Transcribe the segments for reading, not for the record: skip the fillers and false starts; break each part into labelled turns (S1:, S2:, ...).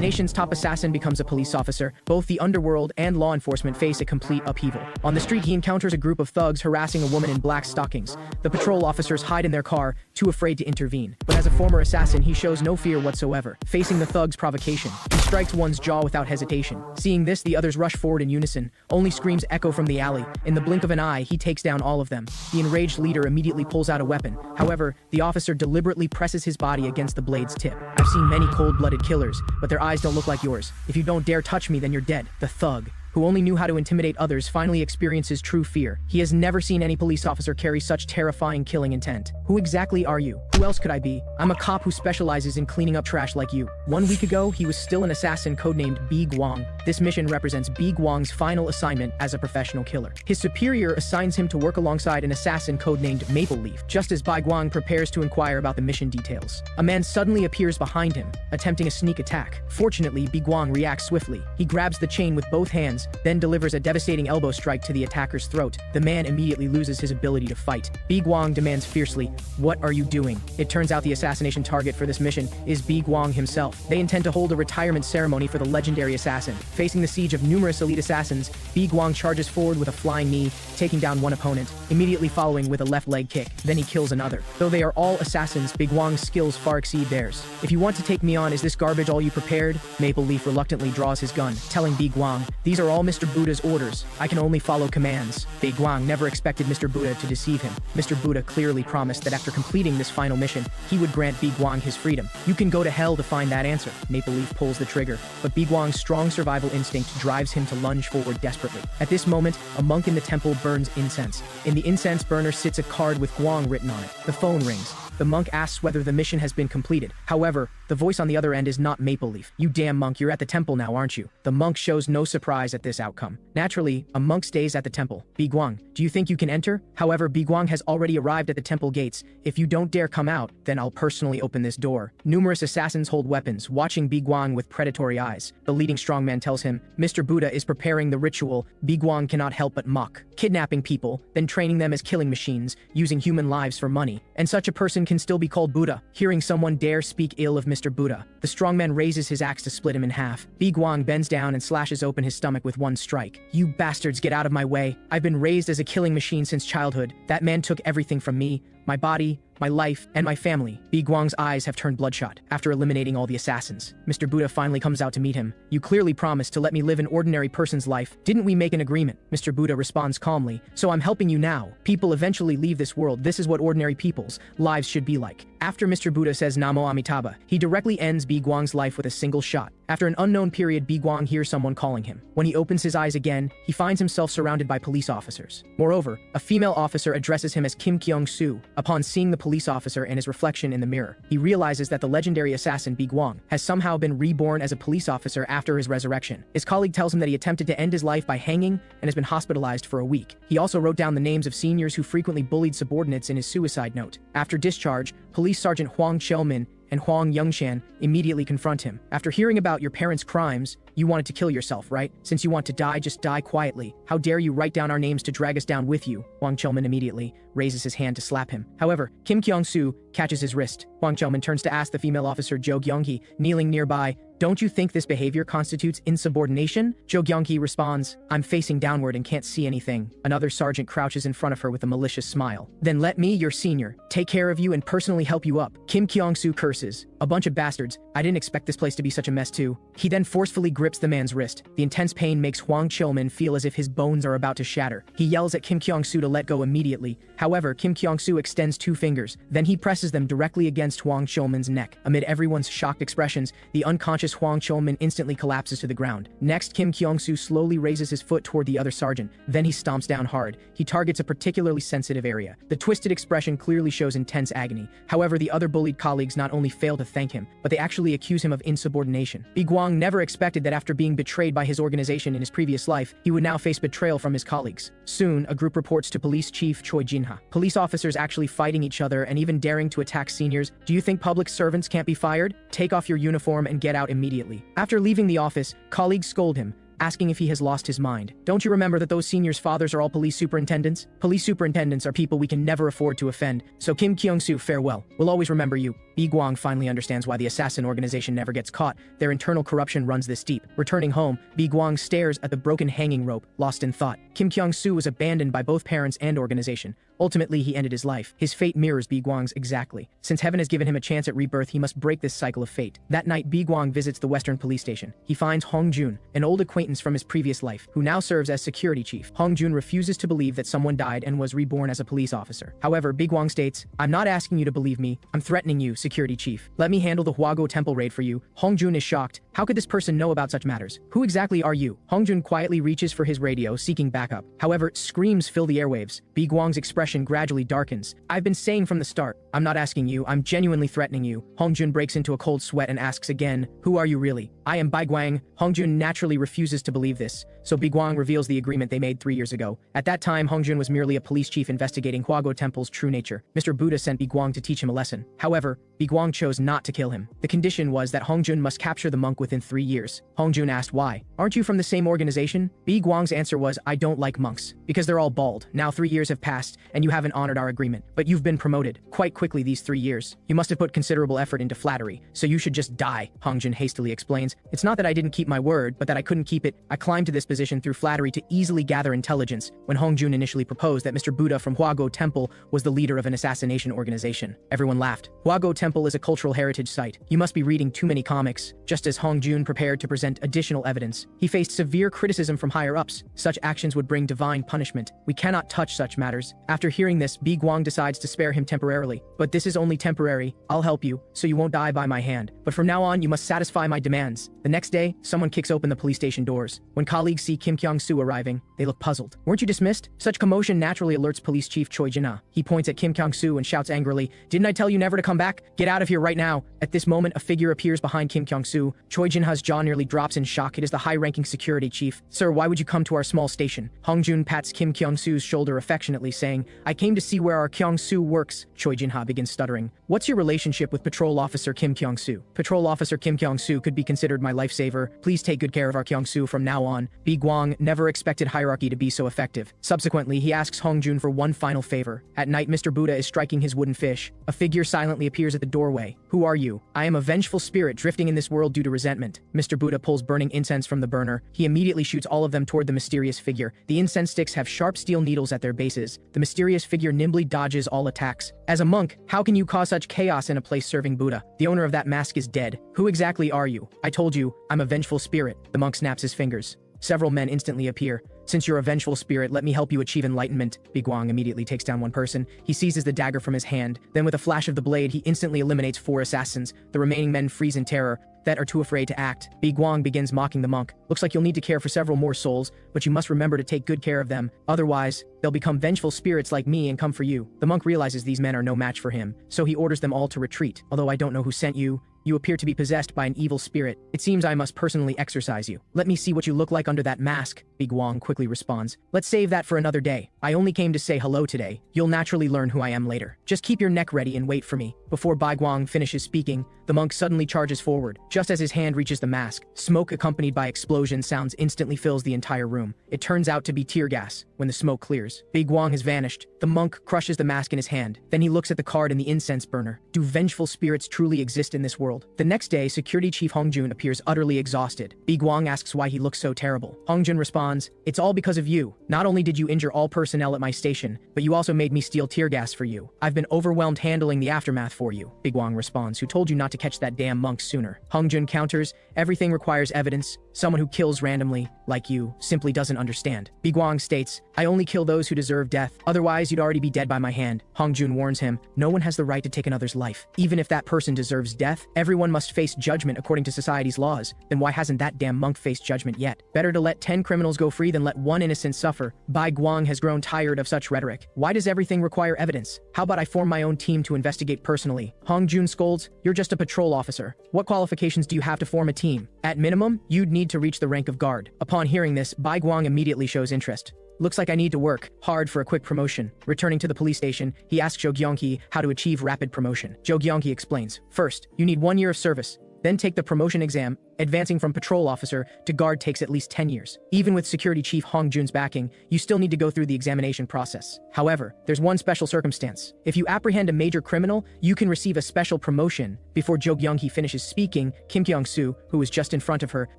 S1: nation's top assassin becomes a police officer, both the underworld and law enforcement face a complete upheaval. On the street, he encounters a group of thugs harassing a woman in black stockings. The patrol officers hide in their car, too afraid to intervene. But as a former assassin, he shows no fear whatsoever. Facing the thugs' provocation, he strikes one's jaw without hesitation. Seeing this, the others rush forward in unison. Only screams echo from the alley. In the blink of an eye, he takes down all of them. The enraged leader immediately pulls out a weapon. However, the officer deliberately presses his body against the blade's tip. I've seen many cold-blooded killers, but their eyes don't look like yours. If you don't dare touch me, then you're dead. The thug, who only knew how to intimidate others, finally experiences true fear. He has never seen any police officer carry such terrifying killing intent. Who exactly are you? Who else could I be? I'm a cop who specializes in cleaning up trash like you. 1 week ago, he was still an assassin codenamed B. Guang. This mission represents B. Guang's final assignment as a professional killer. His superior assigns him to work alongside an assassin codenamed Maple Leaf. Just as Bai Guang prepares to inquire about the mission details, a man suddenly appears behind him, attempting a sneak attack. Fortunately, Bi Guang reacts swiftly. He grabs the chain with both hands, then delivers a devastating elbow strike to the attacker's throat. The man immediately loses his ability to fight. Bi Guang demands fiercely, "What are you doing?" It turns out the assassination target for this mission is Bi Guang himself. They intend to hold a retirement ceremony for the legendary assassin. Facing the siege of numerous elite assassins, Bi Guang charges forward with a flying knee, taking down one opponent, immediately following with a left leg kick. Then he kills another. Though they are all assassins, Bi Guang's skills far exceed theirs. "If you want to take me on, is this garbage all you prepared?" Maple Leaf reluctantly draws his gun, telling Bi Guang, "These are all Mr. Buddha's orders. I can only follow commands." Bi Guang never expected Mr. Buddha to deceive him. Mr. Buddha clearly promised that after completing this final mission, he would grant Bi Guang his freedom. "You can go to hell to find that answer." Maple Leaf pulls the trigger, but Bi Guang's strong survival instinct drives him to lunge forward desperately. At this moment, a monk in the temple burns incense. In the incense burner sits a card with Guang written on it. The phone rings. The monk asks whether the mission has been completed. However, the voice on the other end is not Maple Leaf. "You damn monk, you're at the temple now, aren't you?" The monk shows no surprise at this outcome. Naturally, a monk stays at the temple. "Bi Guang, do you think you can enter?" However, Bi Guang has already arrived at the temple gates. "If you don't dare come out, then I'll personally open this door." Numerous assassins hold weapons, watching Bi Guang with predatory eyes. The leading strongman tells him, "Mr. Buddha is preparing the ritual." Bi Guang cannot help but mock. Kidnapping people, then training them as killing machines, using human lives for money. And such a person can still be called Buddha. Hearing someone dare speak ill of Mr. Buddha, the strongman raises his axe to split him in half. Bi Guang bends down and slashes open his stomach with one strike. "You bastards, get out of my way. I've been raised as a killing machine since childhood. That man took everything from me, my body, my life, and my family." Bi Guang's eyes have turned bloodshot. After eliminating all the assassins, Mr. Buddha finally comes out to meet him. "You clearly promised to let me live an ordinary person's life. Didn't we make an agreement?" Mr. Buddha responds calmly, "So I'm helping you now. People eventually leave this world. This is what ordinary people's lives should be like." After Mr. Buddha says Namo Amitabha, he directly ends Bi Guang's life with a single shot. After an unknown period, Bi Guang hears someone calling him. When he opens his eyes again, he finds himself surrounded by police officers. Moreover, a female officer addresses him as Kim Kyung-soo. Upon seeing the police officer and his reflection in the mirror, he realizes that the legendary assassin Bi Guang has somehow been reborn as a police officer after his resurrection. His colleague tells him that he attempted to end his life by hanging and has been hospitalized for a week. He also wrote down the names of seniors who frequently bullied subordinates in his suicide note. After discharge, Police Sergeant Huang Chelmin and Huang Yongshan immediately confront him. "After hearing about your parents' crimes, you wanted to kill yourself, right? Since you want to die, just die quietly. How dare you write down our names to drag us down with you?" Huang Chelmin immediately raises his hand to slap him. However, Kim Kyung-soo catches his wrist. Huang Chelmin turns to ask the female officer Jo Gyung-hee, kneeling nearby, "Don't you think this behavior constitutes insubordination?" Jo Gyung-hee responds, "I'm facing downward and can't see anything." Another sergeant crouches in front of her with a malicious smile. "Then let me, your senior, take care of you and personally help you up." Kim Kyung-soo curses, "A bunch of bastards. I didn't expect this place to be such a mess too." He then forcefully grips the man's wrist. The intense pain makes Huang Chelmin feel as if his bones are about to shatter. He yells at Kim Kyung-soo to let go immediately. However, Kim Kyung-soo extends 2 fingers. Then he presses them directly against Huang Chelmin's neck. Amid everyone's shocked expressions, the unconscious Huang Chelmin instantly collapses to the ground. Next, Kim Kyung-soo slowly raises his foot toward the other sergeant. Then he stomps down hard. He targets a particularly sensitive area. The twisted expression clearly shows intense agony. However, the other bullied colleagues not only fail to thank him, but they actually accuse him of insubordination. Bi Guang never expected that after being betrayed by his organization in his previous life, he would now face betrayal from his colleagues. Soon, a group reports to Police Chief Choi Jinha. Police officers actually fighting each other and even daring to attack seniors. "Do you think public servants can't be fired? Take off your uniform and get out immediately." After leaving the office, colleagues scold him. asking if he has lost his mind. Don't you remember that those seniors' fathers are all police superintendents? Police superintendents are people we can never afford to offend, so Kim Kyung-soo, farewell. We'll always remember you. Bi Guang finally understands why the assassin organization never gets caught. Their internal corruption runs this deep. Returning home, Bi Guang stares at the broken hanging rope, lost in thought. Kim Kyung-soo was abandoned by both parents and organization. Ultimately, he ended his life. His fate mirrors Bi Guang's exactly. Since heaven has given him a chance at rebirth, he must break this cycle of fate. That night, Bi Guang visits the Western police station. He finds Hong Jun, an old acquaintance from his previous life, who now serves as security chief. Hong Jun refuses to believe that someone died and was reborn as a police officer. However, Bi Guang states, "I'm not asking you to believe me. I'm threatening you, security chief. Let me handle the Huago temple raid for you." Hong Jun is shocked. How could this person know about such matters? Who exactly are you? Hong Jun quietly reaches for his radio, seeking backup. However, screams fill the airwaves. Bi Guang's expression gradually darkens. "I've been saying from the start, I'm not asking you, I'm genuinely threatening you." Hong Jun breaks into a cold sweat and asks again, "Who are you really?" "I am Bi Guang." Hong Jun naturally refuses to believe this, so Bi Guang reveals the agreement they made 3 years ago. At that time, Hong Jun was merely a police chief investigating Huago Temple's true nature. Mr. Buddha sent Bi Guang to teach him a lesson. However, Bi Guang chose not to kill him. The condition was that Hong Jun must capture the monk within 3 years. Hong Jun asked why. "Aren't you from the same organization?" Bi Guang's answer was, "I don't like monks. Because they're all bald. Now 3 years have passed, and you haven't honored our agreement. But you've been promoted quite quickly these 3 years. You must have put considerable effort into flattery, so you should just die." Hong Jun hastily explains, "It's not that I didn't keep my word, but that I couldn't keep it. I climbed to this position through flattery to easily gather intelligence." When Hong Jun initially proposed that Mr. Buddha from Huago Temple was the leader of an assassination organization, everyone laughed. Huago Temple is a cultural heritage site. You must be reading too many comics. Just as Hong Jun prepared to present additional evidence, he faced severe criticism from higher-ups. Such actions would bring divine punishment. We cannot touch such matters. After hearing this, Bi Guang decides to spare him temporarily. "But this is only temporary. I'll help you, so you won't die by my hand. But from now on, you must satisfy my demands." The next day, someone kicks open the police station doors. When colleagues see Kim Kyung-soo arriving, they look puzzled. "Weren't you dismissed?" Such commotion naturally alerts Police Chief Choi Jin-ah. He points at Kim Kyung-soo and shouts angrily, "Didn't I tell you never to come back? Get out of here right now." At this moment, a figure appears behind Kim Kyung-soo. Choi Jin-ah's jaw nearly drops in shock. It is the high-ranking security chief. "Sir, why would you come to our small station?" Hong Jun pats Kim Kyung-soo's shoulder affectionately, saying, "I came to see where our Kyung-soo works." Choi Jin-ah begins stuttering. "What's your relationship with Patrol Officer Kim Kyung-soo?" "Patrol Officer Kim Kyung-soo could be considered my lifesaver. Please take good care of our Kyung-soo from now on." Bi Guang never expected hierarchy to be so effective. Subsequently, he asks Hong Jun for one final favor. At night, Mr. Buddha is striking his wooden fish. A figure silently appears at the doorway. "Who are you?" "I am a vengeful spirit drifting in this world due to resentment." Mr. Buddha pulls burning incense from the burner. He immediately shoots all of them toward the mysterious figure. The incense sticks have sharp steel needles at their bases. The mysterious figure nimbly dodges all attacks. "As a monk, how can you cause such chaos in a place serving Buddha? The owner of that mask is dead. Who exactly are you?" "I told you, I'm a vengeful spirit." The monk snaps his fingers. Several men instantly appear. "Since you're a vengeful spirit, let me help you achieve enlightenment." Bi Guang immediately takes down one person. He seizes the dagger from his hand. Then with a flash of the blade, he instantly eliminates 4 assassins. The remaining men freeze in terror, that are too afraid to act. Bi Guang begins mocking the monk. "Looks like you'll need to care for several more souls, but you must remember to take good care of them. Otherwise, they'll become vengeful spirits like me and come for you." The monk realizes these men are no match for him, so he orders them all to retreat. "Although I don't know who sent you, you appear to be possessed by an evil spirit. It seems I must personally exorcise you. Let me see what you look like under that mask." Bi Guang quickly responds, "Let's save that for another day. I only came to say hello today. You'll naturally learn who I am later. Just keep your neck ready and wait for me." Before Bi Guang finishes speaking, the monk suddenly charges forward. Just as his hand reaches the mask, smoke accompanied by explosion sounds instantly fills the entire room. It turns out to be tear gas. When the smoke clears, Bi Guang has vanished. The monk crushes the mask in his hand. Then he looks at the card in the incense burner. Do vengeful spirits truly exist in this world? The next day, Security Chief Hong Jun appears utterly exhausted. Bi Guang asks why he looks so terrible. Hong Jun responds, "It's all because of you. Not only did you injure all personnel at my station, but you also made me steal tear gas for you. I've been overwhelmed handling the aftermath for you." Bi Guang responds, "Who told you not to catch that damn monk sooner?" Hong Jun counters, "Everything requires evidence. Someone who kills randomly, like you, simply doesn't understand." Bi Guang states, "I only kill those who deserve death. Otherwise, you'd already be dead by my hand." Hong Jun warns him, "No one has the right to take another's life. Even if that person deserves death, everyone must face judgment according to society's laws. Then why hasn't that damn monk faced judgment yet? Better to let 10 criminals go free than let one innocent suffer." Bi Guang has grown tired of such rhetoric. "Why does everything require evidence? How about I form my own team to investigate personally?" Hong Jun scolds, "You're just a patrol officer. What qualifications do you have to form a team? At minimum, you'd need to reach the rank of guard." Upon hearing this, Bi Guang immediately shows interest. "Looks like I need to work hard for a quick promotion." Returning to the police station, he asks Jo Gyeong-hee how to achieve rapid promotion. Jo Gyeong-hee explains, "First, you need 1 year of service. Then take the promotion exam Advancing from patrol officer to guard takes at least 10 years. Even with security chief Hong Jun's backing, you still need to go through the examination process. However, there's one special circumstance. If you apprehend a major criminal, you can receive a special promotion. Before Jo Young-hee finishes speaking, Kim Kyung-soo, who was just in front of her,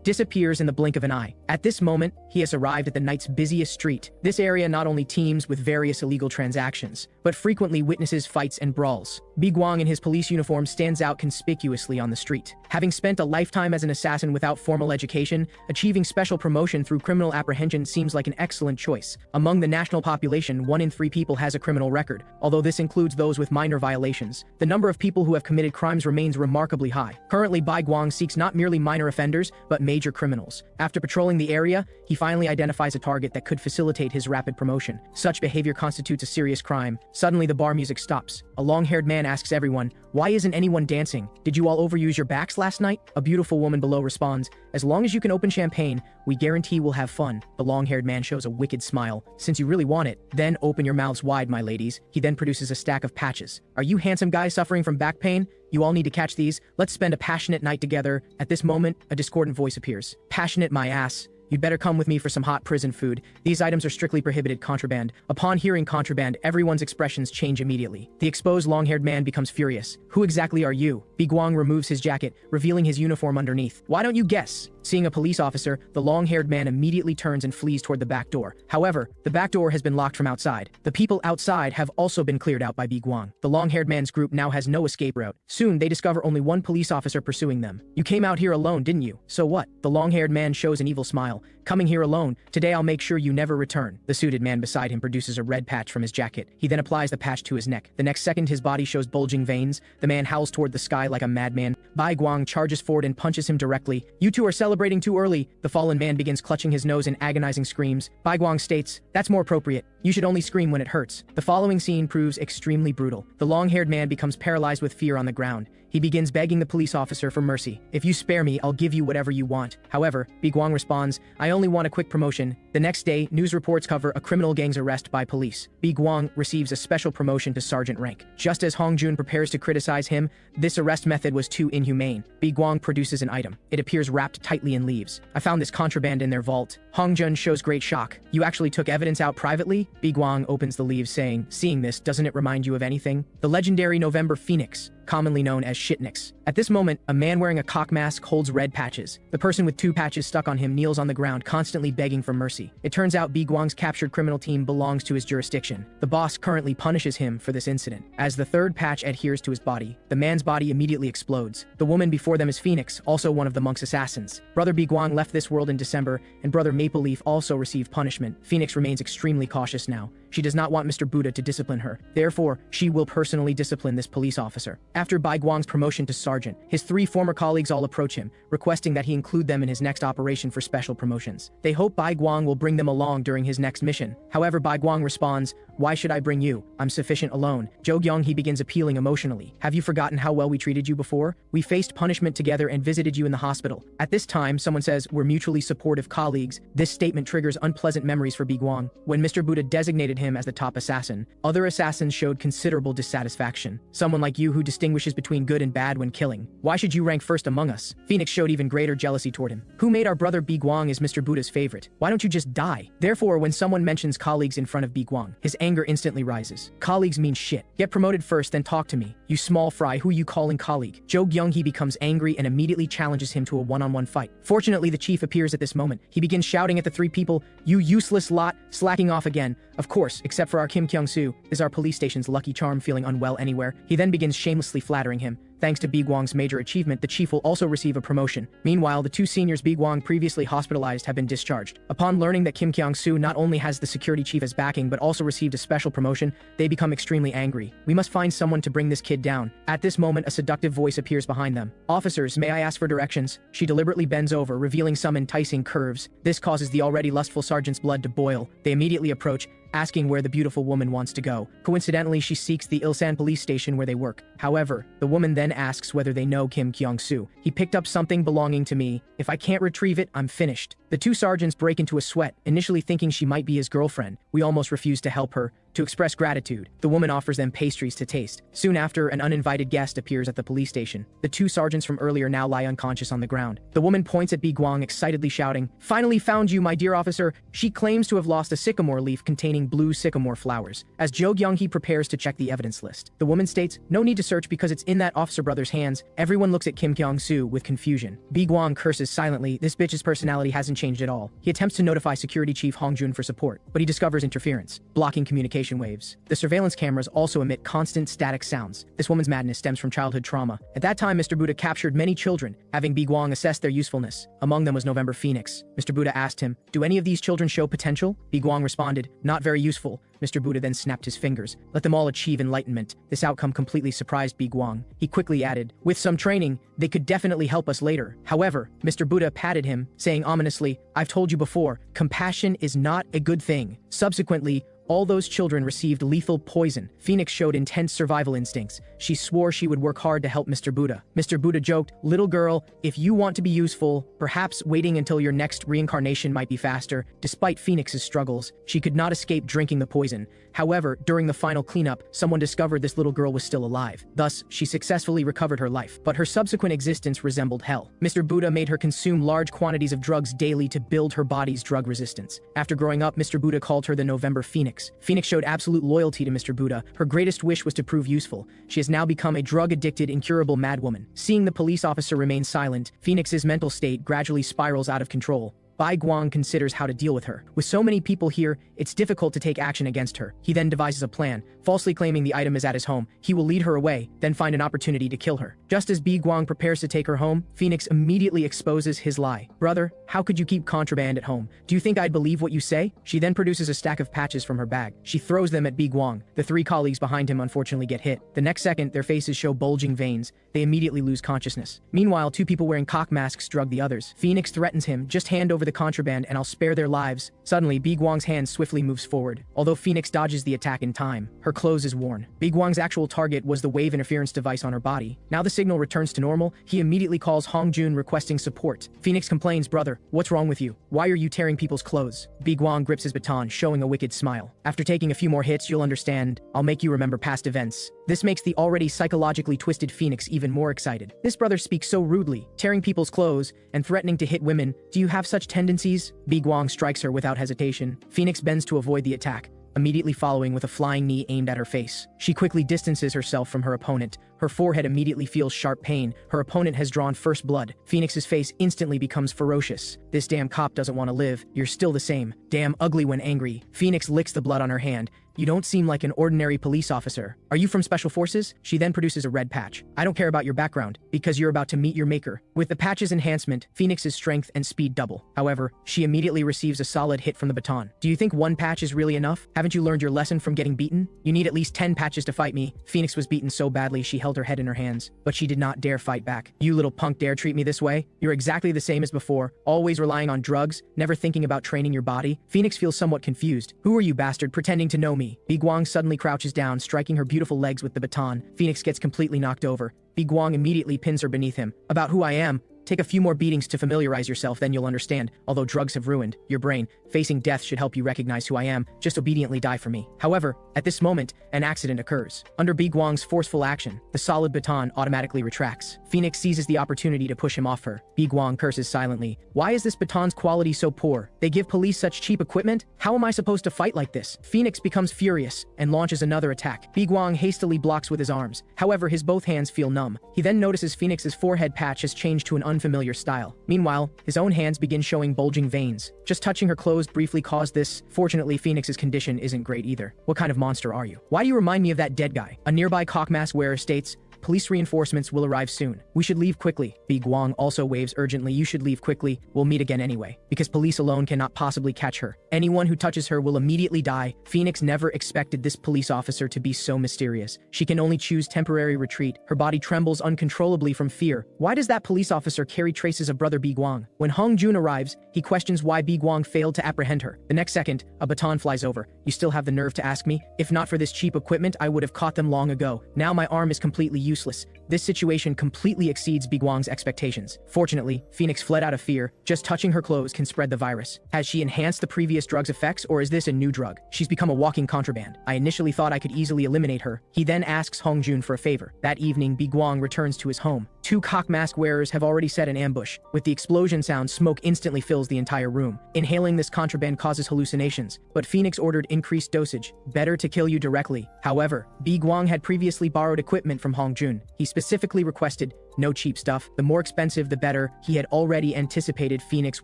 S1: disappears in the blink of an eye. At this moment, he has arrived at the night's busiest street. This area not only teems with various illegal transactions, but frequently witnesses fights and brawls. Bi-gwang in his police uniform stands out conspicuously on the street. Having spent a lifetime as an assassin without formal education, achieving special promotion through criminal apprehension seems like an excellent choice. Among the national population, 1 in 3 people has a criminal record. Although this includes those with minor violations, the number of people who have committed crimes remains remarkably high. Currently, Bi-gwang seeks not merely minor offenders, but major criminals. After patrolling the area, he finally identifies a target that could facilitate his rapid promotion. Such behavior constitutes a serious crime. Suddenly, the bar music stops. A long-haired man asks everyone, "Why isn't anyone dancing? Did you all overuse your backs last night?" A beautiful woman below responds, "As long as you can open champagne, we guarantee we'll have fun." The long-haired man shows a wicked smile. "Since you really want it, then open your mouths wide, my ladies." He then produces a stack of patches. "Are you handsome guys suffering from back pain? You all need to catch these. Let's spend a passionate night together." At this moment, a discordant voice appears. "Passionate my ass. You'd better come with me for some hot prison food. These items are strictly prohibited contraband." Upon hearing contraband, everyone's expressions change immediately. The exposed long-haired man becomes furious. "Who exactly are you?" Bi-gwang removes his jacket, revealing his uniform underneath. "Why don't you guess?" Seeing a police officer, the long-haired man immediately turns and flees toward the back door. However, the back door has been locked from outside. The people outside have also been cleared out by Bi-gwang. The long-haired man's group now has no escape route. Soon, they discover only one police officer pursuing them. "You came out here alone, didn't you? So what?" The long-haired man shows an evil smile. "Coming here alone? Today I'll make sure you never return." The suited man beside him produces a red patch from his jacket. He then applies the patch to his neck. The next second, his body shows bulging veins. The man howls toward the sky like a madman. Bi-gwang charges forward and punches him directly. "You two are celebrating too early." The fallen man begins clutching his nose in agonizing screams. Bi-gwang states, "That's more appropriate. You should only scream when it hurts." The following scene proves extremely brutal. The long-haired man becomes paralyzed with fear on the ground. He begins begging the police officer for mercy. "If you spare me, I'll give you whatever you want." However, Bi-gwang responds, "I only want a quick promotion." The next day, news reports cover a criminal gang's arrest by police. Bi-gwang receives a special promotion to sergeant rank. Just as Hong Jun prepares to criticize him, this arrest method was too inhumane. Bi-gwang produces an item. It appears wrapped tightly in leaves. "I found this contraband in their vault." Hong Jun shows great shock. "You actually took evidence out privately?" Bi-gwang opens the leaves saying, "Seeing this, doesn't it remind you of anything? The legendary November Phoenix, commonly known as Shitniks." At this moment, a man wearing a cock mask holds red patches. The person with 2 patches stuck on him kneels on the ground, constantly begging for mercy. It turns out Bi-gwang's captured criminal team belongs to his jurisdiction. The boss currently punishes him for this incident. As the 3rd patch adheres to his body, the man's body immediately explodes. The woman before them is Phoenix, also one of the monk's assassins. Brother Bi-gwang left this world in December, and Brother Maple Leaf also received punishment. Phoenix remains extremely cautious now. She does not want Mr. Buddha to discipline her. Therefore, she will personally discipline this police officer. After Bi-gwang's promotion to sergeant, his 3 former colleagues all approach him, requesting that he include them in his next operation for special promotions. They hope Bi-gwang will bring them along during his next mission. However, Bi-gwang responds, "Why should I bring you? I'm sufficient alone." Jo Young-hee begins appealing emotionally. "Have you forgotten how well we treated you before? We faced punishment together and visited you in the hospital." At this time, someone says, "We're mutually supportive colleagues." This statement triggers unpleasant memories for Bi-gwang. When Mr. Buddha designated him as the top assassin, other assassins showed considerable dissatisfaction. "Someone like you who distinguishes between good and bad when killing. Why should you rank first among us?" Phoenix showed even greater jealousy toward him. "Who made our brother Bi-gwang as Mr. Buddha's favorite? Why don't you just die?" Therefore, when someone mentions colleagues in front of Bi-gwang, his anger instantly rises. "Colleagues mean shit. Get promoted first, then talk to me. You small fry, who you calling colleague?" Jo Young-hee becomes angry and immediately challenges him to a one-on-one fight. Fortunately, the chief appears at this moment. He begins shouting at the 3 people, "You useless lot," slacking off again. Of course, except for our Kim Kyung-soo, is our police station's lucky charm feeling unwell anywhere. He then begins shamelessly flattering him. Thanks to Bi-gwang's major achievement, the chief will also receive a promotion. Meanwhile, the 2 seniors Bi-gwang previously hospitalized have been discharged. Upon learning that Kim Kyung-soo not only has the security chief as backing but also received a special promotion, they become extremely angry. "We must find someone to bring this kid down." At this moment, a seductive voice appears behind them. "Officers, may I ask for directions?" She deliberately bends over, revealing some enticing curves. This causes the already lustful sergeant's blood to boil. They immediately approach, asking where the beautiful woman wants to go. Coincidentally, she seeks the Ilsan police station where they work. However, the woman then asks whether they know Kim Kyung-soo. "He picked up something belonging to me. If I can't retrieve it, I'm finished." The 2 sergeants break into a sweat, initially thinking she might be his girlfriend. "We almost refused to help her. To express gratitude, the woman offers them pastries to taste. Soon after, an uninvited guest appears at the police station. The two sergeants from earlier now lie unconscious on the ground. The woman points at Bi Guang, excitedly shouting, "Finally found you, my dear officer." She claims to have lost a sycamore leaf containing blue sycamore flowers. As Jo Kyung-hee prepares to check the evidence list, the woman states, "No need to search because it's in that officer brother's hands." Everyone looks at Kim Kyung-soo with confusion. Bi Guang curses silently. This bitch's personality hasn't changed at all. He attempts to notify Security Chief Hong Jun for support, but he discovers interference, blocking communication waves. The surveillance cameras also emit constant static sounds. This woman's madness stems from childhood trauma. At that time, Mr. Buddha captured many children, having Bi Guang assess their usefulness. Among them was November Phoenix. Mr. Buddha asked him, "Do any of these children show potential?" Bi Guang responded, "Not very useful." Mr. Buddha then snapped his fingers. "Let them all achieve enlightenment." This outcome completely surprised Bi Guang. He quickly added, "With some training, they could definitely help us later." However, Mr. Buddha patted him, saying ominously, "I've told you before, compassion is not a good thing." Subsequently, all those children received lethal poison. Phoenix showed intense survival instincts. She swore she would work hard to help Mr. Buddha. Mr. Buddha joked, "Little girl, if you want to be useful, perhaps waiting until your next reincarnation might be faster." Despite Phoenix's struggles, she could not escape drinking the poison. However, during the final cleanup, someone discovered this little girl was still alive. Thus, she successfully recovered her life. But her subsequent existence resembled hell. Mr. Buddha made her consume large quantities of drugs daily to build her body's drug resistance. After growing up, Mr. Buddha called her the November Phoenix. Phoenix showed absolute loyalty to Mr. Buddha. Her greatest wish was to prove useful. She has now become a drug-addicted, incurable madwoman. Seeing the police officer remain silent, Phoenix's mental state gradually spirals out of control. Bi Guang considers how to deal with her. With so many people here, it's difficult to take action against her. He then devises a plan, falsely claiming the item is at his home. He will lead her away, then find an opportunity to kill her. Just as Bi Guang prepares to take her home, Phoenix immediately exposes his lie. "Brother, how could you keep contraband at home? Do you think I'd believe what you say?" She then produces a stack of patches from her bag. She throws them at Bi Guang. The three colleagues behind him unfortunately get hit. The next second, their faces show bulging veins. They immediately lose consciousness. Meanwhile, two people wearing cock masks drug the others. Phoenix threatens him, "Just hand over the contraband and I'll spare their lives." Suddenly, Bi Guang's hand swiftly moves forward. Although Phoenix dodges the attack in time, her clothes is worn. Bi Guang's actual target was the wave interference device on her body. Now the signal returns to normal. He immediately calls Hong Jun requesting support. Phoenix complains, "Brother, what's wrong with you? Why are you tearing people's clothes?" Bi Guang grips his baton, showing a wicked smile. "After taking a few more hits, you'll understand. I'll make you remember past events." This makes the already psychologically twisted Phoenix even more excited. This brother speaks so rudely, tearing people's clothes and threatening to hit women. "Do you have such tendencies?" Bi Guang strikes her without hesitation. Phoenix bends to avoid the attack, immediately following with a flying knee aimed at her face. She quickly distances herself from her opponent. Her forehead immediately feels sharp pain. Her opponent has drawn first blood. Phoenix's face instantly becomes ferocious. "This damn cop doesn't want to live. You're still the same. Damn ugly when angry." Phoenix licks the blood on her hand. "You don't seem like an ordinary police officer. Are you from Special Forces?" She then produces a red patch. "I don't care about your background, because you're about to meet your maker." With the patch's enhancement, Phoenix's strength and speed double. However, she immediately receives a solid hit from the baton. "Do you think one patch is really enough? Haven't you learned your lesson from getting beaten? You need at least 10 patches to fight me." Phoenix was beaten so badly she held her head in her hands, but she did not dare fight back. "You little punk dare treat me this way? You're exactly the same as before, always relying on drugs, never thinking about training your body." Phoenix feels somewhat confused. "Who are you, bastard, pretending to know me?" Bi Guang suddenly crouches down, striking her beautiful legs with the baton. Phoenix gets completely knocked over. Bi Guang immediately pins her beneath him. "About who I am? Take a few more beatings to familiarize yourself, then you'll understand. Although drugs have ruined your brain, facing death should help you recognize who I am. Just obediently die for me." However, at this moment, an accident occurs. Under Bi Guang's forceful action, the solid baton automatically retracts. Phoenix seizes the opportunity to push him off her. Bi Guang curses silently. "Why is this baton's quality so poor? They give police such cheap equipment? How am I supposed to fight like this?" Phoenix becomes furious and launches another attack. Bi Guang hastily blocks with his arms. However, his both hands feel numb. He then notices Phoenix's forehead patch has changed to an unfamiliar style. Meanwhile, his own hands begin showing bulging veins. Just touching her clothes briefly caused this. Fortunately, Phoenix's condition isn't great either. "What kind of monster are you? Why do you remind me of that dead guy?" A nearby cockmask wearer states, "Police reinforcements will arrive soon. We should leave quickly." Bi Guang also waves urgently, "You should leave quickly. We'll meet again anyway." Because police alone cannot possibly catch her. Anyone who touches her will immediately die. Phoenix never expected this police officer to be so mysterious. She can only choose temporary retreat. Her body trembles uncontrollably from fear. Why does that police officer carry traces of brother Bi Guang? When Hong Jun arrives, he questions why Bi Guang failed to apprehend her. The next second, a baton flies over. "You still have the nerve to ask me? If not for this cheap equipment, I would have caught them long ago. Now my arm is completely useless. This situation completely exceeds Biguang's expectations. Fortunately, Phoenix fled out of fear. Just touching her clothes can spread the virus. Has she enhanced the previous drug's effects, or is this a new drug? She's become a walking contraband. I initially thought I could easily eliminate her. He then asks Hongjun for a favor. That evening, Biguang returns to his home. Two cock mask wearers have already set an ambush. With the explosion sound, smoke instantly fills the entire room. Inhaling this contraband causes hallucinations, but Phoenix ordered increased dosage. Better to kill you directly. However, Biguang had previously borrowed equipment from Hongjun. He specifically requested no cheap stuff. The more expensive, the better. He had already anticipated Phoenix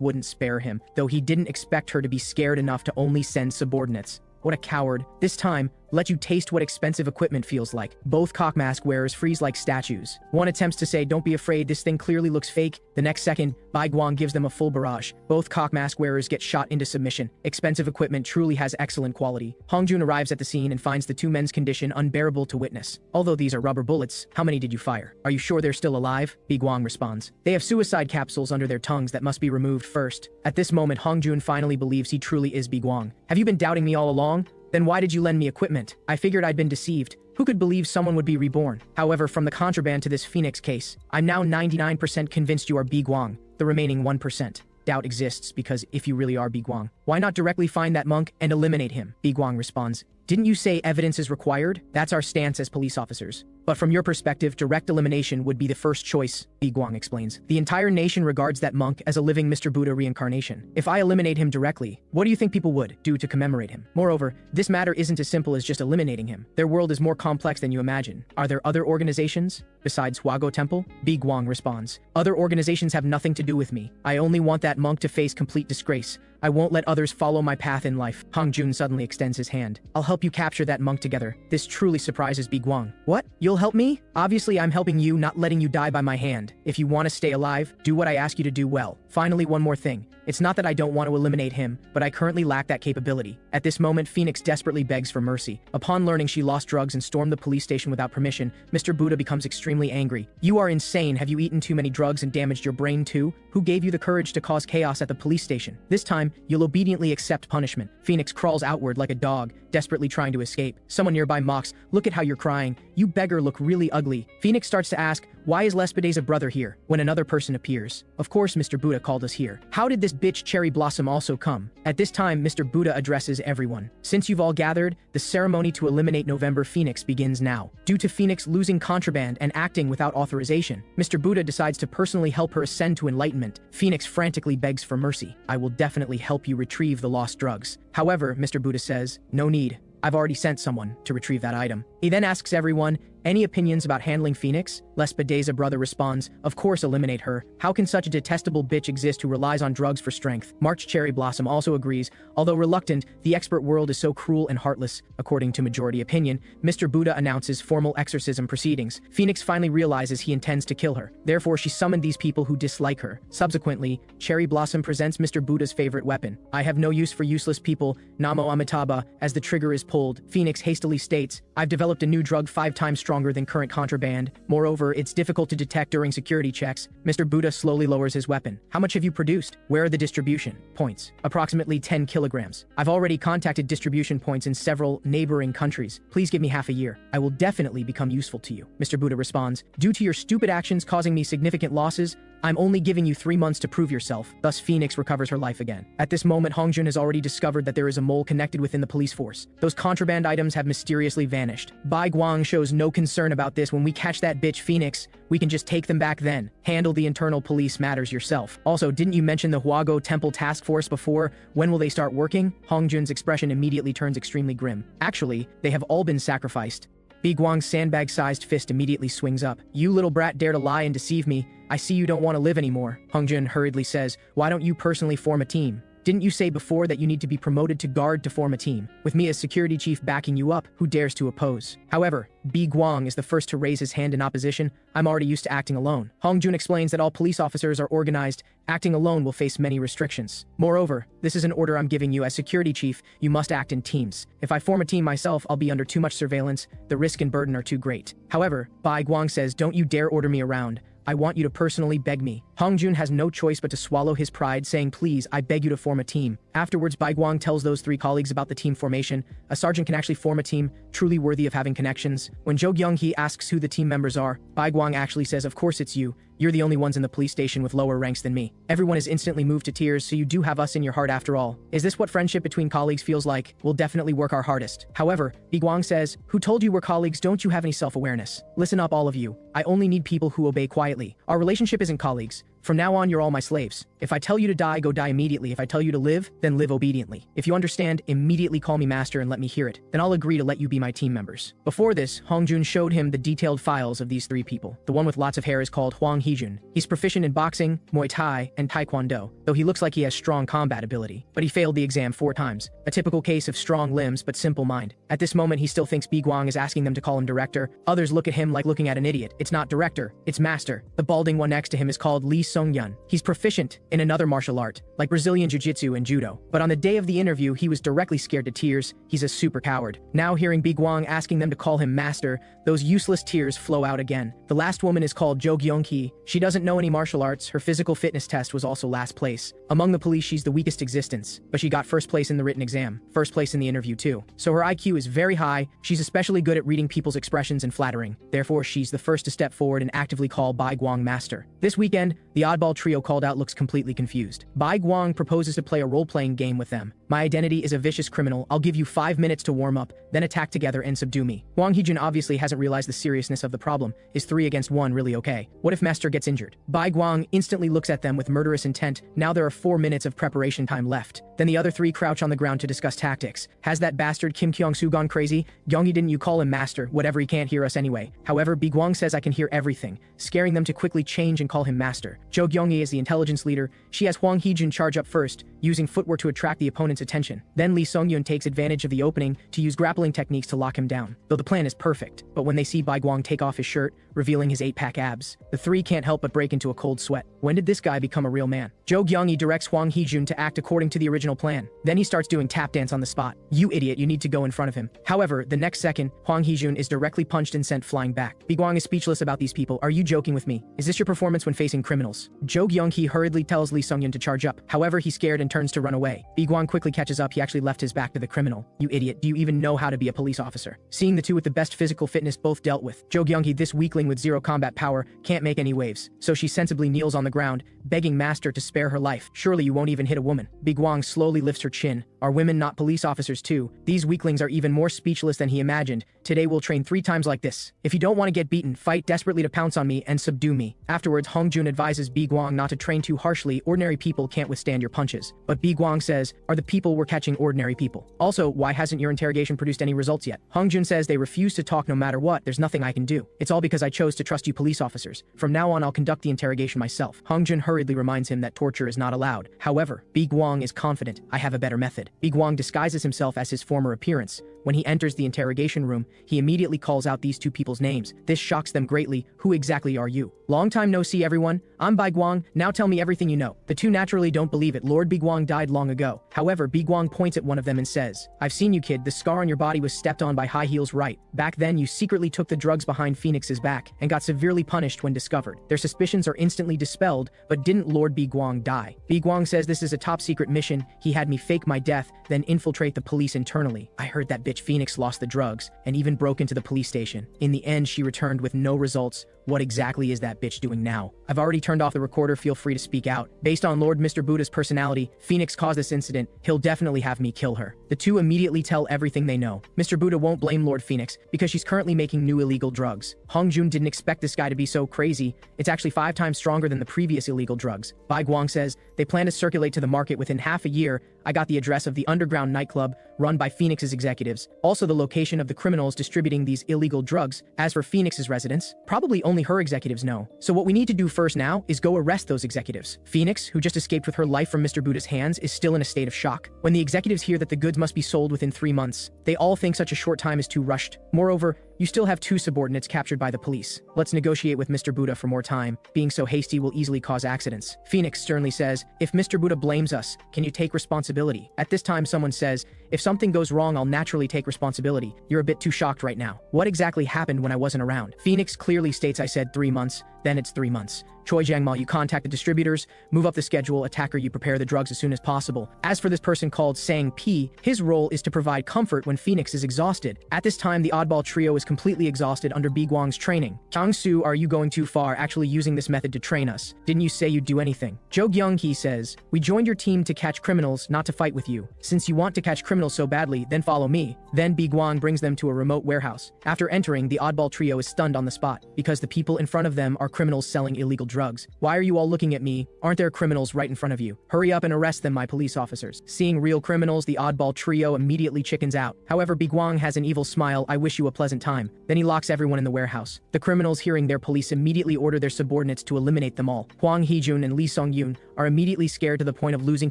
S1: wouldn't spare him, though he didn't expect her to be scared enough to only send subordinates. What a coward. This time, let you taste what expensive equipment feels like. Both cock mask wearers freeze like statues. One attempts to say, don't be afraid, this thing clearly looks fake. The next second, Biguang gives them a full barrage. Both cock mask wearers get shot into submission. Expensive equipment truly has excellent quality. Hongjun arrives at the scene and finds the two men's condition unbearable to witness. Although these are rubber bullets, how many did you fire? Are you sure they're still alive? Biguang responds. They have suicide capsules under their tongues that must be removed first. At this moment, Hongjun finally believes he truly is Biguang. Have you been doubting me all along? Then why did you lend me equipment? I figured I'd been deceived. Who could believe someone would be reborn? However, from the contraband to this Phoenix case, I'm now 99% convinced you are Biguang. The remaining 1% doubt exists because if you really are Biguang, why not directly find that monk and eliminate him? Biguang responds. Didn't you say evidence is required? That's our stance as police officers. But from your perspective, direct elimination would be the first choice, Biguang explains. The entire nation regards that monk as a living Mr. Buddha reincarnation. If I eliminate him directly, what do you think people would do to commemorate him? Moreover, this matter isn't as simple as just eliminating him. Their world is more complex than you imagine. Are there other organizations besides Huago Temple? Biguang responds. Other organizations have nothing to do with me. I only want that monk to face complete disgrace. I won't let others follow my path in life. Hongjun suddenly extends his hand. I'll help you capture that monk together. This truly surprises Biguang. What? You'll help me? Obviously, I'm helping you, not letting you die by my hand. If you want to stay alive, do what I ask you to do well. Finally, one more thing. It's not that I don't want to eliminate him, but I currently lack that capability. At this moment, Phoenix desperately begs for mercy. Upon learning she lost drugs and stormed the police station without permission, Mr. Buddha becomes extremely angry. You are insane. Have you eaten too many drugs and damaged your brain too? Who gave you the courage to cause chaos at the police station? This time, you'll obediently accept punishment. Phoenix crawls outward like a dog, desperately trying to escape. Someone nearby mocks, look at how you're crying. You beggar look really ugly. Phoenix starts to ask, why is Lespede's brother here? When another person appears. Of course, Mr. Buddha called us here. How did this bitch Cherry Blossom also come? At this time, Mr. Buddha addresses everyone. Since you've all gathered, the ceremony to eliminate November Phoenix begins now. Due to Phoenix losing contraband and acting without authorization, Mr. Buddha decides to personally help her ascend to enlightenment. Phoenix frantically begs for mercy. I will definitely help you retrieve the lost drugs. However, Mr. Buddha says, no need. I've already sent someone to retrieve that item. He then asks everyone, any opinions about handling Phoenix? Lespede's brother responds, of course eliminate her. How can such a detestable bitch exist who relies on drugs for strength? March Cherry Blossom also agrees, although reluctant, the expert world is so cruel and heartless. According to majority opinion, Mr. Buddha announces formal exorcism proceedings. Phoenix finally realizes he intends to kill her. Therefore, she summoned these people who dislike her. Subsequently, Cherry Blossom presents Mr. Buddha's favorite weapon. I have no use for useless people, Namo Amitabha. As the trigger is pulled, Phoenix hastily states, I've developed a new drug 5 times stronger than current contraband. Moreover, it's difficult to detect during security checks. Mr. Buddha slowly lowers his weapon. How much have you produced? Where are the distribution points? Approximately 10 kilograms. I've already contacted distribution points in several neighboring countries. Please give me half a year. I will definitely become useful to you. Mr. Buddha responds, due to your stupid actions causing me significant losses, I'm only giving you 3 months to prove yourself. Thus, Phoenix recovers her life again. At this moment, Hongjun has already discovered that there is a mole connected within the police force. Those contraband items have mysteriously vanished. Biguang shows no concern about this. When we catch that bitch Phoenix, we can just take them back then. Handle the internal police matters yourself. Also, didn't you mention the Huago Temple Task Force before? When will they start working? Hongjun's expression immediately turns extremely grim. Actually, they have all been sacrificed. Biguang's sandbag-sized fist immediately swings up. You little brat dare to lie and deceive me. I see you don't want to live anymore. Hongjun hurriedly says, why don't you personally form a team? Didn't you say before that you need to be promoted to guard to form a team? With me as security chief backing you up, who dares to oppose? However, Biguang is the first to raise his hand in opposition. I'm already used to acting alone. Hongjun explains that all police officers are organized. Acting alone will face many restrictions. Moreover, this is an order I'm giving you as security chief. You must act in teams. If I form a team myself, I'll be under too much surveillance. The risk and burden are too great. However, Biguang says, don't you dare order me around. I want you to personally beg me. Hongjun has no choice but to swallow his pride, saying, "Please, I beg you to form a team." Afterwards, Baiguang tells those three colleagues about the team formation. A sergeant can actually form a team, truly worthy of having connections. When Jo Kyung-hee asks who the team members are, Baiguang actually says, "Of course it's you. You're the only ones in the police station with lower ranks than me." Everyone is instantly moved to tears, so you do have us in your heart after all. Is this what friendship between colleagues feels like? We'll definitely work our hardest. However, Baiguang says, "Who told you we're colleagues? Don't you have any self-awareness? Listen up, all of you. I only need people who obey quietly. Our relationship isn't colleagues. From now on, you're all my slaves. If I tell you to die, go die immediately. If I tell you to live, then live obediently. If you understand, immediately call me master and let me hear it. Then I'll agree to let you be my team members." Before this, Hongjun showed him the detailed files of these three people. The one with lots of hair is called Hwang Heejun. He's proficient in boxing, Muay Thai, and Taekwondo, though he looks like he has strong combat ability. But he failed the exam 4 times. A typical case of strong limbs but simple mind. At this moment, he still thinks Baiguang is asking them to call him director. Others look at him like looking at an idiot. It's not director, it's master. The balding one next to him is called Lee Sung-yun. He's proficient in another martial art, like Brazilian Jiu-Jitsu and Judo. But on the day of the interview, he was directly scared to tears. He's a super coward. Now hearing Baiguang asking them to call him master, those useless tears flow out again. The last woman is called Jo Kyung-hee. She doesn't know any martial arts. Her physical fitness test was also last place. Among the police, she's the weakest existence, but she got first place in the written exam, first place in the interview too. So her IQ is very high. She's especially good at reading people's expressions and flattering. Therefore, she's the first to step forward and actively call Baiguang master. This weekend, the oddball trio called out looks completely confused. Baiguang proposes to play a role-playing game with them. "My identity is a vicious criminal. I'll give you 5 minutes to warm up, then attack together and subdue me." Hwang Heejun obviously hasn't realized the seriousness of the problem. Is 3 against 1 really okay? What if Master gets injured? Baiguang instantly looks at them with murderous intent. Now there are 4 minutes of preparation time left. Then the other 3 crouch on the ground to discuss tactics. Has that bastard Kim Kyung-soo gone crazy? "Gyeonggi, didn't you call him master? Whatever, he can't hear us anyway." However, Baiguang says, "I can hear everything," scaring them to quickly change and call him master. Jo Gyeonggi is the intelligence leader. She has Hwang Heejun charge up first, using footwork to attract the opponent's attention. Then Lee Sung-yun takes advantage of the opening to use grappling techniques to lock him down. Though the plan is perfect, but when they see Baiguang take off his shirt, revealing his 8-pack abs, the 3 can't help but break into a cold sweat. When did this guy become a real man? Jo Gyeonggi directs Hwang Heejun to act according to the original plan. Then he starts doing tap dance on the spot. "You idiot, you need to go in front of him." However, the next second, Hwang Heejun is directly punched and sent flying back. Baiguang is speechless about these people. "Are you joking with me? Is this your performance when facing criminals?" Jo Gyeong-hee hurriedly tells Lee Sung-yun to charge up. However, he's scared and turns to run away. Baiguang quickly catches up. He actually left his back to the criminal. "You idiot, do you even know how to be a police officer?" Seeing the two with the best physical fitness both dealt with, Jo Gyeong-hee, this weakling with 0 combat power, can't make any waves. So she sensibly kneels on the ground, begging Master to spare her life. "Surely you won't even hit a woman." Baiguang slowly lifts her chin. "Are women not police officers too?" These weaklings are even more speechless than he imagined. "Today we'll train 3 times like this. If you don't want to get beaten, fight desperately to pounce on me and subdue me." Afterwards, Hongjun advises Baiguang not to train too harshly. Ordinary people can't withstand your punches. But Baiguang says, "Are the people we're catching ordinary people? Also, why hasn't your interrogation produced any results yet?" Hongjun says, "They refuse to talk no matter what. There's nothing I can do. It's all because I chose to trust you police officers. From now on, I'll conduct the interrogation myself." Hongjun hurriedly reminds him that torture is not allowed. However, Baiguang is confident. "I have a better method." Baiguang disguises himself as his former appearance. When he enters the interrogation room, he immediately calls out these 2 people's names. This shocks them greatly. "Who exactly are you?" "Long time no see, everyone. I'm Baiguang. Now tell me everything you know." The 2 naturally don't believe it. Lord Baiguang died long ago. However, Baiguang points at one of them and says, "I've seen you, kid. The scar on your body was stepped on by high heels, right? Back then, you secretly took the drugs behind Phoenix's back and got severely punished when discovered. Their suspicions are instantly dispelled, but didn't Lord Baiguang die?" Baiguang says, "This is a top secret mission. He had me fake my death, then infiltrate the police internally. I heard that bitch Phoenix lost the drugs and even broke into the police station. In the end, she returned with no results. What exactly is that bitch doing now? I've already turned off the recorder. Feel free to speak out. Based on Lord Mr. Buddha's personality, Phoenix caused this incident. He'll definitely have me kill her." The 2 immediately tell everything they know. Mr. Buddha won't blame Lord Phoenix because she's currently making new illegal drugs. Hongjun didn't expect this guy to be so crazy. It's actually 5 times stronger than the previous illegal drugs. Baiguang says, "They plan to circulate to the market within half a year. I got the address of the underground nightclub run by Phoenix's executives. Also the location of the criminals distributing these illegal drugs. As for Phoenix's residence, probably only her executives know. So what we need to do first now is go arrest those executives." Phoenix, who just escaped with her life from Mr. Buddha's hands, is still in a state of shock. When the executives hear that the goods must be sold within 3 months, they all think such a short time is too rushed. Moreover, you still have 2 subordinates captured by the police. Let's negotiate with Mr. Buddha for more time. Being so hasty will easily cause accidents. Phoenix sternly says, "If Mr. Buddha blames us, can you take responsibility?" At this time, someone says, "If something goes wrong, I'll naturally take responsibility. You're a bit too shocked right now. What exactly happened when I wasn't around?" Phoenix clearly states, "I said 3 months. Then it's 3 months. Choi Jang-mal, you contact the distributors, move up the schedule, attacker, you prepare the drugs as soon as possible. As for this person called Sang P, his role is to provide comfort when Phoenix is exhausted. At this time, the oddball trio is completely exhausted under B Guang's training. Kyung-soo, are you going too far actually using this method to train us? Didn't you say you'd do anything? Jo Kyung-hee says, we joined your team to catch criminals, not to fight with you. Since you want to catch criminals so badly, then follow me. Then B Guang brings them to a remote warehouse. After entering, the oddball trio is stunned on the spot, because the people in front of them are criminals selling illegal drugs. Why are you all looking at me? Aren't there criminals right in front of you? Hurry up and arrest them, my police officers. Seeing real criminals, the oddball trio immediately chickens out. However, B Guang has an evil smile, I wish you a pleasant time. Then he locks everyone in the warehouse. The criminals, hearing their police, immediately order their subordinates to eliminate them all. Hwang Hee-jun and Lee Sung-yoon are immediately scared to the point of losing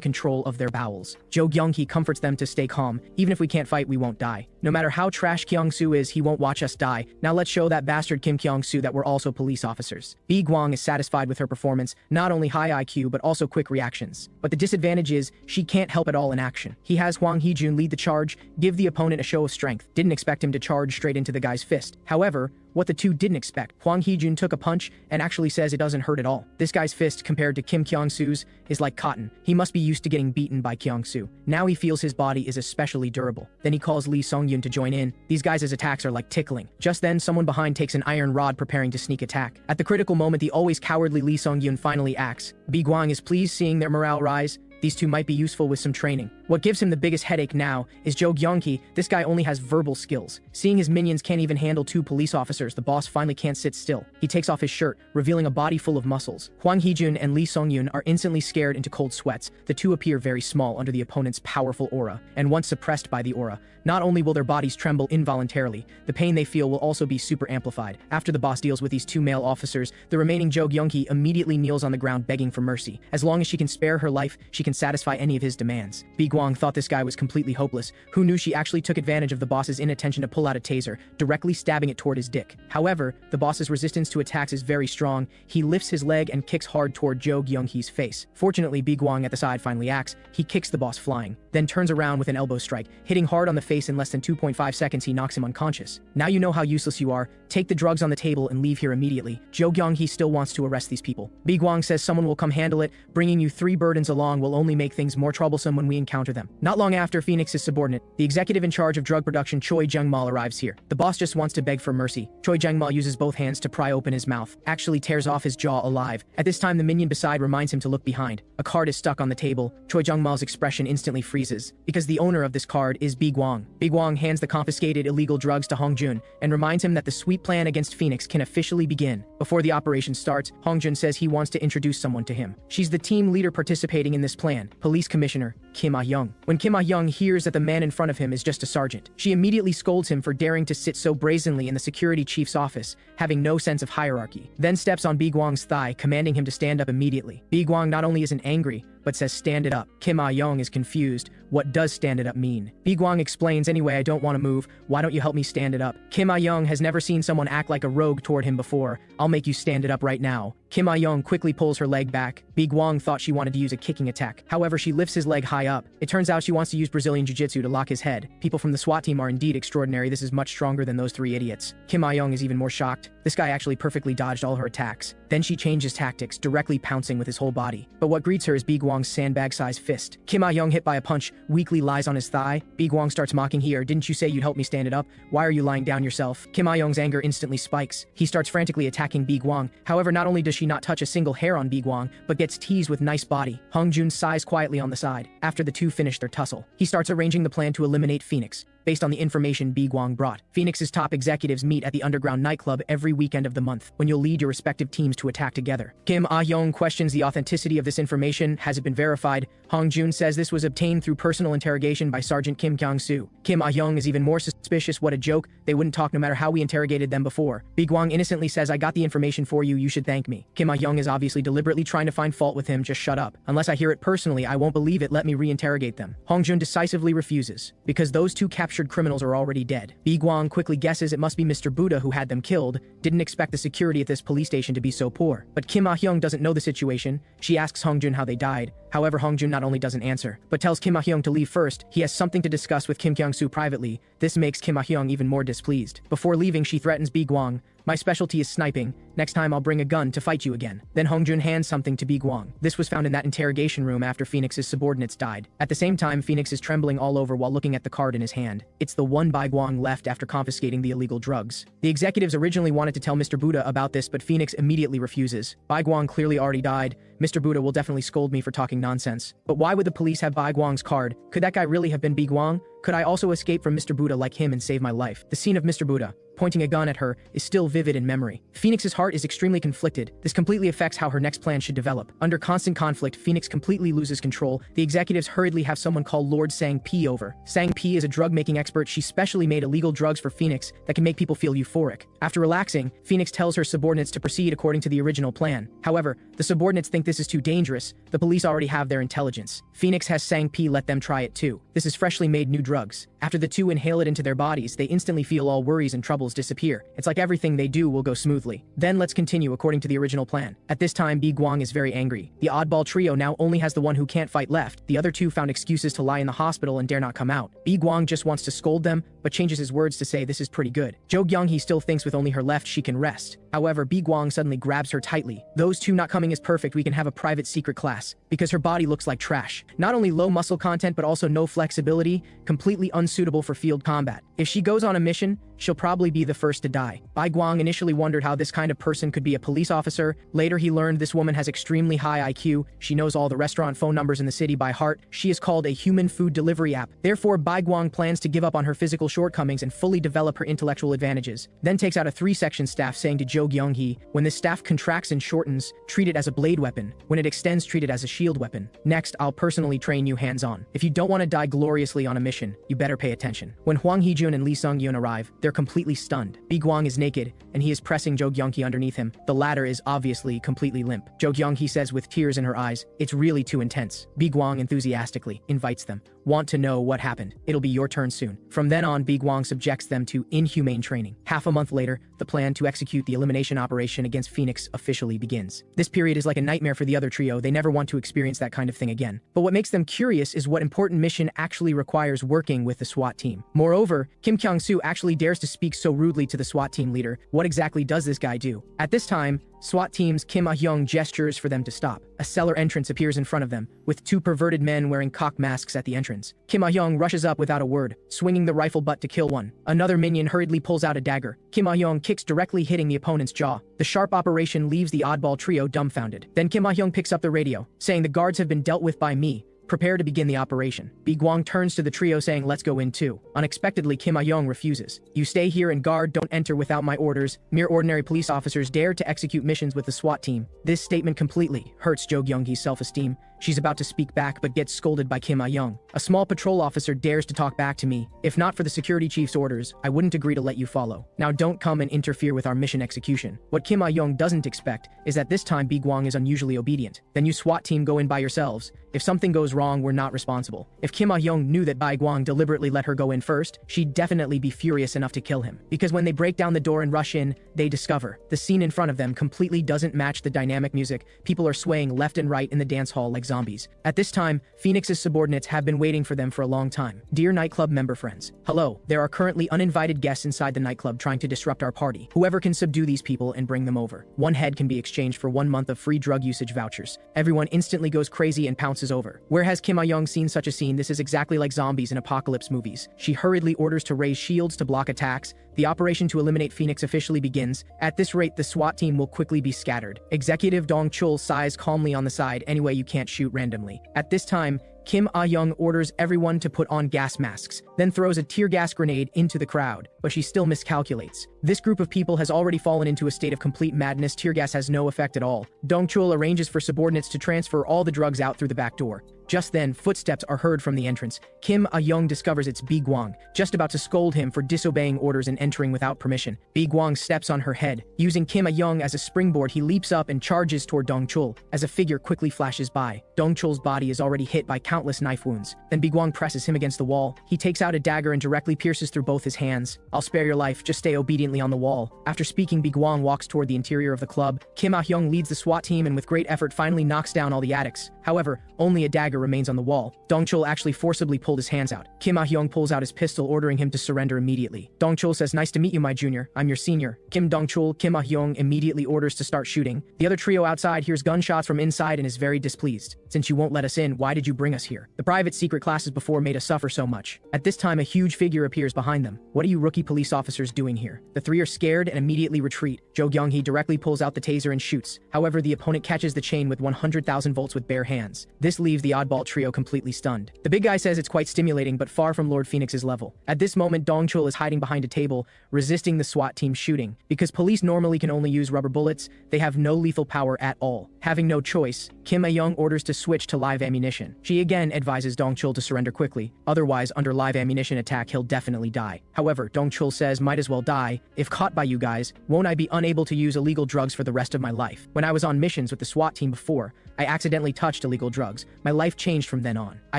S1: control of their bowels. Jo Kyung-hee comforts them to stay calm. Even if we can't fight, we won't die. No matter how trash Kyung-soo is, he won't watch us die. Now let's show that bastard Kim Kyung-soo that we're also police officers. B Guang is satisfied with her performance, not only high IQ but also quick reactions. But the disadvantage is, she can't help at all in action. He has Hwang Hee-jun lead the charge, give the opponent a show of strength. Didn't expect him to charge straight into the guy's fist. However, what the two didn't expect, Hwang Hee-jun took a punch and actually says it doesn't hurt at all. This guy's fist compared to Kim Kyung-soo's is like cotton. He must be used to getting beaten by Kyung-soo. Now he feels his body is especially durable. Then he calls Lee Sung-yoon to join in. These guys' attacks are like tickling. Just then, someone behind takes an iron rod preparing to sneak attack. At the critical moment, the always cowardly Lee Sung-yoon finally acts. B Guang is pleased seeing their morale rise. These two might be useful with some training. What gives him the biggest headache now is Jo Kyung-hee. This guy only has verbal skills. Seeing his minions can't even handle 2 police officers, the boss finally can't sit still. He takes off his shirt, revealing a body full of muscles. Hwang Hee-jun and Lee Sung-yoon are instantly scared into cold sweats. The two appear very small under the opponent's powerful aura, and once suppressed by the aura, not only will their bodies tremble involuntarily, the pain they feel will also be super amplified. After the boss deals with these 2 male officers, the remaining Jo Kyung-hee immediately kneels on the ground begging for mercy. As long as she can spare her life, she can satisfy any of his demands. B Guang thought this guy was completely hopeless. Who knew she actually took advantage of the boss's inattention to pull out a taser, directly stabbing it toward his dick. However, the boss's resistance to attacks is very strong. He lifts his leg and kicks hard toward Jo Kyung-hee's face. Fortunately, B Guang at the side finally acts. He kicks the boss flying, then turns around with an elbow strike, hitting hard on the face. In less than 2.5 seconds, he knocks him unconscious. Now you know how useless you are. Take the drugs on the table and leave here immediately. Jo Kyung-hee still wants to arrest these people. B Guang says someone will come handle it. Bringing you 3 burdens along will only make things more troublesome when we encounter them. Not long after, Phoenix's subordinate, the executive in charge of drug production, Choi Jang-mal, arrives here. The boss just wants to beg for mercy. Choi Jang-mal uses both hands to pry open his mouth, actually tears off his jaw alive. At this time, the minion beside reminds him to look behind. A card is stuck on the table. Choi Jang-mal's expression instantly freezes, because the owner of this card is B Guang. B Guang hands the confiscated illegal drugs to Hongjun and reminds him that the sweep plan against Phoenix can officially begin. Before the operation starts, Hongjun says he wants to introduce someone to him. She's the team leader participating in this plan, Police Commissioner Kim Ah-young. When Kim Ah-young hears that the man in front of him is just a sergeant, she immediately scolds him for daring to sit so brazenly in the security chief's office, having no sense of hierarchy. Then steps on B Guang's thigh, commanding him to stand up immediately. B Guang not only isn't angry, but says stand it up. Kim Ah-young is confused. What does stand it up mean? B Guang explains, anyway, I don't want to move. Why don't you help me stand it up? Kim Ah-young has never seen someone act like a rogue toward him before. I'll make you stand it up right now. Kim Ah-young quickly pulls her leg back. B Guang thought she wanted to use a kicking attack. However, she lifts his leg high up. It turns out she wants to use Brazilian Jiu-Jitsu to lock his head. People from the SWAT team are indeed extraordinary. This is much stronger than those 3 idiots. Kim Ah-young is even more shocked. This guy actually perfectly dodged all her attacks. Then she changes tactics, directly pouncing with his whole body. But what greets her is B Guang's sandbag-sized fist. Kim Ah-young, hit by a punch, weakly lies on his thigh. B Guang starts mocking, here, didn't you say you'd help me stand it up? Why are you lying down yourself? Kim Ah-young's anger instantly spikes. He starts frantically attacking B Guang. However, not only does she not touch a single hair on B Guang, but gets teased with nice body. Hongjun sighs quietly on the side. After the two finish their tussle, he starts arranging the plan to eliminate Phoenix. Based on the information B Guang brought, Phoenix's top executives meet at the underground nightclub every weekend of the month, when you'll lead your respective teams to attack together. Kim Ah-young questions the authenticity of this information. Has it been verified? Hongjun says this was obtained through personal interrogation by Sergeant Kim Kyung-soo. Kim Ah-young is even more suspicious. What a joke. They wouldn't talk no matter how we interrogated them before. B Guang innocently says, I got the information for you, you should thank me. Kim Ah-young is obviously deliberately trying to find fault with him. Just shut up. Unless I hear it personally, I won't believe it. Let me reinterrogate them. Hongjun decisively refuses, because those 2 captured criminals are already dead. B Guang quickly guesses it must be Mr. Buddha who had them killed. Didn't expect the security at this police station to be so poor. But Kim Ah-young doesn't know the situation. She asks Hongjun how they died. However, Hongjun not only doesn't answer, but tells Kim Ah-hyung to leave first. He has something to discuss with Kim Kyung-soo privately. This makes Kim Ah-hyung even more displeased. Before leaving, she threatens Bi-gwang. My specialty is sniping. Next time I'll bring a gun to fight you again. Then Hongjun hands something to Bi-gwang. This was found in that interrogation room after Phoenix's subordinates died. At the same time, Phoenix is trembling all over while looking at the card in his hand. It's the one Bi-gwang left after confiscating the illegal drugs. The executives originally wanted to tell Mr. Buddha about this, but Phoenix immediately refuses. Bi-gwang clearly already died. Mr. Buddha will definitely scold me for talking nonsense. But why would the police have Bi-gwang's card? Could that guy really have been Bi-gwang? Could I also escape from Mr. Buddha like him and save my life? The scene of Mr. Buddha pointing a gun at her is still vivid in memory. Phoenix's heart is extremely conflicted. This completely affects how her next plan should develop. Under constant conflict, Phoenix completely loses control. The executives hurriedly have someone called Lord Sang-Pi over. Sang-Pi is a drug-making expert. She specially made illegal drugs for Phoenix that can make people feel euphoric. After relaxing, Phoenix tells her subordinates to proceed according to the original plan. However, the subordinates think this is too dangerous. The police already have their intelligence. Phoenix has Sang-Pi let them try it too. This is freshly made new drugs. After the two inhale it into their bodies, they instantly feel all worries and troubles disappear. It's like everything they do will go smoothly. Then let's continue according to the original plan. At this time, Bi-gwang is very angry. The oddball trio now only has the one who can't fight left. The other two found excuses to lie in the hospital and dare not come out. Bi-gwang just wants to scold them, but changes his words to say this is pretty good. Jo Kyung-hee still thinks with only her left she can rest. However, Bi-gwang suddenly grabs her tightly. Those two not coming is perfect. We can have a private secret class. Because her body looks like trash. Not only low muscle content, but also no flexibility, completely unsuitable for field combat. If she goes on a mission, she'll probably be the first to die. Bi-gwang initially wondered how this kind of person could be a police officer. Later he learned this woman has extremely high IQ. She knows all the restaurant phone numbers in the city by heart. She is called a human food delivery app. Therefore, Bi-gwang plans to give up on her physical shortcomings and fully develop her intellectual advantages. Then takes out a 3-section staff saying to Jo Kyung-hee, when this staff contracts and shortens, treat it as a blade weapon. When it extends, treat it as a shield weapon. Next, I'll personally train you hands-on. If you don't want to die gloriously on a mission, you better pay attention. When Hwang Hee-jun and Lee Sung-yeon arrive, they're completely stunned. Bi-gwang is naked, and he is pressing Jo Kyung-hee underneath him. The latter is obviously completely limp. Jo Kyung-hee says with tears in her eyes, it's really too intense. Bi-gwang enthusiastically invites them. Want to know what happened? It'll be your turn soon. From then on, Bi-gwang subjects them to inhumane training. Half a month later, the plan to execute the elimination operation against Phoenix officially begins. This period is like a nightmare for the other trio. They never want to experience that kind of thing again. But what makes them curious is what important mission actually requires working with the SWAT team. Moreover, Kim Kyung-soo actually dares to speak so rudely to the SWAT team leader. What exactly does this guy do? At this time, SWAT team's Kim Ah-hyung gestures for them to stop. A cellar entrance appears in front of them, with two perverted men wearing cock masks at the entrance. Kim Ah-hyung rushes up without a word, swinging the rifle butt to kill one. Another minion hurriedly pulls out a dagger. Kim Ah-hyung kicks directly hitting the opponent's jaw. The sharp operation leaves the oddball trio dumbfounded. Then Kim Ah-hyung picks up the radio, saying the guards have been dealt with by me. Prepare to begin the operation. Bi-gwang turns to the trio saying let's go in too. Unexpectedly, Kim Ah-hyung refuses. You stay here and guard, don't enter without my orders. Mere ordinary police officers dare to execute missions with the SWAT team. This statement completely hurts Jo Kyung-hee's self-esteem. She's about to speak back but gets scolded by Kim Ah-hyung. A small patrol officer dares to talk back to me. If not for the security chief's orders, I wouldn't agree to let you follow. Now don't come and interfere with our mission execution. What Kim Ah-hyung doesn't expect is that this time Bi-gwang is unusually obedient. Then you SWAT team go in by yourselves. If something goes wrong, we're not responsible. If Kim Ah-hyung knew that Bi-gwang deliberately let her go in first, she'd definitely be furious enough to kill him. Because when they break down the door and rush in, they discover the scene in front of them completely doesn't match the dynamic music. People are swaying left and right in the dance hall like zombies. At this time, Phoenix's subordinates have been waiting for them for a long time. Dear nightclub member friends, hello. There are currently uninvited guests inside the nightclub trying to disrupt our party. Whoever can subdue these people and bring them over. One head can be exchanged for 1 month of free drug usage vouchers. Everyone instantly goes crazy and pounces over. Where has Kim Ah-hyung seen such a scene? This is exactly like zombies in apocalypse movies. She hurriedly orders to raise shields to block attacks. The operation to eliminate Phoenix officially begins. At this rate, the SWAT team will quickly be scattered. Executive Dong Chul sighs calmly on the side. Anyway, you can't shoot randomly. At this time, Kim Ah-hyung orders everyone to put on gas masks, then throws a tear gas grenade into the crowd, but she still miscalculates. This group of people has already fallen into a state of complete madness. Tear gas has no effect at all. Dong Chul arranges for subordinates to transfer all the drugs out through the back door. Just then, footsteps are heard from the entrance. Kim Ah-hyung discovers it's Bi-gwang, just about to scold him for disobeying orders and entering without permission. Bi-gwang steps on her head. Using Kim Ah-hyung as a springboard, he leaps up and charges toward Dong Chul. As a figure quickly flashes by, Dong Chul's body is already hit by countless countless knife wounds. Then Biguang presses him against the wall. He takes out a dagger and directly pierces through both his hands. "I'll spare your life, just stay obediently on the wall." After speaking, Biguang walks toward the interior of the club. Kim Ah-hyung leads the SWAT team and with great effort finally knocks down all the addicts. However, only a dagger remains on the wall. Dong-chul actually forcibly pulled his hands out. Kim Ah-hyung pulls out his pistol, ordering him to surrender immediately. Dong-chul says, "Nice to meet you, my junior. I'm your senior." Kim Dong-chul, Kim Ah-hyung immediately orders to start shooting. The other trio outside hears gunshots from inside and is very displeased. "Since you won't let us in, why did you bring us here? The private secret classes before made us suffer so much." At this time, a huge figure appears behind them. "What are you rookie police officers doing here?" The three are scared and immediately retreat. Jo Kyung-hee directly pulls out the taser and shoots. However, the opponent catches the chain with 100,000 volts with bare hands. This leaves the oddball trio completely stunned. The big guy says it's quite stimulating but far from Lord Phoenix's level. At this moment, Dong-chul is hiding behind a table, resisting the SWAT team shooting. Because police normally can only use rubber bullets, they have no lethal power at all. Having no choice, Kim Ah-young orders to switch to live ammunition. She again advises Dong-chul to surrender quickly, otherwise under live ammunition attack he'll definitely die. However, Dong-chul says might as well die. "If caught by you guys, won't I be unable to use illegal drugs for the rest of my life? When I was on missions with the SWAT team before, I accidentally touched illegal drugs. My life changed from then on. I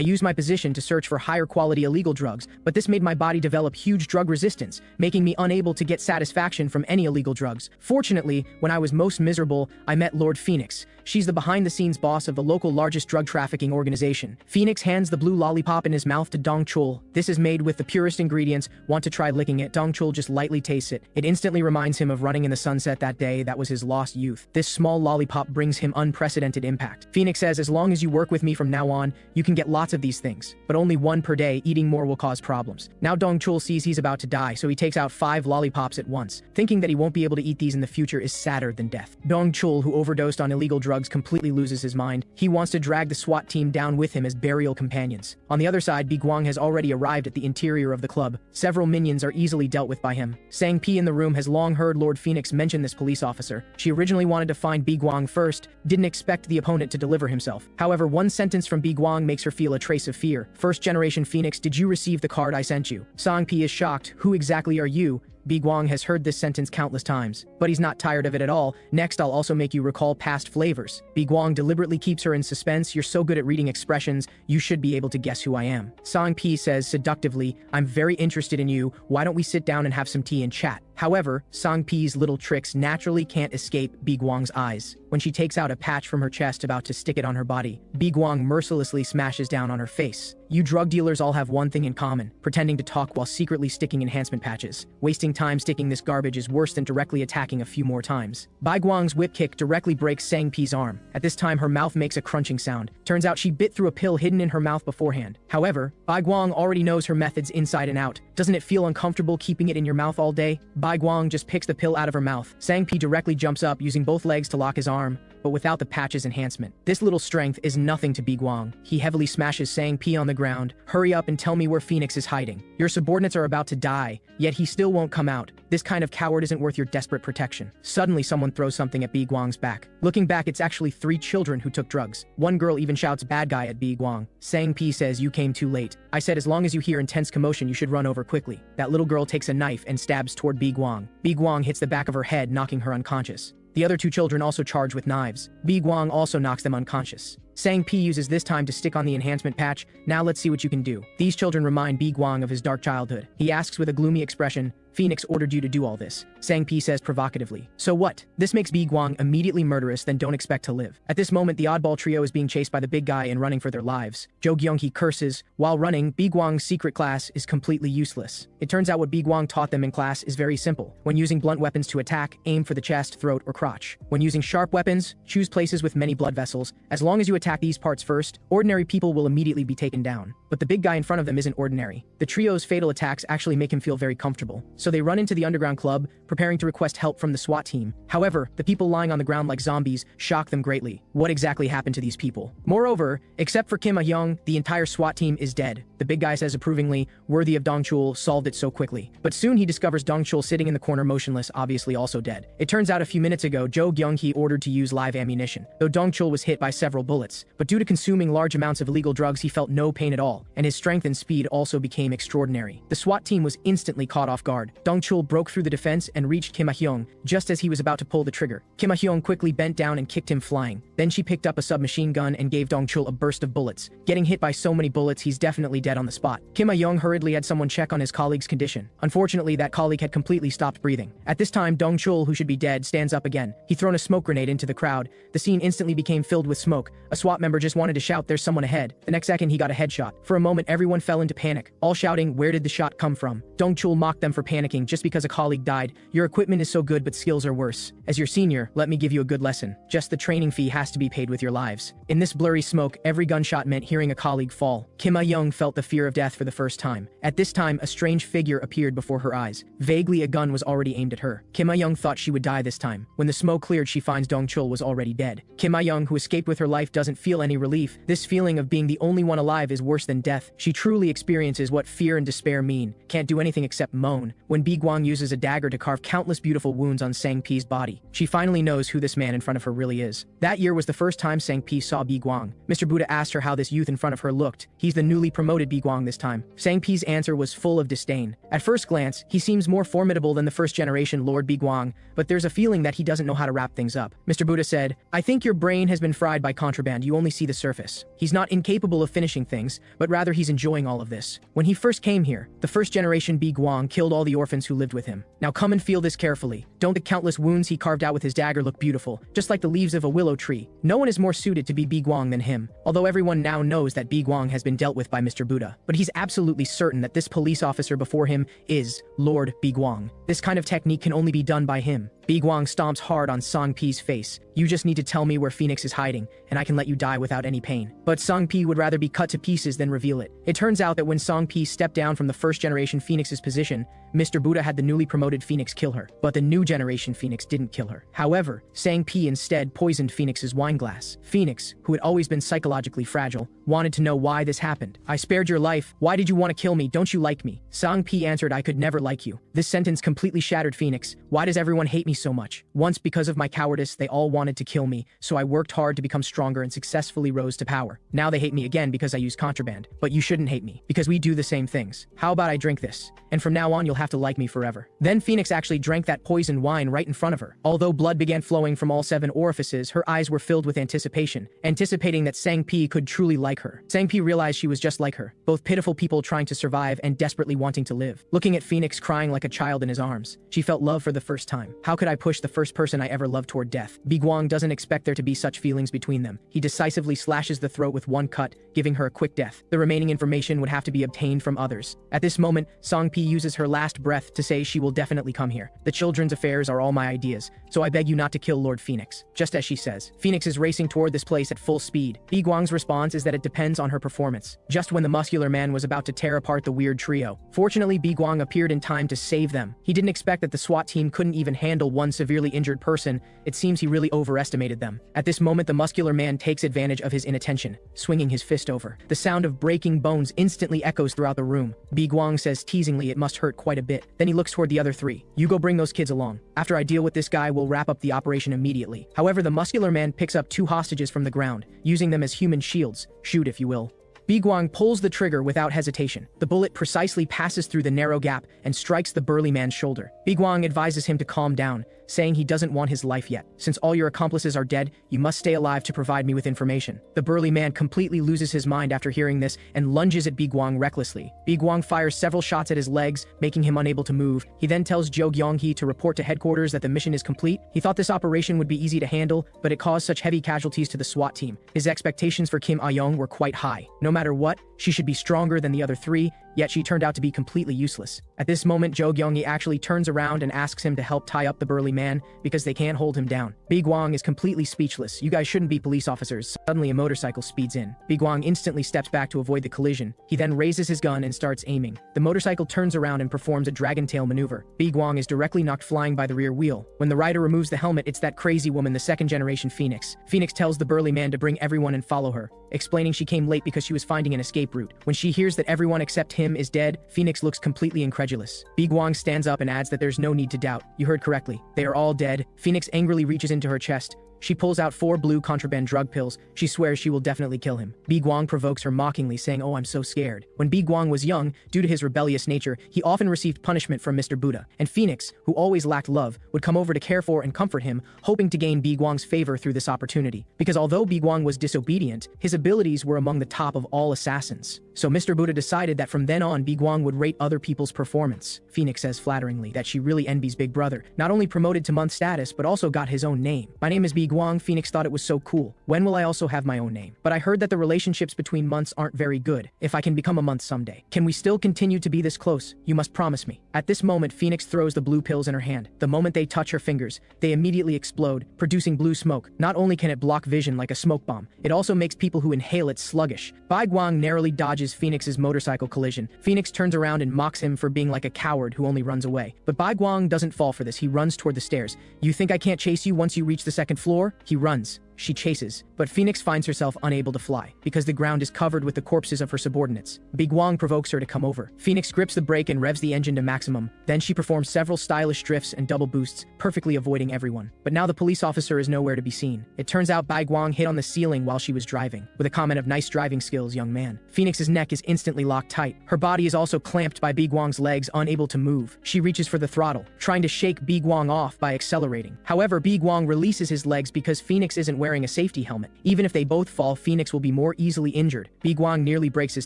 S1: used my position to search for higher quality illegal drugs, but this made my body develop huge drug resistance, making me unable to get satisfaction from any illegal drugs. Fortunately, when I was most miserable, I met Lord Phoenix. She's the behind-the-scenes boss of the local largest drug trafficking organization." Phoenix hands the blue lollipop in his mouth to Dong-chul. "This is made with the purest ingredients. Want to try licking it?" Dong-chul just lightly tastes it. It instantly reminds him of running in the sunset that day that was his lost youth. This small lollipop brings him unprecedented impact. Phoenix says, "As long as you work with me from now on, you can get lots of these things. But only one per day, eating more will cause problems." Now Dong-chul sees he's about to die, so he takes out 5 lollipops at once. Thinking that he won't be able to eat these in the future is sadder than death. Dong-chul, who overdosed on illegal drugs, completely loses his mind. He wants to drag the SWAT team down with him as burial companions. On the other side, Biguang has already arrived at the interior of the club. Several minions are easily dealt with by him. Sang-pi in the room has long heard Lord Phoenix mention this police officer. She originally wanted to find Biguang first, didn't expect the opponent to deliver himself. However, one sentence from Biguang makes her feel a trace of fear. "First generation Phoenix, did you receive the card I sent you?" Sang-pi is shocked. "Who exactly are you?" Biguang has heard this sentence countless times, but he's not tired of it at all. "Next, I'll also make you recall past flavors." Biguang deliberately keeps her in suspense. "You're so good at reading expressions, you should be able to guess who I am." Sang-pi says seductively, "I'm very interested in you. Why don't we sit down and have some tea and chat?" However, Sang-pi's little tricks naturally can't escape Biguang's eyes. When she takes out a patch from her chest about to stick it on her body, Biguang mercilessly smashes down on her face. "You drug dealers all have one thing in common, pretending to talk while secretly sticking enhancement patches. Wasting time sticking this garbage is worse than directly attacking a few more times." Biguang's whip kick directly breaks Sang-pi's arm. At this time, her mouth makes a crunching sound. Turns out she bit through a pill hidden in her mouth beforehand. However, Biguang already knows her methods inside and out. "Doesn't it feel uncomfortable keeping it in your mouth all day?" Biguang just picks the pill out of her mouth. Sang-pi directly jumps up, using both legs to lock his arm, but without the patch's enhancement. This little strength is nothing to Biguang. He heavily smashes Sang-pi on the ground. "Hurry up and tell me where Phoenix is hiding. Your subordinates are about to die, yet he still won't come out. This kind of coward isn't worth your desperate protection." Suddenly, someone throws something at Biguang's back. Looking back, it's actually 3 children who took drugs. One girl even shouts "bad guy" at Biguang. Sang-pi says, "You came too late. I said as long as you hear intense commotion, you should run over quickly." That little girl takes a knife and stabs toward Biguang. Biguang hits the back of her head, knocking her unconscious. The other 2 children also charge with knives. Biguang also knocks them unconscious. Sang-pi uses this time to stick on the enhancement patch. "Now let's see what you can do." These children remind Biguang of his dark childhood. He asks with a gloomy expression, "Phoenix ordered you to do all this." Sang-pi says provocatively, "So what?" This makes Biguang immediately murderous, then don't expect to live. At this moment, the oddball trio is being chased by the big guy and running for their lives. Jo Kyung-hee curses. While running, Biguang's secret class is completely useless. It turns out what Biguang taught them in class is very simple. When using blunt weapons to attack, aim for the chest, throat, or crotch. When using sharp weapons, choose places with many blood vessels. As long as you attack these parts first, ordinary people will immediately be taken down. But the big guy in front of them isn't ordinary. The trio's fatal attacks actually make him feel very comfortable. So they run into the underground club, preparing to request help from the SWAT team. However, the people lying on the ground like zombies shock them greatly. What exactly happened to these people? Moreover, except for Kim Ah-young, the entire SWAT team is dead. The big guy says approvingly, "Worthy of Dong-chul, solved it so quickly." But soon he discovers Dong-chul sitting in the corner motionless, obviously also dead. It turns out a few minutes ago, Jo Kyung-hee ordered to use live ammunition, though Dong-chul was hit by several bullets. But due to consuming large amounts of illegal drugs, he felt no pain at all, and his strength and speed also became extraordinary. The SWAT team was instantly caught off guard. Dong-chul broke through the defense and reached Kim Ah-hyung just as he was about to pull the trigger. Kim Ah-hyung quickly bent down and kicked him flying. Then she picked up a submachine gun and gave Dongchul a burst of bullets. Getting hit by so many bullets, he's definitely dead on the spot. Kim A-young hurriedly had someone check on his colleague's condition. Unfortunately, that colleague had completely stopped breathing. At this time, Dongchul, who should be dead, stands up again. He thrown a smoke grenade into the crowd. The scene instantly became filled with smoke. A SWAT member just wanted to shout, "There's someone ahead." The next second, he got a headshot. For a moment, everyone fell into panic, all shouting, "Where did the shot come from?" Dongchul mocked them for panicking just because a colleague died. "Your equipment is so good, but skills are worse. As your senior, let me give you a good lesson. Just the training fee has to be paid with your lives." In this blurry smoke, every gunshot meant hearing a colleague fall. Kim A-young felt the fear of death for the first time. At this time, a strange figure appeared before her eyes. Vaguely, a gun was already aimed at her. Kim A-young thought she would die this time. When the smoke cleared, she finds Dongchul was already dead. Kim A-young, who escaped with her life, doesn't feel any relief. This feeling of being the only one alive is worse than death. She truly experiences what fear and despair mean. Can't do anything except moan. When Bi-gwang uses a dagger to carve countless beautiful wounds on Sang-Pi's body, she finally knows who this man in front of her really is. That year was the first time Sang-Pi saw Bi-gwang. Mr. Buddha asked her how this youth in front of her looked. He's the newly promoted Bi-gwang this time. Sang-Pi's answer was full of disdain. At first glance, he seems more formidable than the first-generation Lord Bi-gwang, but there's a feeling that he doesn't know how to wrap things up. Mr. Buddha said, "I think your brain has been fried by contraband. You only see the surface." He's not incapable of finishing things, but rather he's enjoying all of this. When he first came here, the first-generation Bi-gwang killed all the orphans who lived with him. Now come and feel this carefully. Don't the countless wounds he carved out with his dagger look beautiful, just like the leaves of a willow tree? No one is more suited to be Bi-gwang than him, although everyone now knows that Bi-gwang has been dealt with by Mr. Buddha. But he's absolutely certain that this police officer before him is Lord Bi-gwang. This kind of technique can only be done by him. Bi-gwang stomps hard on Sang-Pi's face. "You just need to tell me where Phoenix is hiding, and I can let you die without any pain." But Sang-Pi would rather be cut to pieces than reveal it. It turns out that when Sang-Pi stepped down from the first-generation Phoenix's position, Mr. Buddha had the newly promoted Phoenix kill her. But the new generation Phoenix didn't kill her. However, Sang-Pi instead poisoned Phoenix's wine glass. Phoenix, who had always been psychologically fragile, wanted to know why this happened. "I spared your life. Why did you want to kill me? Don't you like me?" Sang-Pi answered, "I could never like you." This sentence completely shattered Phoenix. "Why does everyone hate me so much? Once because of my cowardice, they all wanted to kill me, so I worked hard to become stronger and successfully rose to power. Now they hate me again because I use contraband. But you shouldn't hate me, because we do the same things. How about I drink this? And from now on you'll have to like me forever." Then Phoenix actually drank that poisoned wine right in front of her. Although blood began flowing from all 7 orifices, her eyes were filled with anticipation, anticipating that Sang-Pi could truly like her. Sang-Pi realized she was just like her, both pitiful people trying to survive and desperately wanting to live. Looking at Phoenix crying like a child in his arms, she felt love for the first time. How could I push the first person I ever loved toward death? Bi-gwang doesn't expect there to be such feelings between them. He decisively slashes the throat with one cut, giving her a quick death. The remaining information would have to be obtained from others. At this moment, Sang-Pi uses her last breath to say she will definitely come here. "The children's affairs are all my ideas, so I beg you not to kill Lord Phoenix." Just as she says, Phoenix is racing toward this place at full speed. Bi-gwang's response is that it depends on her performance. Just when the muscular man was about to tear apart the weird trio, fortunately Bi-gwang appeared in time to save them. He didn't expect that the SWAT team couldn't even handle one severely injured person. It seems he really overestimated them. At this moment, the muscular man takes advantage of his inattention, swinging his fist over. The sound of breaking bones instantly echoes throughout the room. Bi-gwang says teasingly it must hurt quite a bit. Then he looks toward the other 3. "You go bring those kids along. After I deal with this guy, we'll wrap up the operation immediately." However, the muscular man picks up 2 hostages from the ground, using them as human shields. Shoot, if you will. Bi-gwang pulls the trigger without hesitation. The bullet precisely passes through the narrow gap and strikes the burly man's shoulder. Bi-gwang advises him to calm down, saying he doesn't want his life yet. "Since all your accomplices are dead, you must stay alive to provide me with information." The burly man completely loses his mind after hearing this and lunges at Bi-gwang recklessly. Bi-gwang fires several shots at his legs, making him unable to move. He then tells Jo Gyong-hee to report to headquarters that the mission is complete. He thought this operation would be easy to handle, but it caused such heavy casualties to the SWAT team. His expectations for Kim A-young were quite high. No matter what, she should be stronger than the other 3, yet she turned out to be completely useless. At this moment, Jo Gyong-hee actually turns around and asks him to help tie up the burly man because they can't hold him down. Bi-gwang is completely speechless. "You guys shouldn't be police officers." Suddenly, a motorcycle speeds in. Bi-gwang instantly steps back to avoid the collision. He then raises his gun and starts aiming. The motorcycle turns around and performs a dragon tail maneuver. Bi-gwang is directly knocked flying by the rear wheel. When the rider removes the helmet, it's that crazy woman, the second-generation Phoenix. Phoenix tells the burly man to bring everyone and follow her, explaining she came late because she was finding an escape route. When she hears that everyone except him is dead, Phoenix looks completely incredulous. Bi-gwang stands up and adds that there's no need to doubt. "You heard correctly. They are all dead." Phoenix angrily reaches into her chest, She pulls out 4 blue contraband drug pills. She swears she will definitely kill him. Bi Guang provokes her mockingly, saying, "Oh, I'm so scared." When Bi Guang was young, due to his rebellious nature, he often received punishment from Mr. Buddha, and Phoenix, who always lacked love, would come over to care for and comfort him, hoping to gain Bi Guang's favor through this opportunity. Because although Bi Guang was disobedient, his abilities were among the top of all assassins. So Mr. Buddha decided that from then on, Bi Guang would rate other people's performance. Phoenix says flatteringly that she really envies Big Brother, not only promoted to month status, but also got his own name. "My name is Bi Guang." Phoenix thought it was so cool. "When will I also have my own name? But I heard that the relationships between months aren't very good. If I can become a month someday, can we still continue to be this close? You must promise me." At this moment, Phoenix throws the blue pills in her hand. The moment they touch her fingers, they immediately explode, producing blue smoke. Not only can it block vision like a smoke bomb, it also makes people who inhale it sluggish. Bi Guang narrowly dodges Phoenix's motorcycle collision. Phoenix turns around and mocks him for being like a coward who only runs away. But Bi Guang doesn't fall for this. He runs toward the stairs. "You think I can't chase you once you reach the second floor?" He runs. She chases, but Phoenix finds herself unable to fly because the ground is covered with the corpses of her subordinates. Bi Guang provokes her to come over. Phoenix grips the brake and revs the engine to maximum. Then she performs several stylish drifts and double boosts, perfectly avoiding everyone. But now the police officer is nowhere to be seen. It turns out Bi Guang hit on the ceiling while she was driving, with a comment of "Nice driving skills, young man." Phoenix's neck is instantly locked tight. Her body is also clamped by Bi Guang's legs, unable to move. She reaches for the throttle, trying to shake Bi Guang off by accelerating. However, Bi Guang releases his legs because Phoenix isn't wearing a safety helmet. Even if they both fall, Phoenix will be more easily injured. Bi Guang nearly breaks his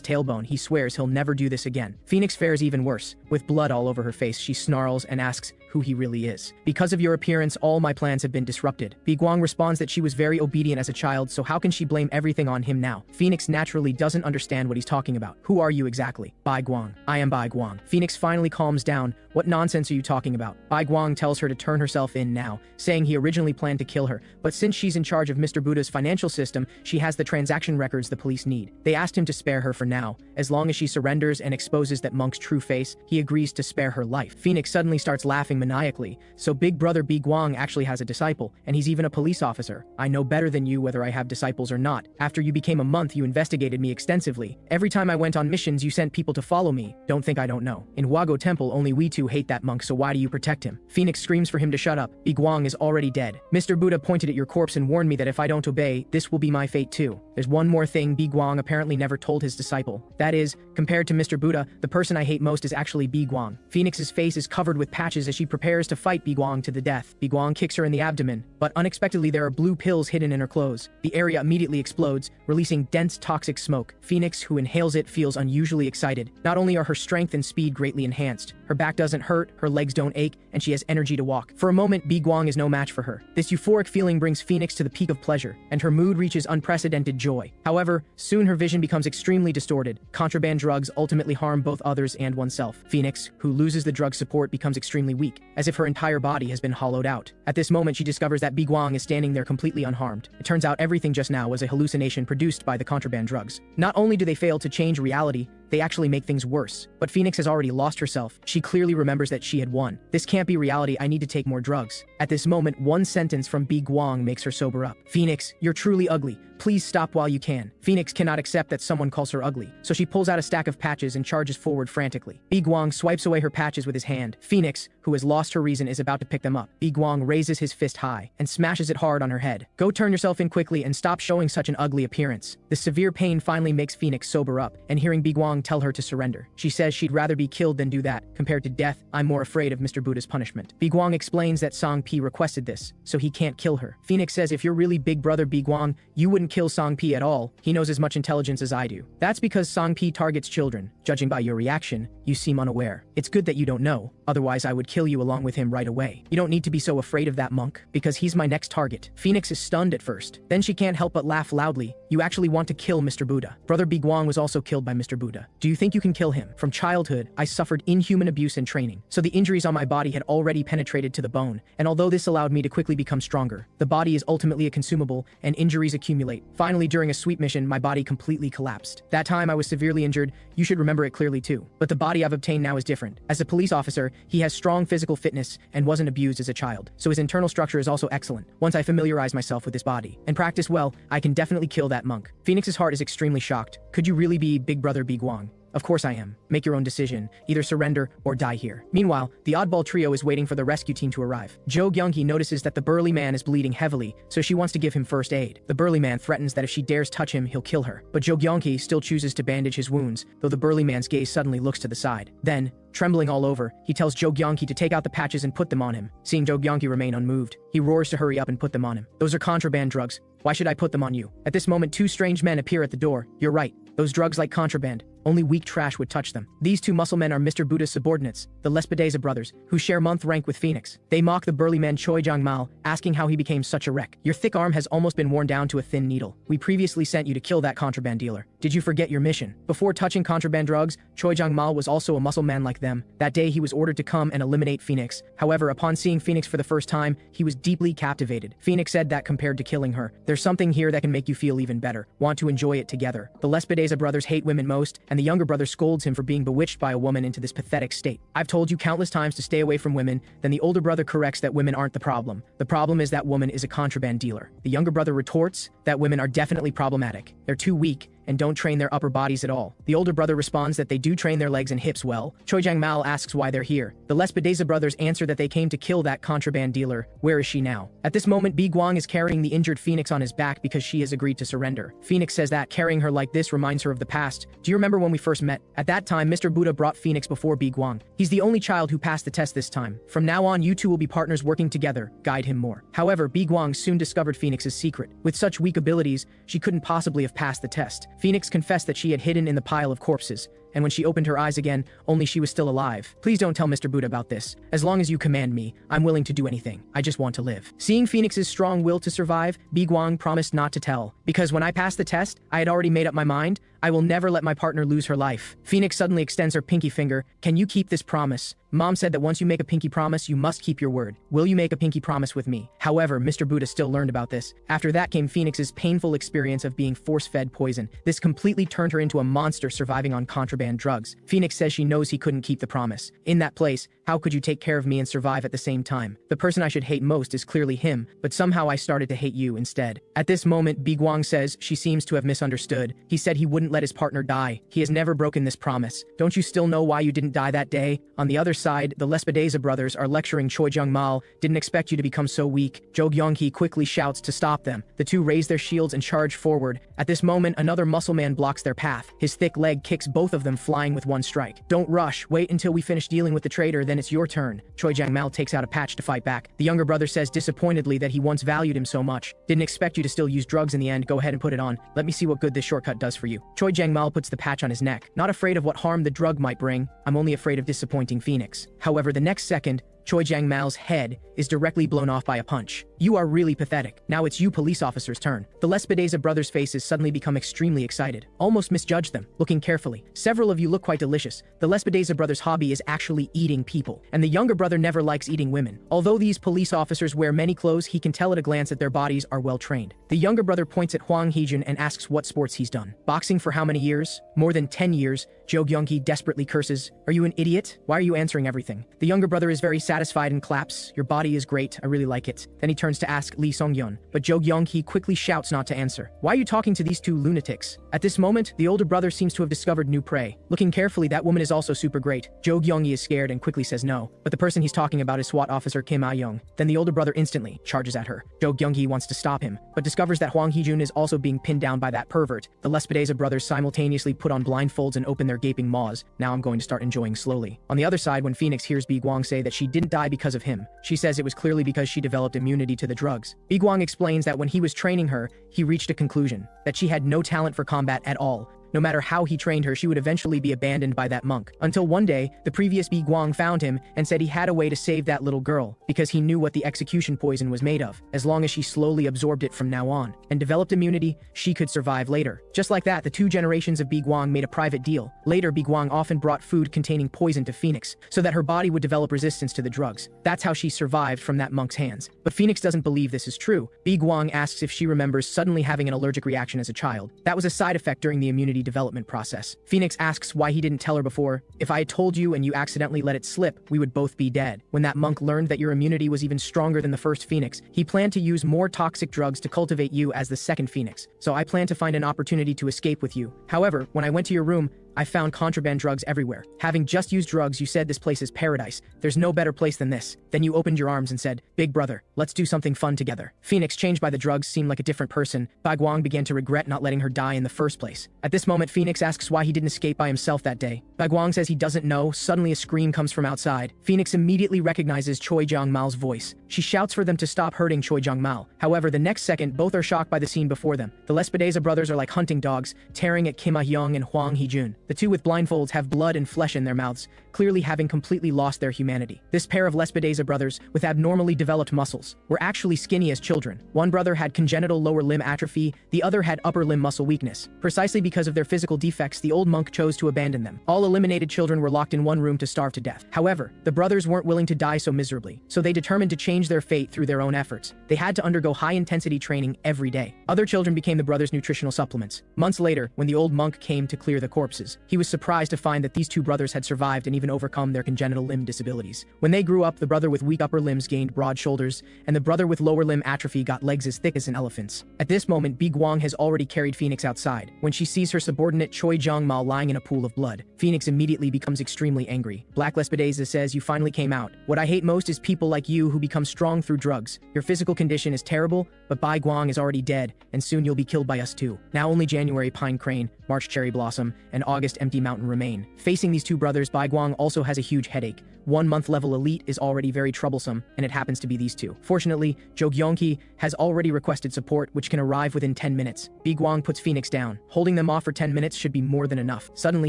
S1: tailbone. He swears he'll never do this again. Phoenix fares even worse. With blood all over her face, she snarls and asks who he really is. "Because of your appearance, all my plans have been disrupted." Bi Guang responds that she was very obedient as a child, so how can she blame everything on him now? Phoenix naturally doesn't understand what he's talking about. "Who are you exactly?" "Bi Guang. I am Bi Guang." Phoenix finally calms down. "What nonsense are you talking about?" Bi Guang tells her to turn herself in now, saying he originally planned to kill her, but since she's in charge of Mr. Buddha's financial system, she has the transaction records the police need. They asked him to spare her for now. As long as she surrenders and exposes that monk's true face, he agrees to spare her life. Phoenix suddenly starts laughing maniacally. "So Big Brother Bi Guang actually has a disciple, and he's even a police officer. I know better than you whether I have disciples or not. After you became a month, you investigated me extensively. Every time I went on missions, you sent people to follow me. Don't think I don't know. In Huago Temple, only we two hate that monk, so why do you protect him?" Phoenix screams for him to shut up. Bi Guang is already dead. "Mr. Buddha pointed at your corpse and warned me that if I don't obey, this will be my fate too." There's one more thing Bi Guang apparently never told his disciple. That is, compared to Mr. Buddha, the person I hate most is actually Bi Guang. Phoenix's face is covered with patches as she prepares to fight Bi Guang to the death. Bi Guang kicks her in the abdomen, but unexpectedly there are blue pills hidden in her clothes. The area immediately explodes, releasing dense toxic smoke. Phoenix, who inhales it, feels unusually excited. Not only are her strength and speed greatly enhanced, her back doesn't hurt, her legs don't ache, and she has energy to walk. For a moment, Bi Guang is no match for her. This euphoric feeling brings Phoenix to the peak of pleasure, and her mood reaches unprecedented joy. However, soon her vision becomes extremely distorted. Contraband drugs ultimately harm both others and oneself. Phoenix, who loses the drug support, becomes extremely weak, as if her entire body has been hollowed out. At this moment, she discovers that Bi Guang is standing there completely unharmed. It turns out everything just now was a hallucination produced by the contraband drugs. Not only do they fail to change reality, they actually make things worse. But Phoenix has already lost herself. She clearly remembers that she had won. "This can't be reality. I need to take more drugs." At this moment, one sentence from Bi Guang makes her sober up. "Phoenix, you're truly ugly. Please stop while you can." Phoenix cannot accept that someone calls her ugly, so she pulls out a stack of patches and charges forward frantically. Bi Guang swipes away her patches with his hand. Phoenix, who has lost her reason, is about to pick them up. Bi Guang raises his fist high and smashes it hard on her head. "Go turn yourself in quickly and stop showing such an ugly appearance." The severe pain finally makes Phoenix sober up, and hearing Bi Guang tell her to surrender, she says she'd rather be killed than do that. "Compared to death, I'm more afraid of Mr. Buddha's punishment." Bi Guang explains that Song Pi requested this, so he can't kill her. Phoenix says if you're really Big Brother Bi Guang, you wouldn't kill Song Pi at all. He knows as much intelligence as I do. "That's because Song Pi targets children. Judging by your reaction, you seem unaware. It's good that you don't know, otherwise I would kill you along with him right away. You don't need to be so afraid of that monk, because he's my next target." Phoenix is stunned at first. Then she can't help but laugh loudly. "You actually want to kill Mr. Buddha?" Brother Bi Guang was also killed by Mr. Buddha. "Do you think you can kill him? From childhood, I suffered inhuman abuse and training, so the injuries on my body had already penetrated to the bone, and although this allowed me to quickly become stronger, the body is ultimately a consumable, and injuries accumulate. Finally, during a sweep mission, my body completely collapsed. That time I was severely injured. You should remember it clearly too. But the body I've obtained now is different. As a police officer, he has strong physical fitness and wasn't abused as a child, so his internal structure is also excellent. Once I familiarize myself with his body and practice well, I can definitely kill that monk." Phoenix's heart is extremely shocked. Could you really be Big Brother Bi Guang? Of course I am. Make your own decision. Either surrender or die here. Meanwhile, the oddball trio is waiting for the rescue team to arrive. Jo Kyung-hee notices that the burly man is bleeding heavily, so she wants to give him first aid. The burly man threatens that if she dares touch him, he'll kill her. But Jo Kyung-hee still chooses to bandage his wounds, though the burly man's gaze suddenly looks to the side. Then, trembling all over, he tells Jo Kyung-hee to take out the patches and put them on him. Seeing Jo Kyung-hee remain unmoved, he roars to hurry up and put them on him. Those are contraband drugs. Why should I put them on you? At this moment, two strange men appear at the door. You're right. Those drugs like contraband. Only weak trash would touch them. These two muscle men are Mr. Buddha's subordinates, the Lespedeza brothers, who share month rank with Phoenix. They mock the burly man Choi Jang-mal, asking how he became such a wreck. Your thick arm has almost been worn down to a thin needle. We previously sent you to kill that contraband dealer. Did you forget your mission? Before touching contraband drugs, Choi Jang-mal was also a muscle man like them. That day he was ordered to come and eliminate Phoenix. However, upon seeing Phoenix for the first time, he was deeply captivated. Phoenix said that compared to killing her, there's something here that can make you feel even better. Want to enjoy it together. The Lespedeza brothers hate women most, and the younger brother scolds him for being bewitched by a woman into this pathetic state. I've told you countless times to stay away from women. Then the older brother corrects that women aren't the problem. The problem is that woman is a contraband dealer. The younger brother retorts that women are definitely problematic. They're too weak and don't train their upper bodies at all. The older brother responds that they do train their legs and hips well. Choi Jang-mal asks why they're here. The Lespedeza brothers answer that they came to kill that contraband dealer. Where is she now? At this moment, Bi Guang is carrying the injured Phoenix on his back because she has agreed to surrender. Phoenix says that carrying her like this reminds her of the past. Do you remember when we first met? At that time, Mr. Buddha brought Phoenix before Bi Guang. He's the only child who passed the test this time. From now on, you two will be partners working together. Guide him more. However, Bi Guang soon discovered Phoenix's secret. With such weak abilities, she couldn't possibly have passed the test. Phoenix confessed that she had hidden in the pile of corpses, and when she opened her eyes again, only she was still alive. Please don't tell Mr. Buddha about this. As long as you command me, I'm willing to do anything. I just want to live. Seeing Phoenix's strong will to survive, Bi Guang promised not to tell. Because when I passed the test, I had already made up my mind. I will never let my partner lose her life. Phoenix suddenly extends her pinky finger. Can you keep this promise? Mom said that once you make a pinky promise, you must keep your word. Will you make a pinky promise with me? However, Mr. Buddha still learned about this. After that came Phoenix's painful experience of being force-fed poison. This completely turned her into a monster surviving on contraband drugs. Phoenix says she knows he couldn't keep the promise. In that place, how could you take care of me and survive at the same time? The person I should hate most is clearly him, but somehow I started to hate you instead. At this moment, Bi Guang says she seems to have misunderstood. He said he wouldn't let his partner die. He has never broken this promise. Don't you still know why you didn't die that day? On the other side, the Lespedeza brothers are lecturing Choi Jung-mal. Didn't expect you to become so weak. Jo Kyung-hee quickly shouts to stop them. The two raise their shields and charge forward. At this moment, another muscle man blocks their path. His thick leg kicks both of them flying with one strike. Don't rush. Wait until we finish dealing with the traitor, then it's your turn. Choi Jang-mal takes out a patch to fight back. The younger brother says disappointedly that he once valued him so much. Didn't expect you to still use drugs in the end. Go ahead and put it on. Let me see what good this shortcut does for you. Choi Jang-mal puts the patch on his neck. Not afraid of what harm the drug might bring. I'm only afraid of disappointing Phoenix. However, the next second, Choi Jang-mal's head is directly blown off by a punch. You are really pathetic. Now it's you police officer's turn. The Lespedeza brothers' faces suddenly become extremely excited. Almost misjudge them. Looking carefully, several of you look quite delicious. The Lespedeza brothers' hobby is actually eating people, and the younger brother never likes eating women. Although these police officers wear many clothes, he can tell at a glance that their bodies are well trained. The younger brother points at Hwang Hee-jun and asks what sports he's done. Boxing for how many years? More than 10 years. Jo Kyung-hee desperately curses. Are you an idiot? Why are you answering everything? The younger brother is very satisfied and claps. Your body is great. I really like it. Then he turns to ask Lee Sung-yeon, but Jo Kyung-hee quickly shouts not to answer. Why are you talking to these two lunatics? At this moment, the older brother seems to have discovered new prey. Looking carefully, that woman is also super great. Jo Kyung-hee is scared and quickly says no, but the person he's talking about is SWAT officer Kim Ah-young. Then the older brother instantly charges at her. Jo Kyung-hee wants to stop him, but discovers that Hwang Hee-jun is also being pinned down by that pervert. The Lespedeza brothers simultaneously put on blindfolds and open their gaping maws. Now I'm going to start enjoying slowly. On the other side, when Phoenix hears Bi Guang say that she didn't die because of him, she says it was clearly because she developed immunity to the drugs. Bi Guang explains that when he was training her, he reached a conclusion that she had no talent for combat at all. No matter how he trained her, she would eventually be abandoned by that monk. Until one day, the previous Bi Guang found him and said he had a way to save that little girl, because he knew what the execution poison was made of. As long as she slowly absorbed it from now on and developed immunity, she could survive later. Just like that, the two generations of Bi Guang made a private deal. Later, Bi Guang often brought food containing poison to Phoenix, so that her body would develop resistance to the drugs. That's how she survived from that monk's hands. But Phoenix doesn't believe this is true. Bi Guang asks if she remembers suddenly having an allergic reaction as a child. That was a side effect during the immunity development process. Phoenix asks why he didn't tell her before. If I had told you and you accidentally let it slip, we would both be dead. When that monk learned that your immunity was even stronger than the first Phoenix, he planned to use more toxic drugs to cultivate you as the second Phoenix. So I planned to find an opportunity to escape with you. However, when I went to your room, I found contraband drugs everywhere. Having just used drugs, you said this place is paradise. There's no better place than this. Then you opened your arms and said, big brother, let's do something fun together. Phoenix, changed by the drugs, seemed like a different person. Bai Guang began to regret not letting her die in the first place. At this moment, Phoenix asks why he didn't escape by himself that day. Bai Guang says he doesn't know. Suddenly a scream comes from outside. Phoenix immediately recognizes Choi Jong-mal's voice. She shouts for them to stop hurting Choi Jong-mal. However, the next second, both are shocked by the scene before them. The Lespedeza brothers are like hunting dogs, tearing at Kim Ah-young and Hwang Hee-jun. The two with blindfolds have blood and flesh in their mouths, clearly having completely lost their humanity. This pair of Lespedeza brothers, with abnormally developed muscles, were actually skinny as children. One brother had congenital lower limb atrophy, the other had upper limb muscle weakness. Precisely because of their physical defects, the old monk chose to abandon them. All eliminated children were locked in one room to starve to death. However, the brothers weren't willing to die so miserably, so they determined to change their fate through their own efforts. They had to undergo high-intensity training every day. Other children became the brothers' nutritional supplements. Months later, when the old monk came to clear the corpses, he was surprised to find that these two brothers had survived and even overcome their congenital limb disabilities. When they grew up, the brother with weak upper limbs gained broad shoulders, and the brother with lower limb atrophy got legs as thick as an elephant's. At this moment, Bi Guang has already carried Phoenix outside. When she sees her subordinate Choi Jong-mal lying in a pool of blood, Phoenix immediately becomes extremely angry. Black Lespedeza says, you finally came out. What I hate most is people like you who become strong through drugs. Your physical condition is terrible, but Bai Guang is already dead, and soon you'll be killed by us too. Now only January Pine Crane, March Cherry Blossom, and August Empty Mountain remain. Facing these two brothers, Bai Guang also has a huge headache. 1 month level elite is already very troublesome, and it happens to be these two. Fortunately, Jo Gyeongki has already requested support, which can arrive within 10 minutes. Bi Guang puts Phoenix down. Holding them off for 10 minutes should be more than enough. Suddenly,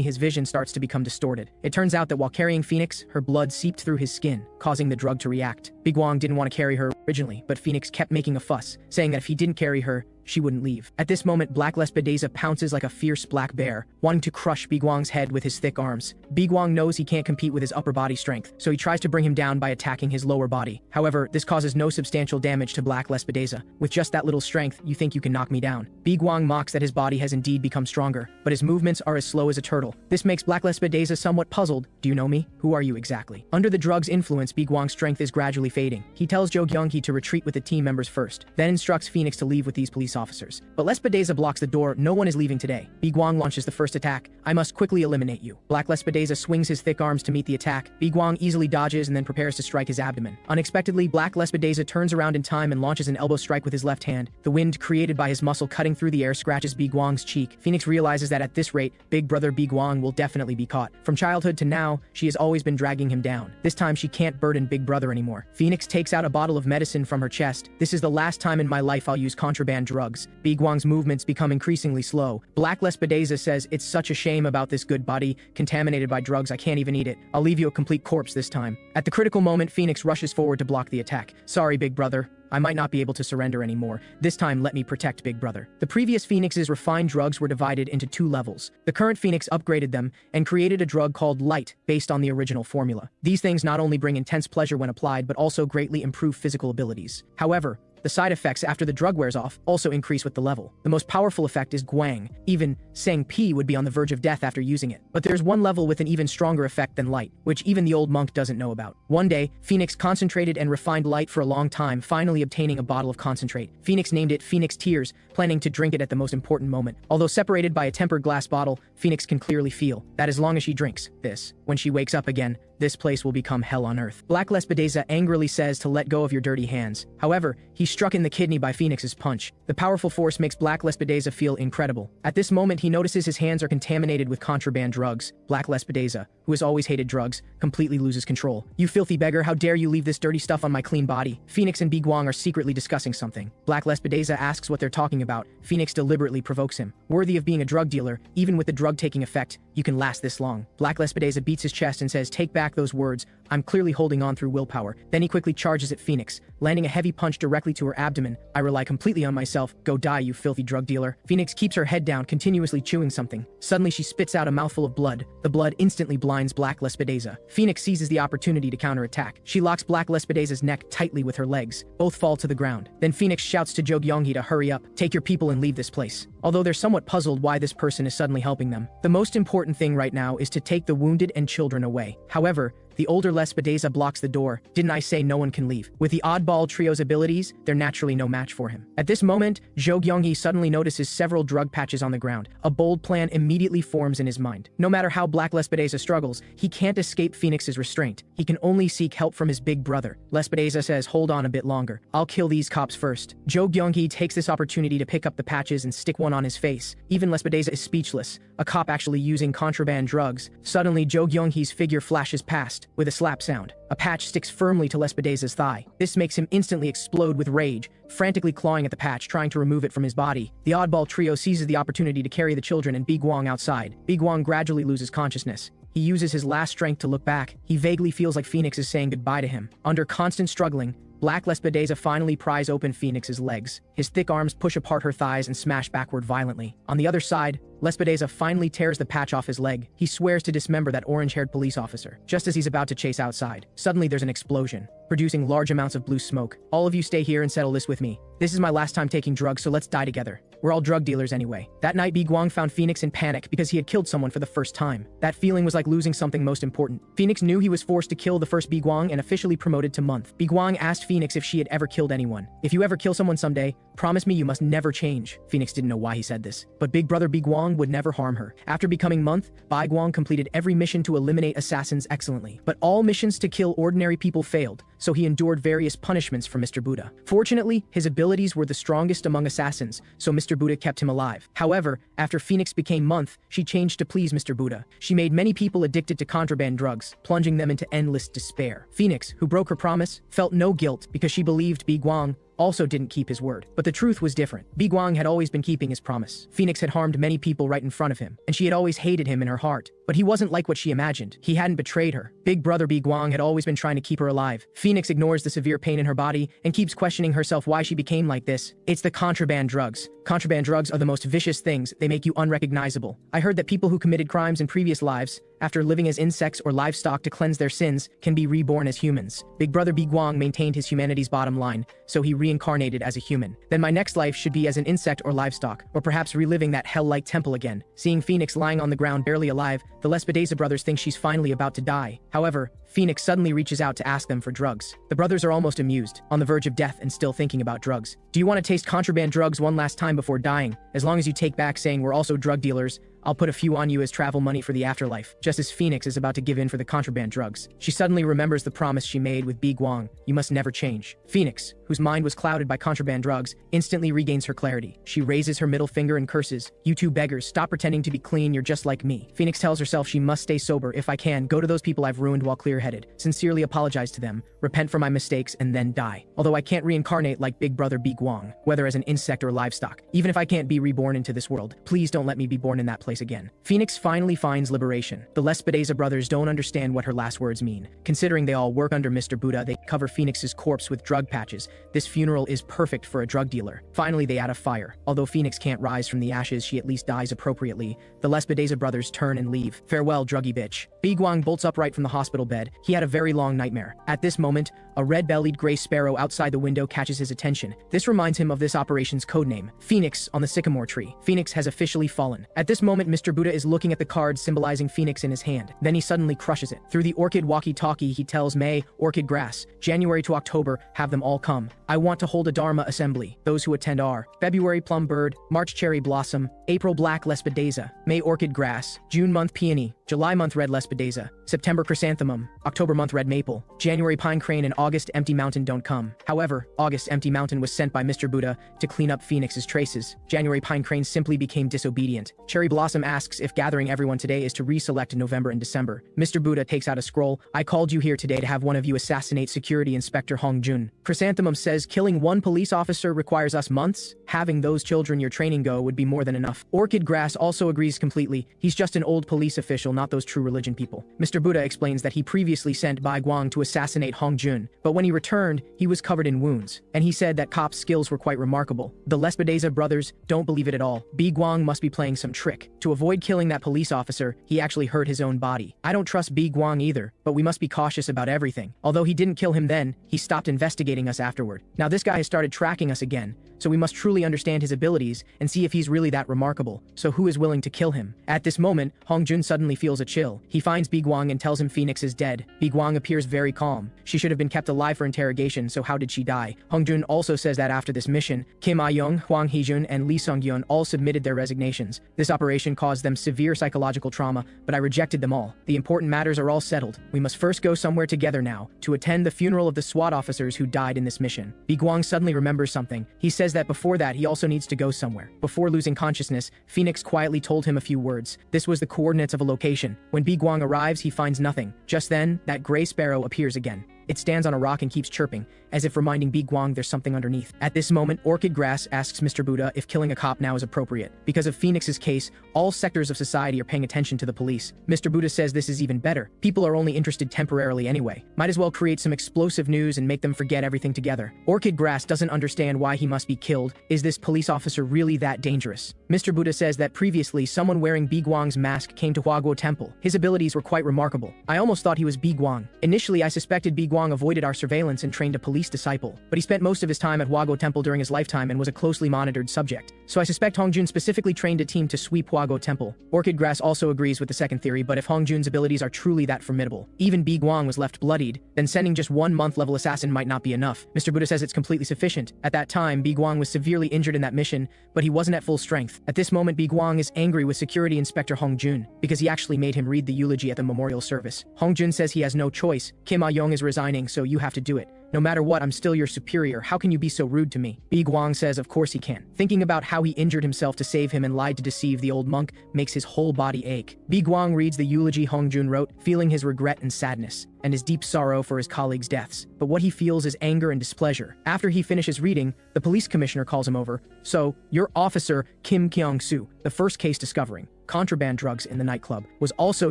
S1: his vision starts to become distorted. It turns out that while carrying Phoenix, her blood seeped through his skin, causing the drug to react. Bi Guang didn't want to carry her originally, but Phoenix kept making a fuss, saying that if he didn't carry her, she wouldn't leave. At this moment, Black Lespedeza pounces like a fierce black bear, wanting to crush Bi Guang's head with his thick arms. Bi Guang knows he can't compete with his upper body strength, so he tries to bring him down by attacking his lower body. However, this causes no substantial damage to Black Lespedeza. With just that little strength, you think you can knock me down. Bi Guang mocks that his body has indeed become stronger, but his movements are as slow as a turtle. This makes Black Lespedeza somewhat puzzled. Do you know me? Who are you exactly? Under the drug's influence, Bi Guang's strength is gradually fading. He tells Jo Gyeongki to retreat with the team members first, then instructs Phoenix to leave with these police officers. But Lespedeza blocks the door. No one is leaving today. Bi Guang launches the first attack. I must quickly eliminate you. Black Lespedeza swings his thick arms to meet the attack. Bi Guang easily dodges and then prepares to strike his abdomen. Unexpectedly, Black Lespedeza turns around in time and launches an elbow strike with his left hand. The wind created by his muscle cutting through the air scratches Bi Guang's cheek. Phoenix realizes that at this rate, big brother Bi Guang will definitely be caught. From childhood to now, she has always been dragging him down. This time she can't burden big brother anymore. Phoenix takes out a bottle of medicine from her chest. This is the last time in my life I'll use contraband drugs. Bi Guang's movements become increasingly slow. Black Lespedeza says, it's such a shame about this good body, contaminated by drugs, I can't even eat it. I'll leave you a complete corpse this time. At the critical moment, Phoenix rushes forward to block the attack. Sorry, big brother. I might not be able to surrender anymore. This time, let me protect big brother. The previous Phoenix's refined drugs were divided into 2 levels. The current Phoenix upgraded them and created a drug called Light, based on the original formula. These things not only bring intense pleasure when applied, but also greatly improve physical abilities. However, the side effects after the drug wears off also increase with the level. The most powerful effect is Guang. Even Sang Pi would be on the verge of death after using it. But there's one level with an even stronger effect than Light, which even the old monk doesn't know about. One day, Phoenix concentrated and refined Light for a long time, finally obtaining a bottle of concentrate. Phoenix named it Phoenix Tears, planning to drink it at the most important moment. Although separated by a tempered glass bottle, Phoenix can clearly feel that as long as she drinks this, when she wakes up again, this place will become hell on earth. Black Lespedeza angrily says to let go of your dirty hands. However, he's struck in the kidney by Phoenix's punch. The powerful force makes Black Lespedeza feel incredible. At this moment, he notices his hands are contaminated with contraband drugs. Black Lespedeza, who has always hated drugs, completely loses control. You filthy beggar, how dare you leave this dirty stuff on my clean body? Phoenix and Bi Guang are secretly discussing something. Black Lespedeza asks what they're talking about. Phoenix deliberately provokes him. Worthy of being a drug dealer, even with the drug taking effect, you can last this long. Black Lespedeza beats his chest and says, take back those words. I'm clearly holding on through willpower. Then he quickly charges at Phoenix, landing a heavy punch directly to her abdomen. I rely completely on myself. Go die, you filthy drug dealer. Phoenix keeps her head down, continuously chewing something. Suddenly she spits out a mouthful of blood. The blood instantly blinds Black Lespedeza. Phoenix seizes the opportunity to counterattack. She locks Black Lespedeza's neck tightly with her legs. Both fall to the ground. Then Phoenix shouts to Jo Gyeonggi to hurry up, take your people and leave this place. Although they're somewhat puzzled why this person is suddenly helping them. The most important thing right now is to take the wounded and children away. However, The older Lespedeza blocks the door. Didn't I say no one can leave? With the oddball trio's abilities, they're naturally no match for him. At this moment, Jo Kyung-hee suddenly notices several drug patches on the ground. A bold plan immediately forms in his mind. No matter how Black Lespedeza struggles, he can't escape Phoenix's restraint. He can only seek help from his big brother. Lespedeza says, hold on a bit longer. I'll kill these cops first. Jo Kyung-hee takes this opportunity to pick up the patches and stick one on his face. Even Lespedeza is speechless. A cop actually using contraband drugs. Suddenly, Jo Kyung-hee's figure flashes past. With a slap sound, a patch sticks firmly to Lespedeza's thigh. This makes him instantly explode with rage, frantically clawing at the patch, trying to remove it from his body. The oddball trio seizes the opportunity to carry the children and Biguang outside. Biguang gradually loses consciousness. He uses his last strength to look back. He vaguely feels like Phoenix is saying goodbye to him. Under constant struggling, Black Lespedeza finally pries open Phoenix's legs. His thick arms push apart her thighs and smash backward violently. On the other side, Lespedeza finally tears the patch off his leg. He swears to dismember that orange-haired police officer. Just as he's about to chase outside, suddenly there's an explosion, producing large amounts of blue smoke. All of you stay here and settle this with me. This is my last time taking drugs, so let's die together. We're all drug dealers anyway. That night, Biguang found Phoenix in panic because he had killed someone for the first time. That feeling was like losing something most important. Phoenix knew he was forced to kill the first Biguang and officially promoted to month. Biguang asked Phoenix if she had ever killed anyone. If you ever kill someone someday, promise me you must never change. Phoenix didn't know why he said this, but big brother Biguang would never harm her. After becoming month, Biguang completed every mission to eliminate assassins excellently. But all missions to kill ordinary people failed, so he endured various punishments from Mr. Buddha. Fortunately, his abilities were the strongest among assassins, so Mr. Buddha kept him alive. However, after Phoenix became month, she changed to please Mr. Buddha. She made many people addicted to contraband drugs, plunging them into endless despair. Phoenix, who broke her promise, felt no guilt because she believed Biguang also didn't keep his word. But the truth was different. Biguang had always been keeping his promise. Phoenix had harmed many people right in front of him, and she had always hated him in her heart. But he wasn't like what she imagined. He hadn't betrayed her. Big brother Biguang had always been trying to keep her alive. Phoenix ignores the severe pain in her body and keeps questioning herself why she became like this. It's the contraband drugs. Contraband drugs are the most vicious things. They make you unrecognizable. I heard that people who committed crimes in previous lives, after living as insects or livestock to cleanse their sins, can be reborn as humans. Big brother Biguang maintained his humanity's bottom line, so he reincarnated as a human. Then my next life should be as an insect or livestock, or perhaps reliving that hell-like temple again. Seeing Phoenix lying on the ground barely alive, the Lespedeza brothers think she's finally about to die. However, Phoenix suddenly reaches out to ask them for drugs. The brothers are almost amused, on the verge of death and still thinking about drugs. Do you want to taste contraband drugs one last time before dying? As long as you take back saying we're also drug dealers, I'll put a few on you as travel money for the afterlife. Just as Phoenix is about to give in for the contraband drugs, she suddenly remembers the promise she made with Biguang. You must never change. Phoenix, whose mind was clouded by contraband drugs, instantly regains her clarity. She raises her middle finger and curses. You two beggars, stop pretending to be clean, you're just like me. Phoenix tells herself she must stay sober. If I can, go to those people I've ruined while clear-headed, sincerely apologize to them, repent for my mistakes, and then die. Although I can't reincarnate like big brother Biguang, whether as an insect or livestock. Even if I can't be reborn into this world, please don't let me be born in that place again. Phoenix finally finds liberation. The Lespedeza brothers don't understand what her last words mean. Considering they all work under Mr. Buddha, they cover Phoenix's corpse with drug patches. This funeral is perfect for a drug dealer. Finally, they add a fire. Although Phoenix can't rise from the ashes, she at least dies appropriately. The Lespedeza brothers turn and leave. Farewell, druggy bitch. Biguang bolts upright from the hospital bed. He had a very long nightmare. At this moment, a red-bellied gray sparrow outside the window catches his attention. This reminds him of this operation's codename, Phoenix on the sycamore tree. Phoenix has officially fallen. At this moment, Mr. Buddha is looking at the card symbolizing Phoenix in his hand. Then he suddenly crushes it. Through the orchid walkie-talkie, he tells May, orchid grass, January to October, have them all come. I want to hold a Dharma assembly. Those who attend are February plum bird, March cherry blossom, April black lespedeza, May orchid grass, June month peony, July month red lespedeza, September chrysanthemum, October month red maple, January pine crane, and August empty mountain don't come. However, August empty mountain was sent by Mr. Buddha to clean up Phoenix's traces. January pine crane simply became disobedient. Cherry blossom asks if gathering everyone today is to reselect in November and December. Mr. Buddha takes out a scroll. I called you here today to have one of you assassinate Security Inspector Hong Jun. Chrysanthemum says killing one police officer requires us months. Having those children your training go would be more than enough. Orchid grass also agrees completely. He's just an old police official, not those true religion people. Mr. Buddha explains that he previously sent Bai Guang to assassinate Hong Jun, but when he returned, he was covered in wounds, and he said that cop's skills were quite remarkable. The Lespedeza brothers don't believe it at all. Bi Guang must be playing some trick. To avoid killing that police officer, he actually hurt his own body. I don't trust Bi Guang either, but we must be cautious about everything. Although he didn't kill him then, he stopped investigating us afterward. Now this guy has started tracking us again, so we must truly understand his abilities and see if he's really that remarkable. So who is willing to kill him? At this moment, Hongjun suddenly feels a chill. He finds Bi Guang and tells him Phoenix is dead. Bi Guang appears very calm. She should have been kept alive for interrogation, so how did she die? Hongjun also says that after this mission, Kim Ah-young, Hwang Hee-jun, and Lee Sung-gyun all submitted their resignations. This operation caused them severe psychological trauma, but I rejected them all. The important matters are all settled. We must first go somewhere together now, to attend the funeral of the SWAT officers who died in this mission. Bi Guang suddenly remembers something. He says that before that he also needs to go somewhere. Before losing consciousness, Phoenix quietly told him a few words. This was the coordinates of a location. When Bi Guang arrives, he finds nothing. Just then, that gray sparrow appears again. It stands on a rock and keeps chirping, as if reminding Bi Guang there's something underneath. At this moment, Orchid Grass asks Mr. Buddha if killing a cop now is appropriate. Because of Phoenix's case, all sectors of society are paying attention to the police. Mr. Buddha says this is even better. People are only interested temporarily anyway. Might as well create some explosive news and make them forget everything together. Orchid Grass doesn't understand why he must be killed. Is this police officer really that dangerous? Mr. Buddha says that previously someone wearing Bi Guang's mask came to Huaguo Temple. His abilities were quite remarkable. I almost thought he was Bi Guang. Initially, I suspected Bi Guang avoided our surveillance and trained a police disciple, but he spent most of his time at Huaguo Temple during his lifetime and was a closely monitored subject. So I suspect Hongjun specifically trained a team to sweep Huaguo Temple. Orchid Grass also agrees with the second theory, but if Hongjun's abilities are truly that formidable, even Bi Guang was left bloodied, then sending just one month-level assassin might not be enough. Mr. Buddha says it's completely sufficient. At that time, Bi Guang was severely injured in that mission, but he wasn't at full strength. At this moment, Bi Guang is angry with Security Inspector Hongjun because he actually made him read the eulogy at the memorial service. Hongjun says he has no choice. Kim Ah-young is resigning, so you have to do it. No matter what, I'm still your superior. How can you be so rude to me? Bi Guang says of course he can. Thinking about how he injured himself to save him and lied to deceive the old monk makes his whole body ache. Bi Guang reads the eulogy Hongjun wrote, feeling his regret and sadness, and his deep sorrow for his colleagues' deaths. But what he feels is anger and displeasure. After he finishes reading, the police commissioner calls him over. So, your officer, Kim Kyung-soo, the first case discovering contraband drugs in the nightclub, was also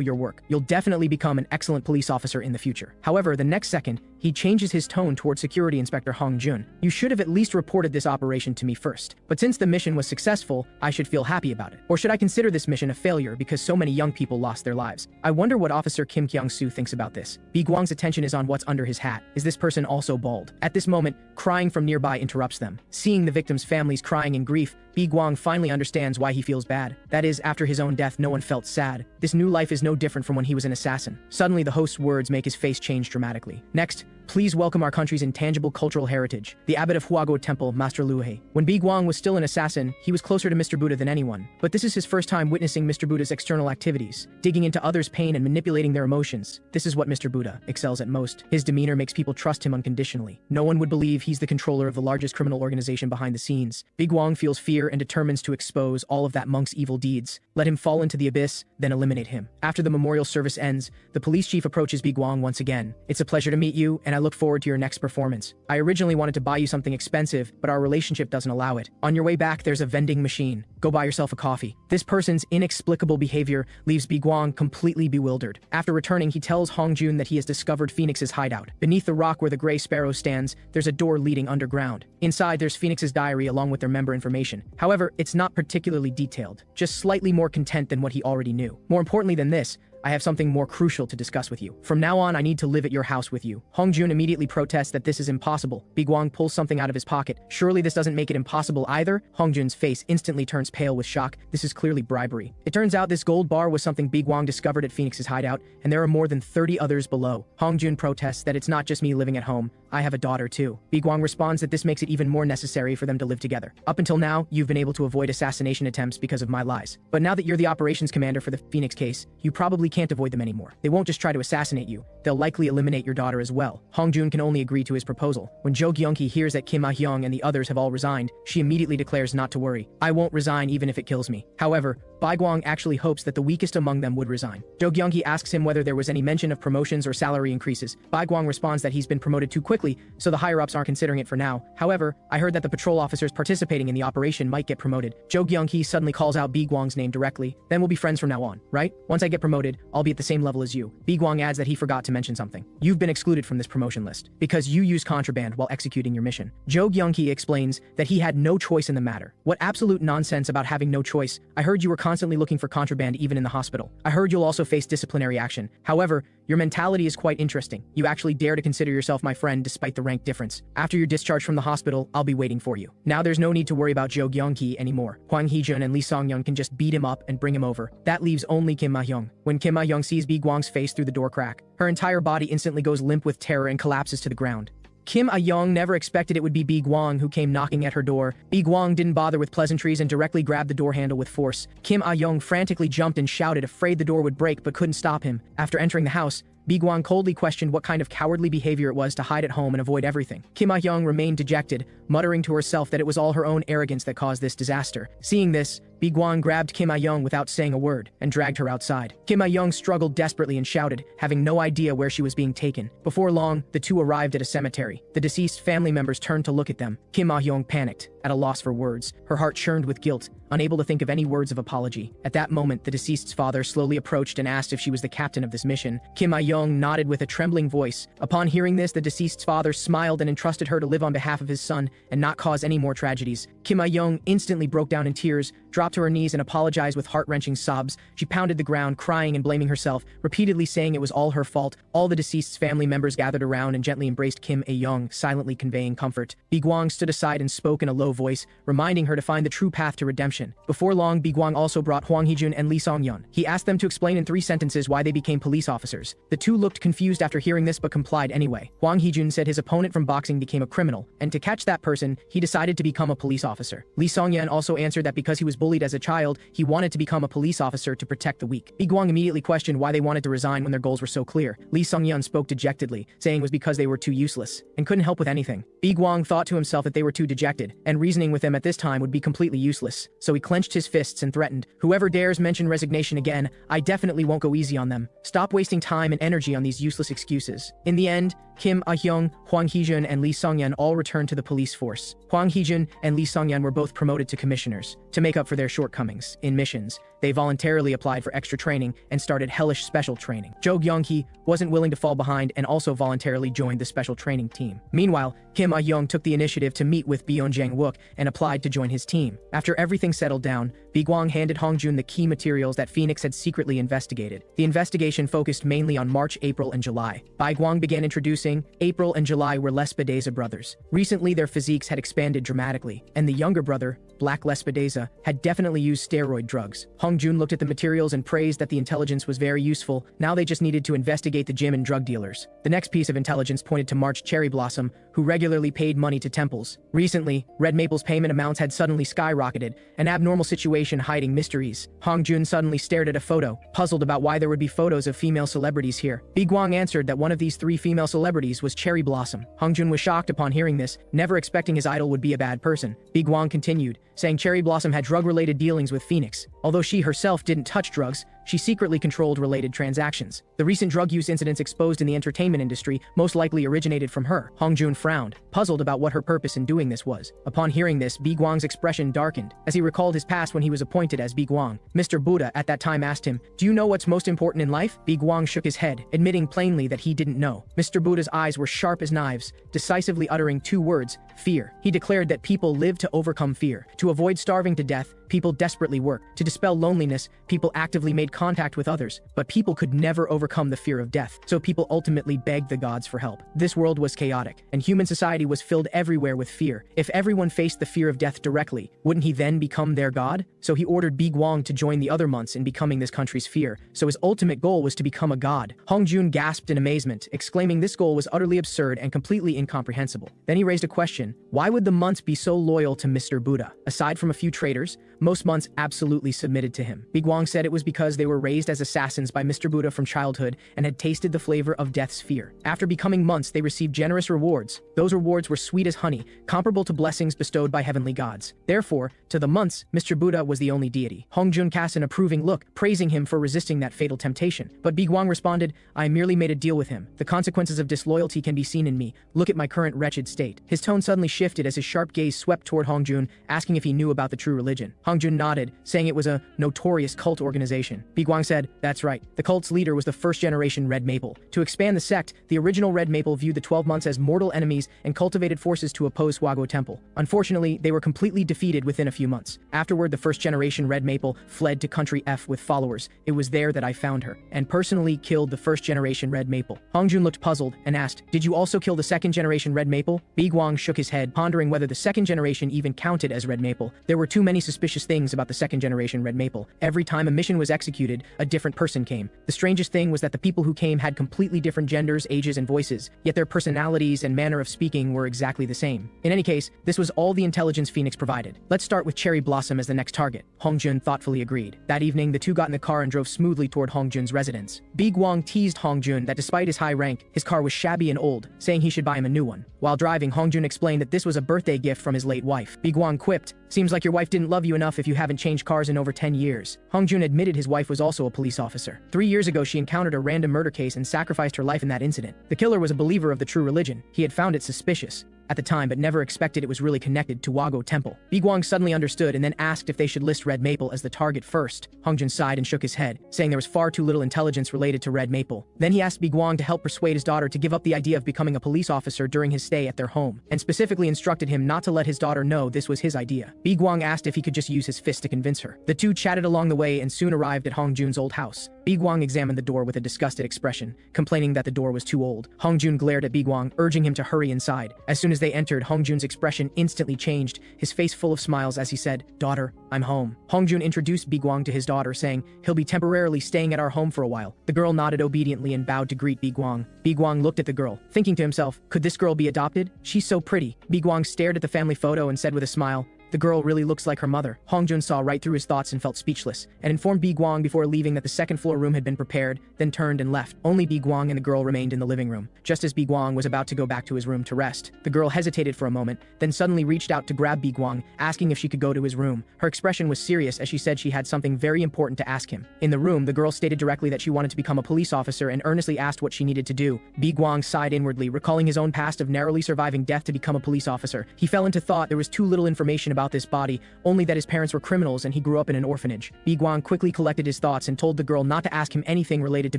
S1: your work. You'll definitely become an excellent police officer in the future. However, the next second, he changes his tone toward Security Inspector Hongjun. You should have at least reported this operation to me first. But since the mission was successful, I should feel happy about it. Or should I consider this mission a failure because so many young people lost their lives? I wonder what Officer Kim Kyung-soo thinks about this. Bi Guang's attention is on what's under his hat. Is this person also bald? At this moment, crying from nearby interrupts them. Seeing the victims' families crying in grief, Bi Guang finally understands why he feels bad. That is, after his own death, no one felt sad. This new life is no different from when he was an assassin. Suddenly, the host's words make his face change dramatically. Next, please welcome our country's intangible cultural heritage, the abbot of Huaguo Temple, Master Liu He. When Bi Guang was still an assassin, he was closer to Mr. Buddha than anyone. But this is his first time witnessing Mr. Buddha's external activities, digging into others' pain and manipulating their emotions. This is what Mr. Buddha excels at most. His demeanor makes people trust him unconditionally. No one would believe he's the controller of the largest criminal organization behind the scenes. Bi Guang feels fear and determines to expose all of that monk's evil deeds. Let him fall into the abyss, then eliminate him. After the memorial service ends, the police chief approaches Bi Guang once again. It's a pleasure to meet you, and I look forward to your next performance. I originally wanted to buy you something expensive, but our relationship doesn't allow it. On your way back, there's a vending machine. Go buy yourself a coffee. This person's inexplicable behavior leaves Bi Guang completely bewildered. After returning, he tells Hongjun that he has discovered Phoenix's hideout. Beneath the rock where the gray sparrow stands, there's a door leading underground. Inside, there's Phoenix's diary along with their member information. However, it's not particularly detailed, just slightly more content than what he already knew. More importantly than this, I have something more crucial to discuss with you. From now on, I need to live at your house with you. Hongjun immediately protests that this is impossible. Bi Guang pulls something out of his pocket. Surely this doesn't make it impossible either? Hongjun's face instantly turns pale with shock. This is clearly bribery. It turns out this gold bar was something Bi Guang discovered at Phoenix's hideout, and there are more than 30 others below. Hongjun protests that it's not just me living at home. I have a daughter too. Bi Guang responds that this makes it even more necessary for them to live together. Up until now, you've been able to avoid assassination attempts because of my lies. But now that you're the operations commander for the Phoenix case, you probably can't avoid them anymore. They won't just try to assassinate you. They'll likely eliminate your daughter as well. Hongjun can only agree to his proposal. When Jo Gyung-hee hears that Kim Ah-young and the others have all resigned, she immediately declares not to worry. I won't resign even if it kills me. However, Bi Guang actually hopes that the weakest among them would resign. Jo Gyung-hee asks him whether there was any mention of promotions or salary increases. Bi Guang responds that he's been promoted too quickly, so the higher-ups aren't considering it for now. However, I heard that the patrol officers participating in the operation might get promoted. Jo Gyung-hee suddenly calls out Bi Guang's name directly. Then we'll be friends from now on, right? Once I get promoted, I'll be at the same level as you. Bi Guang adds that he forgot to mention something. You've been excluded from this promotion list because you used contraband while executing your mission. Jo Gyung-hee explains that he had no choice in the matter. What absolute nonsense about having no choice. I heard you were constantly looking for contraband even in the hospital. I heard you'll also face disciplinary action. However, your mentality is quite interesting. You actually dare to consider yourself my friend despite the rank difference. After your discharge from the hospital, I'll be waiting for you. Now there's no need to worry about Jo Gyung-ki anymore. Hwang Hee-jun and Lee Song-yeon can just beat him up and bring him over. That leaves only Kim Ma-hyung. When Kim Ma-hyung sees Bi Gwang's face through the door crack, her entire body instantly goes limp with terror and collapses to the ground. Kim Ah-young never expected it would be Bi Gwang who came knocking at her door. Bi Gwang didn't bother with pleasantries and directly grabbed the door handle with force. Kim Ah-young frantically jumped and shouted, afraid the door would break but couldn't stop him. After entering the house, Bi Gwang coldly questioned what kind of cowardly behavior it was to hide at home and avoid everything. Kim Ah-young remained dejected, muttering to herself that it was all her own arrogance that caused this disaster. Seeing this, Bi Gwang grabbed Kim Ah-young without saying a word and dragged her outside. Kim Ah-young struggled desperately and shouted, having no idea where she was being taken. Before long, the two arrived at a cemetery. The deceased family members turned to look at them. Kim Ah-young panicked, at a loss for words. Her heart churned with guilt, unable to think of any words of apology. At that moment, the deceased's father slowly approached and asked if she was the captain of this mission. Kim Ah-young nodded with a trembling voice. Upon hearing this, the deceased's father smiled and entrusted her to live on behalf of his son and not cause any more tragedies. Kim Ah-young instantly broke down in tears, dropped to her knees and apologized with heart-wrenching sobs. She pounded the ground, crying and blaming herself, repeatedly saying it was all her fault. All the deceased's family members gathered around and gently embraced Kim Ah-young, silently conveying comfort. Bi Gwang stood aside and spoke in a low voice, reminding her to find the true path to redemption. Before long, Bi Gwang also brought Hwang Hee-jun and Lee Song-yeon. He asked them to explain in 3 sentences why they became police officers. The two looked confused after hearing this but complied anyway. Hwang Hee-jun said his opponent from boxing became a criminal, and to catch that person, he decided to become a police officer. Lee Song-yeon also answered that because he was bullied as a child, he wanted to become a police officer to protect the weak. Bi Gwang immediately questioned why they wanted to resign when their goals were so clear. Lee Song-yeon spoke dejectedly, saying it was because they were too useless and couldn't help with anything. Bi Gwang thought to himself that they were too dejected, and reasoning with them at this time would be completely useless. So he clenched his fists and threatened, "Whoever dares mention resignation again, I definitely won't go easy on them. Stop wasting time and energy on these useless excuses." In the end, Kim Ah-young, Hwang Hee-jun, and Lee Song-yeon all returned to the police force. Hwang Hee-jun and Lee Song-yeon were both promoted to commissioners. To make up for their shortcomings in missions, they voluntarily applied for extra training and started hellish special training. Jo Gyung-ki wasn't willing to fall behind and also voluntarily joined the special training team. Meanwhile, Kim Ah-young took the initiative to meet with Byun Jang-wook and applied to join his team. After everything settled down, Bi Gwang handed Hong-jun the key materials that Phoenix had secretly investigated. The investigation focused mainly on March, April, and July. Bi Gwang began introducing April and July were Lespedeza brothers. Recently, their physiques had expanded dramatically, and the younger brother, Black Lespedeza, had definitely used steroid drugs. Hong-jun looked at the materials and praised that the intelligence was very useful. Now they just needed to investigate the gym and drug dealers. The next piece of intelligence pointed to March Cherry Blossom, who regularly paid money to temples. Recently, Red Maple's payment amounts had suddenly skyrocketed, an abnormal situation hiding mysteries. Hong-jun suddenly stared at a photo, puzzled about why there would be photos of female celebrities here. Bi Gwang answered that one of these 3 female celebrities was Cherry Blossom. Hong-jun was shocked upon hearing this, never expecting his idol would be a bad person. Bi Gwang continued, saying Cherry Blossom had drug-related dealings with Phoenix. Although she herself didn't touch drugs, she secretly controlled related transactions. The recent drug use incidents exposed in the entertainment industry most likely originated from her. Hong-jun frowned, puzzled about what her purpose in doing this was. Upon hearing this, Bi Gwang's expression darkened, as he recalled his past when he was appointed as Bi Gwang. Mr. Buddha at that time asked him, "Do you know what's most important in life?" Bi Gwang shook his head, admitting plainly that he didn't know. Mr. Buddha's eyes were sharp as knives, decisively uttering 2 words, fear. He declared that people live to overcome fear. To avoid starving to death, people desperately work. To dispel loneliness, people actively made contact with others. But people could never overcome the fear of death, so people ultimately begged the gods for help. This world was chaotic, and human society was filled everywhere with fear. If everyone faced the fear of death directly, wouldn't he then become their god? So he ordered Bi Gwang to join the other months in becoming this country's fear, so his ultimate goal was to become a god. Hong-jun gasped in amazement, exclaiming this goal was utterly absurd and completely incomprehensible. Then he raised a question: why would the months be so loyal to Mr. Buddha? Aside from a few traitors, most months absolutely submitted to him. Bi Gwang said it was because they were raised as assassins by Mr. Buddha from childhood and had tasted the flavor of death's fear. After becoming months, they received generous rewards. Those rewards were sweet as honey, comparable to blessings bestowed by heavenly gods. Therefore, to the months, Mr. Buddha was the only deity. Hong-jun cast an approving look, praising him for resisting that fatal temptation. But Bi Gwang responded, "I merely made a deal with him. The consequences of disloyalty can be seen in me. Look at my current wretched state." His tone suddenly shifted as his sharp gaze swept toward Hong-jun, asking if he knew about the true religion. Hong Jun nodded, saying it was a notorious cult organization. Bi Guang said, "That's right. The cult's leader was the first-generation Red Maple. To expand the sect, the original Red Maple viewed the 12 months as mortal enemies and cultivated forces to oppose Huaguo Temple. Unfortunately, they were completely defeated within a few months. Afterward, the first-generation Red Maple fled to Country F with followers. It was there that I found her, and personally killed the first-generation Red Maple." Hong Jun looked puzzled and asked, "Did you also kill the second-generation Red Maple?" Bi Guang shook his head, pondering whether the second generation even counted as Red Maple. There were too many suspicious things about the second-generation Red Maple. Every time a mission was executed, a different person came. The strangest thing was that the people who came had completely different genders, ages, and voices, yet their personalities and manner of speaking were exactly the same. In any case, this was all the intelligence Phoenix provided. "Let's start with Cherry Blossom as the next target," Hong Jun thoughtfully agreed. That evening, the two got in the car and drove smoothly toward Hong Jun's residence. Bi Guang teased Hong Jun that despite his high rank, his car was shabby and old, saying he should buy him a new one. While driving, Hong Jun explained that this was a birthday gift from his late wife. Bi Guang quipped, "Seems like your wife didn't love you enough if you haven't changed cars in over 10 years. Hong Jun admitted his wife was also a police officer. 3 years ago, she encountered a random murder case and sacrificed her life in that incident. The killer was a believer of the true religion. He had found it suspicious at the time, but never expected it was really connected to Huaguo Temple." Bi Guang suddenly understood and then asked if they should list Red Maple as the target first. Hong Jun sighed and shook his head, saying there was far too little intelligence related to Red Maple. Then he asked Bi Guang to help persuade his daughter to give up the idea of becoming a police officer during his stay at their home, and specifically instructed him not to let his daughter know this was his idea. Bi Guang asked if he could just use his fist to convince her. The two chatted along the way and soon arrived at Hong Jun's old house. Bi Guang examined the door with a disgusted expression, complaining that the door was too old. Hong Jun glared at Bi Guang, urging him to hurry inside. As soon as they entered, Hong Jun's expression instantly changed, his face full of smiles as he said, "Daughter, I'm home." Hong Jun introduced Bi Guang to his daughter, saying, "He'll be temporarily staying at our home for a while." The girl nodded obediently and bowed to greet Bi Guang. Bi Guang looked at the girl, thinking to himself, could this girl be adopted? She's so pretty. Bi Guang stared at the family photo and said with a smile, "The girl really looks like her mother." Hong Jun saw right through his thoughts and felt speechless, and informed Bi Guang before leaving that the second-floor room had been prepared, then turned and left. Only Bi Guang and the girl remained in the living room. Just as Bi Guang was about to go back to his room to rest, the girl hesitated for a moment, then suddenly reached out to grab Bi Guang, asking if she could go to his room. Her expression was serious as she said she had something very important to ask him. In the room, the girl stated directly that she wanted to become a police officer and earnestly asked what she needed to do. Bi Guang sighed inwardly, recalling his own past of narrowly surviving death to become a police officer. He fell into thought there was too little information about this body, only that his parents were criminals and he grew up in an orphanage. Bi Guang quickly collected his thoughts and told the girl not to ask him anything related to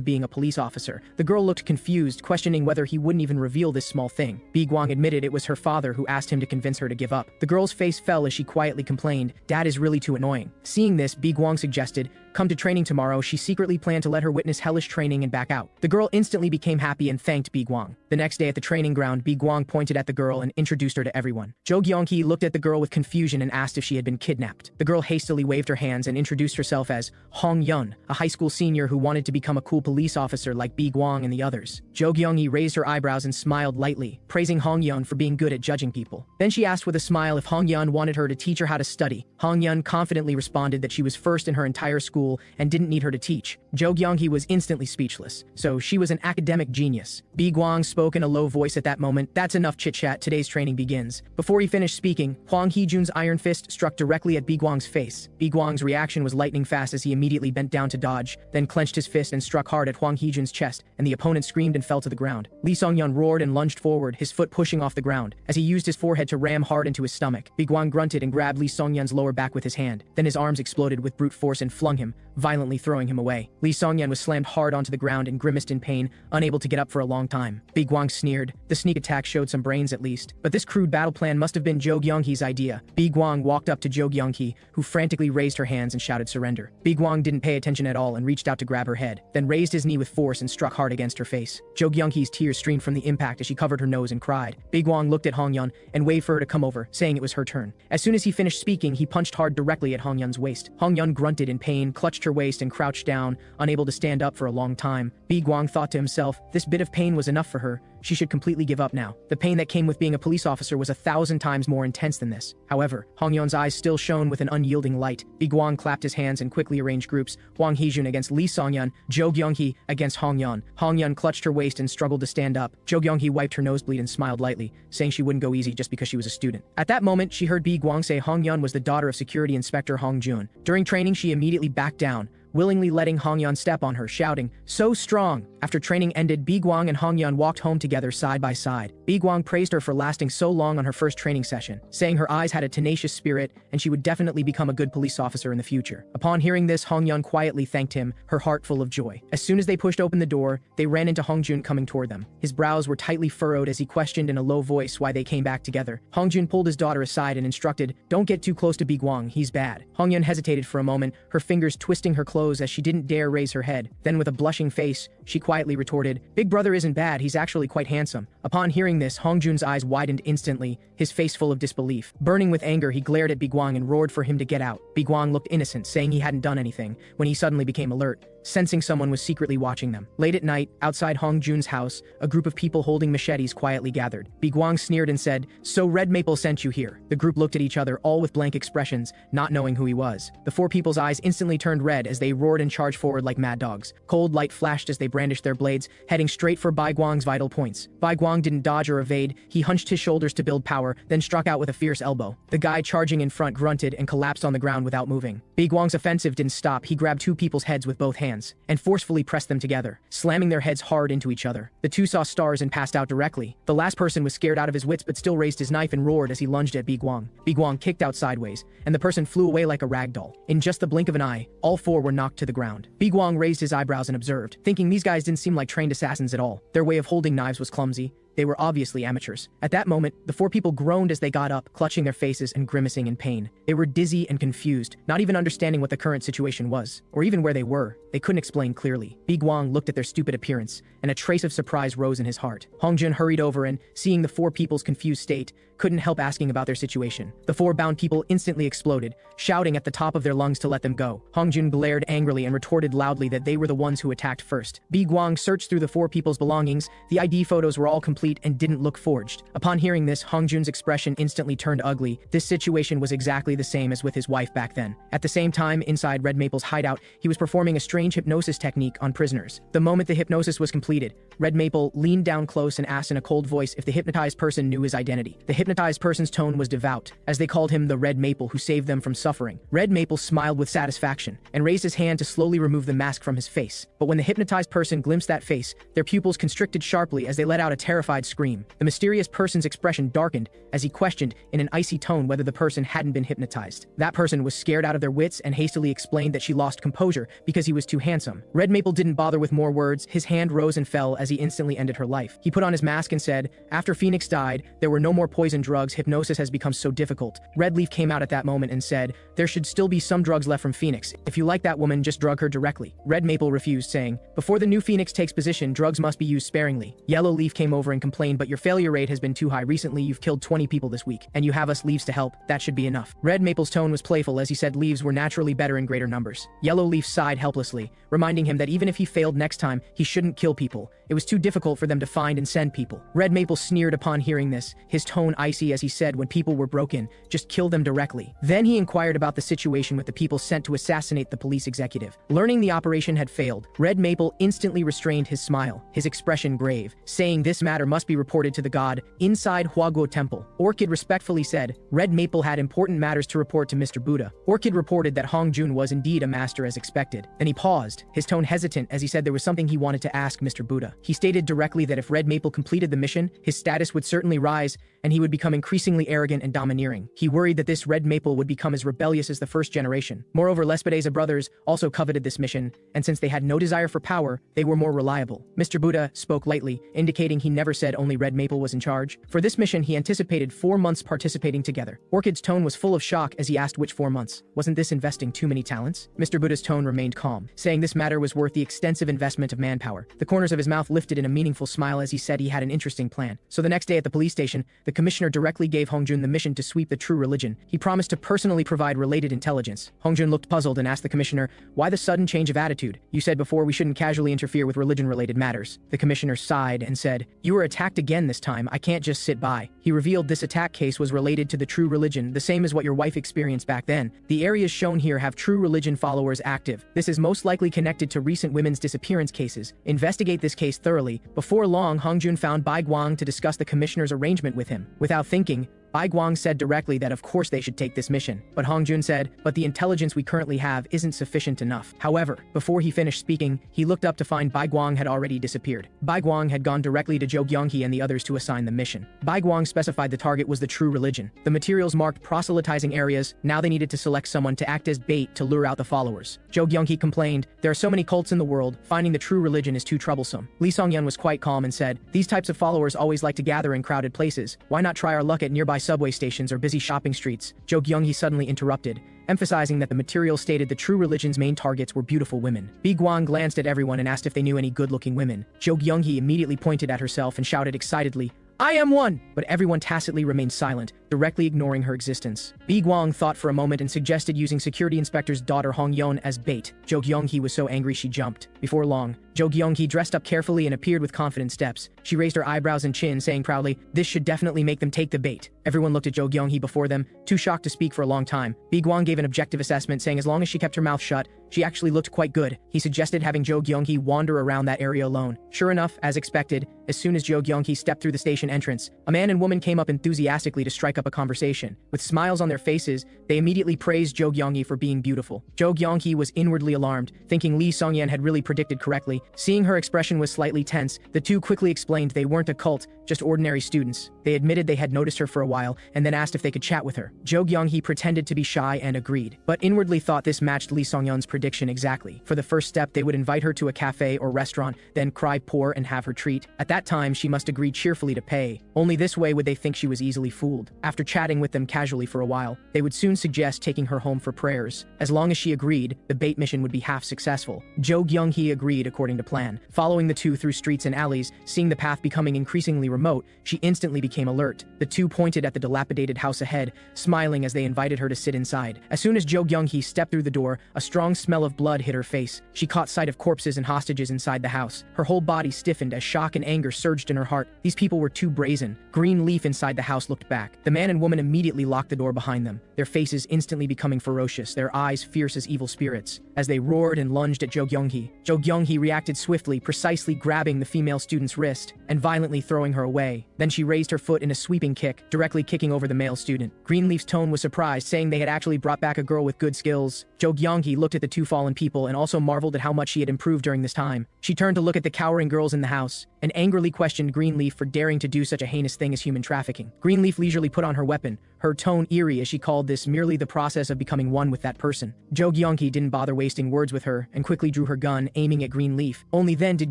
S1: being a police officer. The girl looked confused, questioning whether he wouldn't even reveal this small thing. Bi Guang admitted it was her father who asked him to convince her to give up. The girl's face fell as she quietly complained, "Dad is really too annoying." Seeing this, Bi Guang suggested, "Come to training tomorrow." She secretly planned to let her witness hellish training and back out. The girl instantly became happy and thanked Bi Guang. The next day at the training ground, Bi Guang pointed at the girl and introduced her to everyone. Zhou Gyongqi looked at the girl with confusion and asked if she had been kidnapped. The girl hastily waved her hands and introduced herself as Hong Yun, a high school senior who wanted to become a cool police officer like Bi Guang and the others. Zhou Gyongqi raised her eyebrows and smiled lightly, praising Hong Yun for being good at judging people. Then she asked with a smile if Hong Yun wanted her to teach her how to study. Hong Yun confidently responded that she was first in her entire school and didn't need her to teach. Zhou Gyongqi was instantly speechless, so she was an academic genius. Bi Guang spoke in a low voice at that moment. "That's enough chit-chat, today's training begins." Before he finished speaking, Huang Hejun's iron fist struck directly at Bi Guang's face. Bi Guang's reaction was lightning fast as he immediately bent down to dodge, then clenched his fist and struck hard at Huang Hejun's chest, and the opponent screamed and fell to the ground. Lee Songyun roared and lunged forward, his foot pushing off the ground. As he used his forehead to ram hard into his stomach, Bi Guang grunted and grabbed Lee Songyun's lower back with his hand. Then his arms exploded with brute force and flung him, violently throwing him away. Lee Songyun was slammed hard onto the ground and grimaced in pain, unable to get up for a long time. Bi Guang sneered. The sneak attack showed some brains at least, but this crude battle plan must have been Zhou Gyongqi's idea. Bi Guang walked up to Zhou Gyongqi, who frantically raised her hands and shouted surrender. Bi Guang didn't pay attention at all and reached out to grab her head, then raised his knee with force and struck hard against her face. Zhou Gyongqi's tears streamed from the impact as she covered her nose and cried. Bi Guang looked at Hong Yun and waved for her to come over, saying it was her turn. As soon as he finished speaking, he punched hard directly at Hong Yun's waist. Hong Yun grunted in pain, clutched her waist and crouched down, unable to stand up for a long time. Bi Guang thought to himself, this bit of pain was enough for her. She should completely give up now. The pain that came with being a police officer was 1,000 times more intense than this. However, Hong Yun's eyes still shone with an unyielding light. Bi Guang clapped his hands and quickly arranged groups. Huang Hejun against Lee Songyun, Zhou Gyongqi against Hong Yun. Hong Yun clutched her waist and struggled to stand up. Zhou Gyongqi wiped her nosebleed and smiled lightly, saying she wouldn't go easy just because she was a student. At that moment, she heard Bi Guang say Hong Yun was the daughter of Security Inspector Hong Jun. During training, she immediately backed down, willingly letting Hongyeon step on her, shouting, "So strong!" After training ended, Biguang and Hongyeon walked home together side by side. Biguang praised her for lasting so long on her first training session, saying her eyes had a tenacious spirit and she would definitely become a good police officer in the future. Upon hearing this, Hongyeon quietly thanked him, her heart full of joy. As soon as they pushed open the door, they ran into Hongjun coming toward them. His brows were tightly furrowed as he questioned in a low voice why they came back together. Hongjun pulled his daughter aside and instructed, "Don't get too close to Biguang, he's bad." Hongyeon hesitated for a moment, her fingers twisting her clothes as she didn't dare raise her head. Then with a blushing face, she quietly retorted, "Big brother isn't bad, he's actually quite handsome." Upon hearing this, Hongjun's eyes widened instantly, his face full of disbelief. Burning with anger, he glared at Biguang and roared for him to get out. Biguang looked innocent, saying he hadn't done anything, when he suddenly became alert, sensing someone was secretly watching them. Late at night, outside Hongjun's house, a group of people holding machetes quietly gathered. Biguang sneered and said, "So Red Maple sent you here." The group looked at each other, all with blank expressions, not knowing who he was. The four people's eyes instantly turned red as they roared and charged forward like mad dogs. Cold light flashed as they brandished their blades, heading straight for Biguang's vital points. Biguang didn't dodge or evade, he hunched his shoulders to build power, then struck out with a fierce elbow. The guy charging in front grunted and collapsed on the ground without moving. Biguang's offensive didn't stop, he grabbed two people's heads with both hands, and forcefully pressed them together, slamming their heads hard into each other. The two saw stars and passed out directly. The last person was scared out of his wits but still raised his knife and roared as he lunged at Biguang. Biguang kicked out sideways, and the person flew away like a rag doll. In just the blink of an eye, all four were knocked to the ground. Biguang raised his eyebrows and observed, thinking these guys didn't seem like trained assassins at all. Their way of holding knives was clumsy. They were obviously amateurs. At that moment, the four people groaned as they got up, clutching their faces and grimacing in pain. They were dizzy and confused, not even understanding what the current situation was, or even where they were. They couldn't explain clearly. Biguang looked at their stupid appearance, and a trace of surprise rose in his heart. Hongjun hurried over and, seeing the four people's confused state, couldn't help asking about their situation. The four bound people instantly exploded, shouting at the top of their lungs to let them go. Hongjun glared angrily and retorted loudly that they were the ones who attacked first. Biguang searched through the four people's belongings. The ID photos were all complete and didn't look forged. Upon hearing this, Hongjun's expression instantly turned ugly. This situation was exactly the same as with his wife back then. At the same time, inside Red Maple's hideout, he was performing a strange hypnosis technique on prisoners. The moment the hypnosis was completed, Red Maple leaned down close and asked in a cold voice if the hypnotized person knew his identity. The hypnotized person's tone was devout, as they called him the Red Maple who saved them from suffering. Red Maple smiled with satisfaction and raised his hand to slowly remove the mask from his face. But when the hypnotized person glimpsed that face, their pupils constricted sharply as they let out a terrified scream. The mysterious person's expression darkened as he questioned in an icy tone whether the person hadn't been hypnotized. That person was scared out of their wits and hastily explained that she lost composure because he was too handsome. Red Maple didn't bother with more words. His hand rose and fell as he instantly ended her life. He put on his mask and said, "After Phoenix died, there were no more poison drugs. Hypnosis has become so difficult." Red Leaf came out at that moment and said, "There should still be some drugs left from Phoenix. If you like that woman, just drug her directly." Red Maple refused, saying, "Before the new Phoenix takes position, drugs must be used sparingly." Yellow Leaf came over and complained, "But your failure rate has been too high recently. You've killed 20 people this week, and you have us Leaves to help. That should be enough." Red Maple's tone was playful as he said Leaves were naturally better in greater numbers. Yellow Leaf sighed helplessly, reminding him that even if he failed next time, he shouldn't kill people. It was too difficult for them to find and send people. Red Maple sneered upon hearing this, his tone icy as he said, "When people were broken, just kill them directly." Then he inquired about the situation with the people sent to assassinate the police executive. Learning the operation had failed, Red Maple instantly restrained his smile, his expression grave, saying this matter must be reported to the god inside Huaguo Temple. Orchid respectfully said, Red Maple had important matters to report to Mr. Buddha. Orchid reported that Hongjun was indeed a master as expected. Then he paused, his tone hesitant as he said there was something he wanted to ask Mr. Buddha. He stated directly that if Red Maple completed the mission, his status would certainly rise, and he would become increasingly arrogant and domineering. He worried that this Red Maple would become as rebellious as the first generation. Moreover, Lespedeza brothers also coveted this mission, and since they had no desire for power, they were more reliable. Mr. Buddha spoke lightly, indicating he never said only Red Maple was in charge. For this mission, he anticipated 4 months participating together. Orchid's tone was full of shock as he asked which 4 months. Wasn't this investing too many talents? Mr. Buddha's tone remained calm, saying this matter was worth the extensive investment of manpower. The corners of his mouth lifted in a meaningful smile as he said he had an interesting plan. So the next day at the police station, the commissioner directly gave Hongjun the mission to sweep the true religion. He promised to personally provide related intelligence. Hongjun looked puzzled and asked the commissioner, "Why the sudden change of attitude? You said before we shouldn't casually interfere with religion-related matters." The commissioner sighed and said, "You were attacked again this time. I can't just sit by." He revealed this attack case was related to the true religion, the same as what your wife experienced back then. The areas shown here have true religion followers active. This is most likely connected to recent women's disappearance cases. Investigate this case thoroughly. Before long, Hongjun found Bai Guang to discuss the commissioner's arrangement with him. Without thinking, Bai Guang said directly that of course they should take this mission, but Hong Jun said, but the intelligence we currently have isn't sufficient enough. However, before he finished speaking, he looked up to find Bai Guang had already disappeared. Bai Guang had gone directly to Zhou Gyonghe and the others to assign the mission. Bai Guang specified the target was the true religion. The materials marked proselytizing areas, now they needed to select someone to act as bait to lure out the followers. Zhou Gyonghe complained, there are so many cults in the world, finding the true religion is too troublesome. Li Songyun was quite calm and said, these types of followers always like to gather in crowded places, why not try our luck at nearby subway stations or busy shopping streets? Zhou Gyonghe suddenly interrupted, emphasizing that the material stated the true religion's main targets were beautiful women. Bi Guang glanced at everyone and asked if they knew any good-looking women. Zhou Gyonghe immediately pointed at herself and shouted excitedly, I am one! But everyone tacitly remained silent, directly ignoring her existence. Bi Guang thought for a moment and suggested using security inspector's daughter Hong Yon as bait. Zhou Gyonghe was so angry she jumped. Before long, Zhou Gyonghe dressed up carefully and appeared with confident steps. She raised her eyebrows and chin, saying proudly, this should definitely make them take the bait. Everyone looked at Zhou Gyonghe before them, too shocked to speak for a long time. Bi Guang gave an objective assessment, saying as long as she kept her mouth shut, she actually looked quite good. He suggested having Zhou Gyonghe wander around that area alone. Sure enough, as expected, as soon as Zhou Gyonghe stepped through the station entrance, a man and woman came up enthusiastically to strike up a conversation. With smiles on their faces, they immediately praised Zhou Gyonghe for being beautiful. Zhou Gyonghe was inwardly alarmed, thinking Li Songyan had really predicted correctly. Seeing her expression was slightly tense, the two quickly explained they weren't a cult, just ordinary students. They admitted they had noticed her for a while, and then asked if they could chat with her. Zhou Gyonghe pretended to be shy and agreed, but inwardly thought this matched Li Songyan's prediction exactly. For the first step, they would invite her to a cafe or restaurant, then cry poor and have her treat. At that time, she must agree cheerfully to pay. Only this way would they think she was easily fooled. After chatting with them casually for a while, they would soon suggest taking her home for prayers. As long as she agreed, the bait mission would be half successful. Zhou Gyonghe agreed according to plan. Following the two through streets and alleys, seeing the path becoming increasingly remote, she instantly became alert. The two pointed at the dilapidated house ahead, smiling as they invited her to sit inside. As soon as Zhou Gyonghe stepped through the door, a strong smell of blood hit her face. She caught sight of corpses and hostages inside the house. Her whole body stiffened as shock and anger surged in her heart. These people were too brazen. Greenleaf inside the house looked back. The man and woman immediately locked the door behind them, their faces instantly becoming ferocious, their eyes fierce as evil spirits. As they roared and lunged at Zhou Gyonghe reacted swiftly, precisely grabbing the female student's wrist and violently throwing her away. Then she raised her foot in a sweeping kick, directly kicking over the male student. Greenleaf's tone was surprised, saying they had actually brought back a girl with good skills. Zhou Gyonghe looked at the two fallen people and also marveled at how much she had improved during this time. She turned to look at the cowering girls in the house and angrily questioned Greenleaf for daring to do such a heinous thing as human trafficking. Greenleaf leisurely put on her weapon, her tone eerie as she called this merely the process of becoming one with that person. Zhou Gyonghe didn't bother wasting words with her and quickly drew her gun, aiming at Greenleaf. Only then did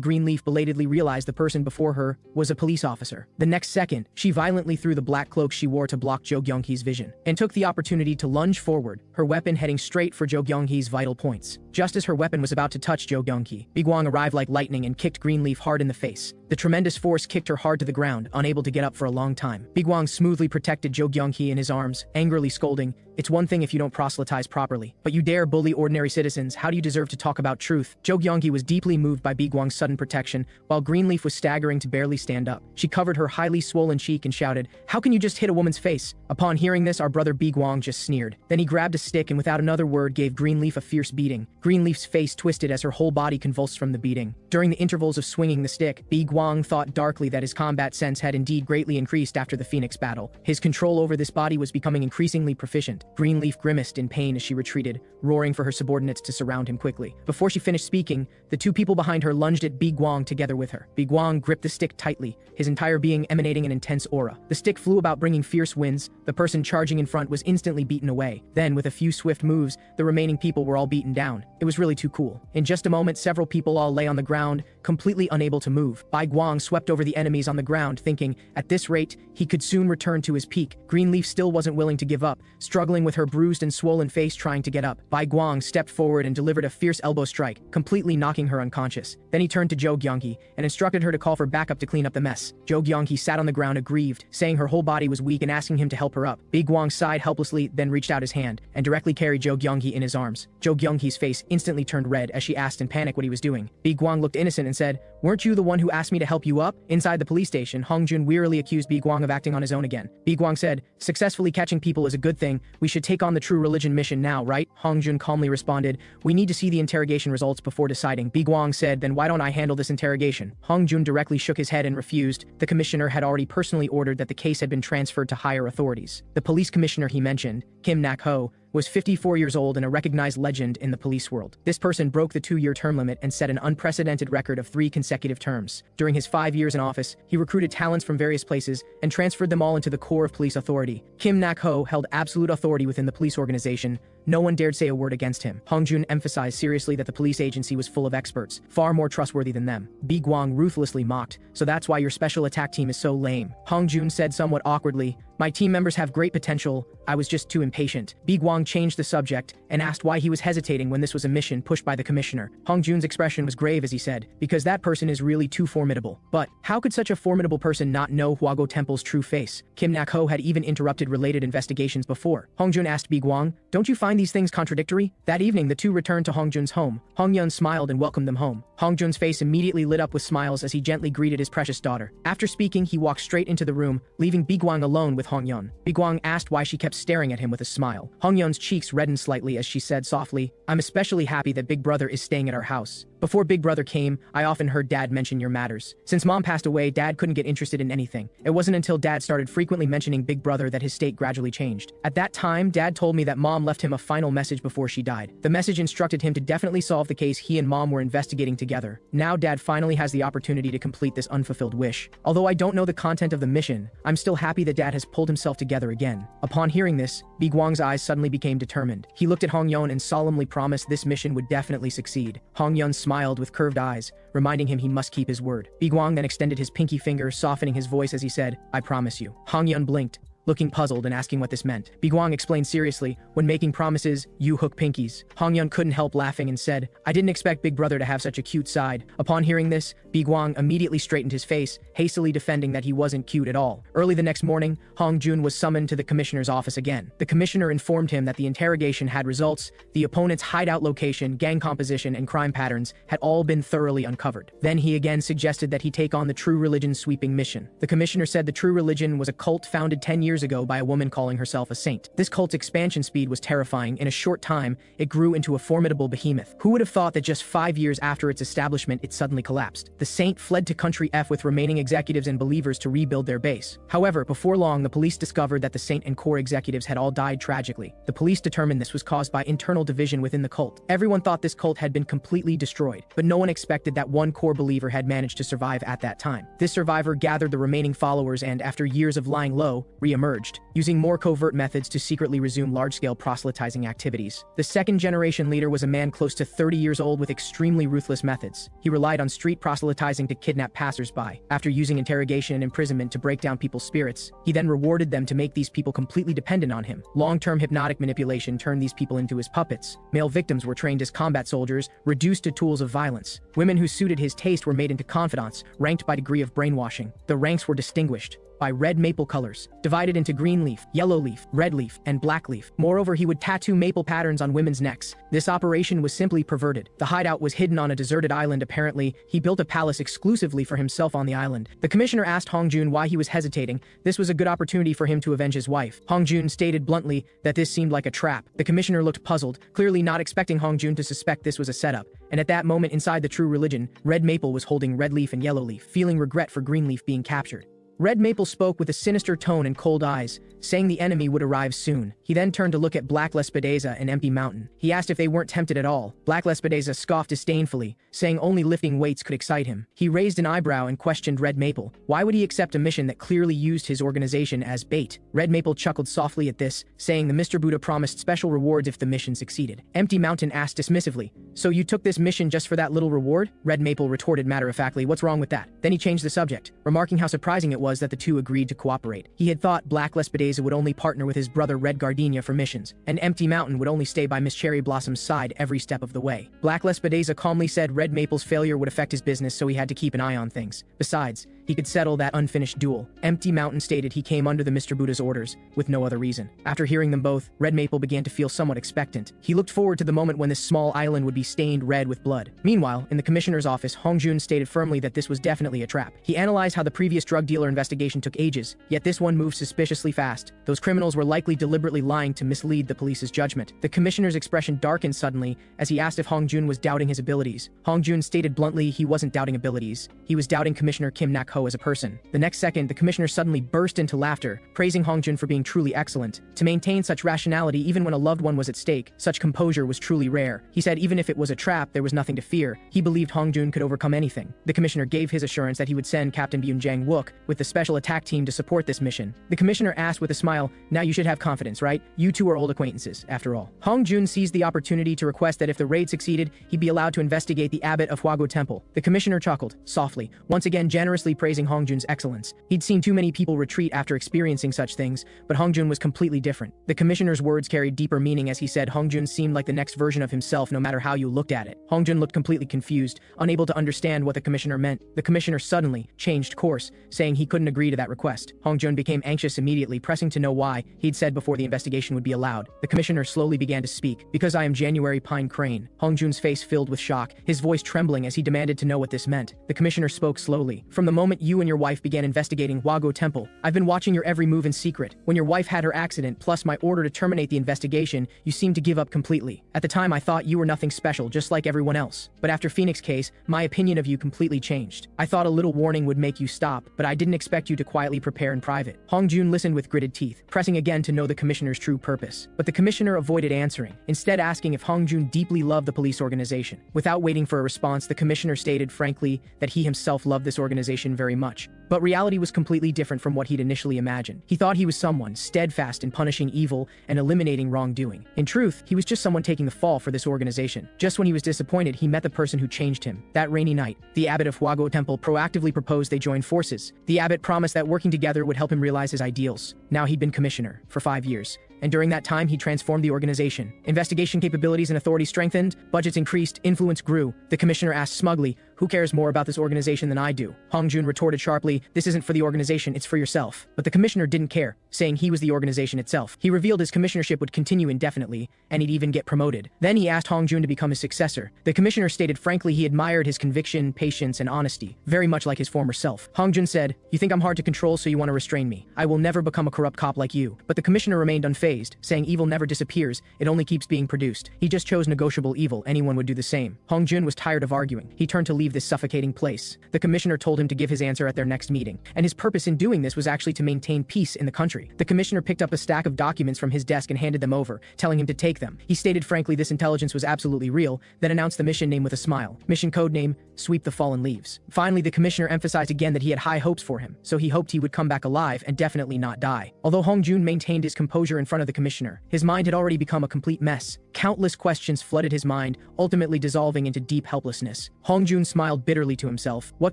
S1: Greenleaf belatedly realize the person before her was a police officer. The next second, she violently threw the black cloak she wore to block Zhou Gyonghe's vision and took the opportunity to lunge forward, her weapon heading straight for Zhou Gyonghe's vital points. Just as her weapon was about to touch Zhou Gyonghe, Bi Guang arrived like lightning and kicked Greenleaf hard in the face. The tremendous force kicked her hard to the ground, unable to get up for a long time. Bi Guang smoothly protected Zhou Gyonghe in his arms, angrily scolding, "It's one thing if you don't proselytize properly, but you dare bully ordinary citizens, how do you deserve to talk about truth?" Zhou Gyonghe was deeply moved by Bi Guang's sudden protection, while Greenleaf was staggering to barely stand up. She covered her highly swollen cheek and shouted, "How can you just hit a woman's face?" Upon hearing this, our brother Bi Guang just sneered. Then he grabbed a stick and without another word gave Greenleaf a fierce beating. Greenleaf's face twisted as her whole body convulsed from the beating. During the intervals of swinging the stick, Bi Guang thought darkly that his combat sense had indeed greatly increased after the Phoenix battle. His control over this body was becoming increasingly proficient. Greenleaf grimaced in pain as she retreated, roaring for her subordinates to surround him quickly. Before she finished speaking, the two people behind her lunged at Bi Guang together with her. Bi Guang gripped the stick tightly, his entire being emanating an intense aura. The stick flew about bringing fierce winds. The person charging in front was instantly beaten away. Then, with a few swift moves, the remaining people were all beaten down. It was really too cool. In just a moment, several people all lay on the ground, completely unable to move. Bi Guang swept over the enemies on the ground, thinking, at this rate, he could soon return to his peak. Greenleaf still wasn't willing to give up, struggling with her bruised and swollen face trying to get up. Bi Guang stepped forward and delivered a fierce elbow strike, completely knocking her unconscious. Then he turned to Zhou Gyonghe and instructed her to call for backup to clean up the mess. Zhou Gyonghe sat on the ground aggrieved, saying her whole body was weak and asking him to help her up. Bi Guang sighed helplessly, then reached out his hand and directly carried Zhou Gyonghe in his arms. Zhou Gyonghe's face instantly turned red as she asked in panic what he was doing. Bi Guang looked innocent and said, "Weren't you the one who asked me to help you up?" Inside the police station, Hongjun wearily accused Biguang of acting on his own again. Biguang said, "Successfully catching people is a good thing. We should take on the true religion mission now, right?" Hongjun calmly responded, "We need to see the interrogation results before deciding." Biguang said, "Then why don't I handle this interrogation?" Hongjun directly shook his head and refused. The commissioner had already personally ordered that the case had been transferred to higher authorities. The police commissioner he mentioned, Kim Nak-ho, was 54 years old and a recognized legend in the police world. This person broke the 2-year term limit and set an unprecedented record of 3 consecutive terms. During his 5 years in office, he recruited talents from various places and transferred them all into the core of police authority. Kim Nak-ho held absolute authority within the police organization. No one dared say a word against him. Hongjun emphasized seriously that the police agency was full of experts, far more trustworthy than them. Biguang ruthlessly mocked, "So that's why your special attack team is so lame." Hongjun said somewhat awkwardly, "My team members have great potential. I was just too impatient." Biguang changed the subject and asked why he was hesitating when this was a mission pushed by the commissioner. Hongjun's expression was grave as he said, "Because that person is really too formidable." But how could such a formidable person not know Huago Temple's true face? Kim Nak-ho had even interrupted related investigations before. Hongjun asked Biguang, "Don't you find these things contradictory?" That evening, the two returned to Hongjun's home. Hongyun smiled and welcomed them home. Hongjun's face immediately lit up with smiles as he gently greeted his precious daughter. After speaking, he walked straight into the room, leaving Biguang alone with Hongyun. Biguang asked why she kept staring at him with a smile. Hongyun's cheeks reddened slightly as she said softly, "I'm especially happy that Big Brother is staying at our house. Before Big Brother came, I often heard Dad mention your matters. Since Mom passed away, Dad couldn't get interested in anything. It wasn't until Dad started frequently mentioning Big Brother that his state gradually changed. At that time, Dad told me that Mom left him a final message before she died. The message instructed him to definitely solve the case he and Mom were investigating together. Now Dad finally has the opportunity to complete this unfulfilled wish. Although I don't know the content of the mission, I'm still happy that Dad has pulled himself together again." Upon hearing this, Biguang's eyes suddenly became determined. He looked at Hongyun and solemnly promised this mission would definitely succeed. Hongyun smiled with curved eyes, reminding him he must keep his word. Biguang then extended his pinky finger, softening his voice as he said, "I promise you." Hongyun blinked, looking puzzled and asking what this meant. Biguang explained seriously, "When making promises, you hook pinkies." Hongyun couldn't help laughing and said, "I didn't expect Big Brother to have such a cute side." Upon hearing this, Biguang immediately straightened his face, hastily defending that he wasn't cute at all. Early the next morning, Hongjun was summoned to the commissioner's office again. The commissioner informed him that the interrogation had results, the opponent's hideout location, gang composition, and crime patterns had all been thoroughly uncovered. Then he again suggested that he take on the True Religion sweeping mission. The commissioner said the True Religion was a cult founded 10 years ago by a woman calling herself a saint. This cult's expansion speed was terrifying. In a short time, it grew into a formidable behemoth. Who would have thought that just 5 years after its establishment, it suddenly collapsed? The saint fled to Country F with remaining executives and believers to rebuild their base. However, before long, the police discovered that the saint and core executives had all died tragically. The police determined this was caused by internal division within the cult. Everyone thought this cult had been completely destroyed, but no one expected that one core believer had managed to survive at that time. This survivor gathered the remaining followers and, after years of lying low, re-emerged, using more covert methods to secretly resume large-scale proselytizing activities. The second-generation leader was a man close to 30 years old with extremely ruthless methods. He relied on street proselytizing to kidnap passers-by. After using interrogation and imprisonment to break down people's spirits, he then rewarded them to make these people completely dependent on him. Long-term hypnotic manipulation turned these people into his puppets. Male victims were trained as combat soldiers, reduced to tools of violence. Women who suited his taste were made into confidants, ranked by degree of brainwashing. The ranks were distinguished by red maple colors, divided into green leaf, yellow leaf, red leaf, and black leaf. Moreover, he would tattoo maple patterns on women's necks. This operation was simply perverted. The hideout was hidden on a deserted island. Apparently, he built a palace exclusively for himself on the island. The commissioner asked Hongjun why he was hesitating. This was a good opportunity for him to avenge his wife. Hongjun stated bluntly that this seemed like a trap. The commissioner looked puzzled, clearly not expecting Hongjun to suspect this was a setup. And at that moment, inside the True Religion, Red Maple was holding Red Leaf and Yellow Leaf, feeling regret for Green Leaf being captured. Red Maple spoke with a sinister tone and cold eyes, saying the enemy would arrive soon. He then turned to look at Black Lespedeza and Empty Mountain. He asked if they weren't tempted at all. Black Lespedeza scoffed disdainfully, saying only lifting weights could excite him. He raised an eyebrow and questioned Red Maple. Why would he accept a mission that clearly used his organization as bait? Red Maple chuckled softly at this, saying the Mr. Buddha promised special rewards if the mission succeeded. Empty Mountain asked dismissively, "So you took this mission just for that little reward?" Red Maple retorted matter-of-factly, "What's wrong with that?" Then he changed the subject, remarking how surprising it was that the two agreed to cooperate. He had thought Black Lespedeza would only partner with his brother Red Gardenia for missions, and Empty Mountain would only stay by Miss Cherry Blossom's side every step of the way. Black Lespedeza calmly said Red Maple's failure would affect his business, so he had to keep an eye on things. Besides, he could settle that unfinished duel. Empty Mountain stated he came under the Mr. Buddha's orders, with no other reason. After hearing them both, Red Maple began to feel somewhat expectant. He looked forward to the moment when this small island would be stained red with blood. Meanwhile, in the commissioner's office, Hongjun stated firmly that this was definitely a trap. He analyzed how the previous drug dealer investigation took ages, yet this one moved suspiciously fast. Those criminals were likely deliberately lying to mislead the police's judgment. The commissioner's expression darkened suddenly as he asked if Hongjun was doubting his abilities. Hongjun stated bluntly he wasn't doubting abilities. He was doubting Commissioner Kim Nak-ho as a person. The next second, the commissioner suddenly burst into laughter, praising Hongjun for being truly excellent. To maintain such rationality even when a loved one was at stake, such composure was truly rare. He said even if it was a trap, there was nothing to fear. He believed Hongjun could overcome anything. The commissioner gave his assurance that he would send Captain Byun Jang-wook with the special attack team to support this mission. The commissioner asked with a smile, "Now you should have confidence, right? You two are old acquaintances, after all." Hongjun seized the opportunity to request that if the raid succeeded, he'd be allowed to investigate the abbot of Hwago Temple. The commissioner chuckled, softly, once again generously praising Hongjun's excellence. He'd seen too many people retreat after experiencing such things, but Hongjun was completely different. The commissioner's words carried deeper meaning as he said Hongjun seemed like the next version of himself no matter how you looked at it. Hongjun looked completely confused, unable to understand what the commissioner meant. The commissioner suddenly changed course, saying he couldn't agree to that request. Hongjun became anxious immediately, pressing to know why he'd said before the investigation would be allowed. The commissioner slowly began to speak. "Because I am January Pine Crane." Hongjun's face filled with shock, his voice trembling as he demanded to know what this meant. The commissioner spoke slowly. "From the moment you and your wife began investigating Hwago Temple, I've been watching your every move in secret. When your wife had her accident, plus my order to terminate the investigation, you seemed to give up completely. At the time I thought you were nothing special, just like everyone else. But after Phoenix case, my opinion of you completely changed. I thought a little warning would make you stop, but I didn't expect you to quietly prepare in private." Hongjun listened with gritted teeth, pressing again to know the commissioner's true purpose. But the commissioner avoided answering, instead asking if Hongjun deeply loved the police organization. Without waiting for a response, the commissioner stated frankly that he himself loved this organization very much. But reality was completely different from what he'd initially imagined. He thought he was someone steadfast in punishing evil and eliminating wrongdoing. In truth, he was just someone taking the fall for this organization. Just when he was disappointed, he met the person who changed him. That rainy night, the abbot of Hwago Temple proactively proposed they join forces. The abbot promised that working together would help him realize his ideals. Now he'd been commissioner for 5 years. And during that time, he transformed the organization. Investigation capabilities and authority strengthened, budgets increased, influence grew. The commissioner asked smugly, "Who cares more about this organization than I do?" Hongjun retorted sharply, "This isn't for the organization, it's for yourself." But the commissioner didn't care, saying he was the organization itself. He revealed his commissionership would continue indefinitely, and he'd even get promoted. Then he asked Hongjun to become his successor. The commissioner stated frankly he admired his conviction, patience, and honesty, very much like his former self. Hongjun said, "You think I'm hard to control, so you want to restrain me. I will never become a corrupt cop like you." But the commissioner remained unfazed, saying evil never disappears, it only keeps being produced. He just chose negotiable evil, anyone would do the same. Hongjun was tired of arguing. He turned to leave this suffocating place. The commissioner told him to give his answer at their next meeting, and his purpose in doing this was actually to maintain peace in the country. The commissioner picked up a stack of documents from his desk and handed them over, telling him to take them. He stated frankly this intelligence was absolutely real, then announced the mission name with a smile. Mission code name, Sweep the Fallen Leaves. Finally, the commissioner emphasized again that he had high hopes for him, so he hoped he would come back alive and definitely not die. Although Hongjun maintained his composure in front of the commissioner, his mind had already become a complete mess. Countless questions flooded his mind, ultimately dissolving into deep helplessness. Hongjun smiled bitterly to himself. What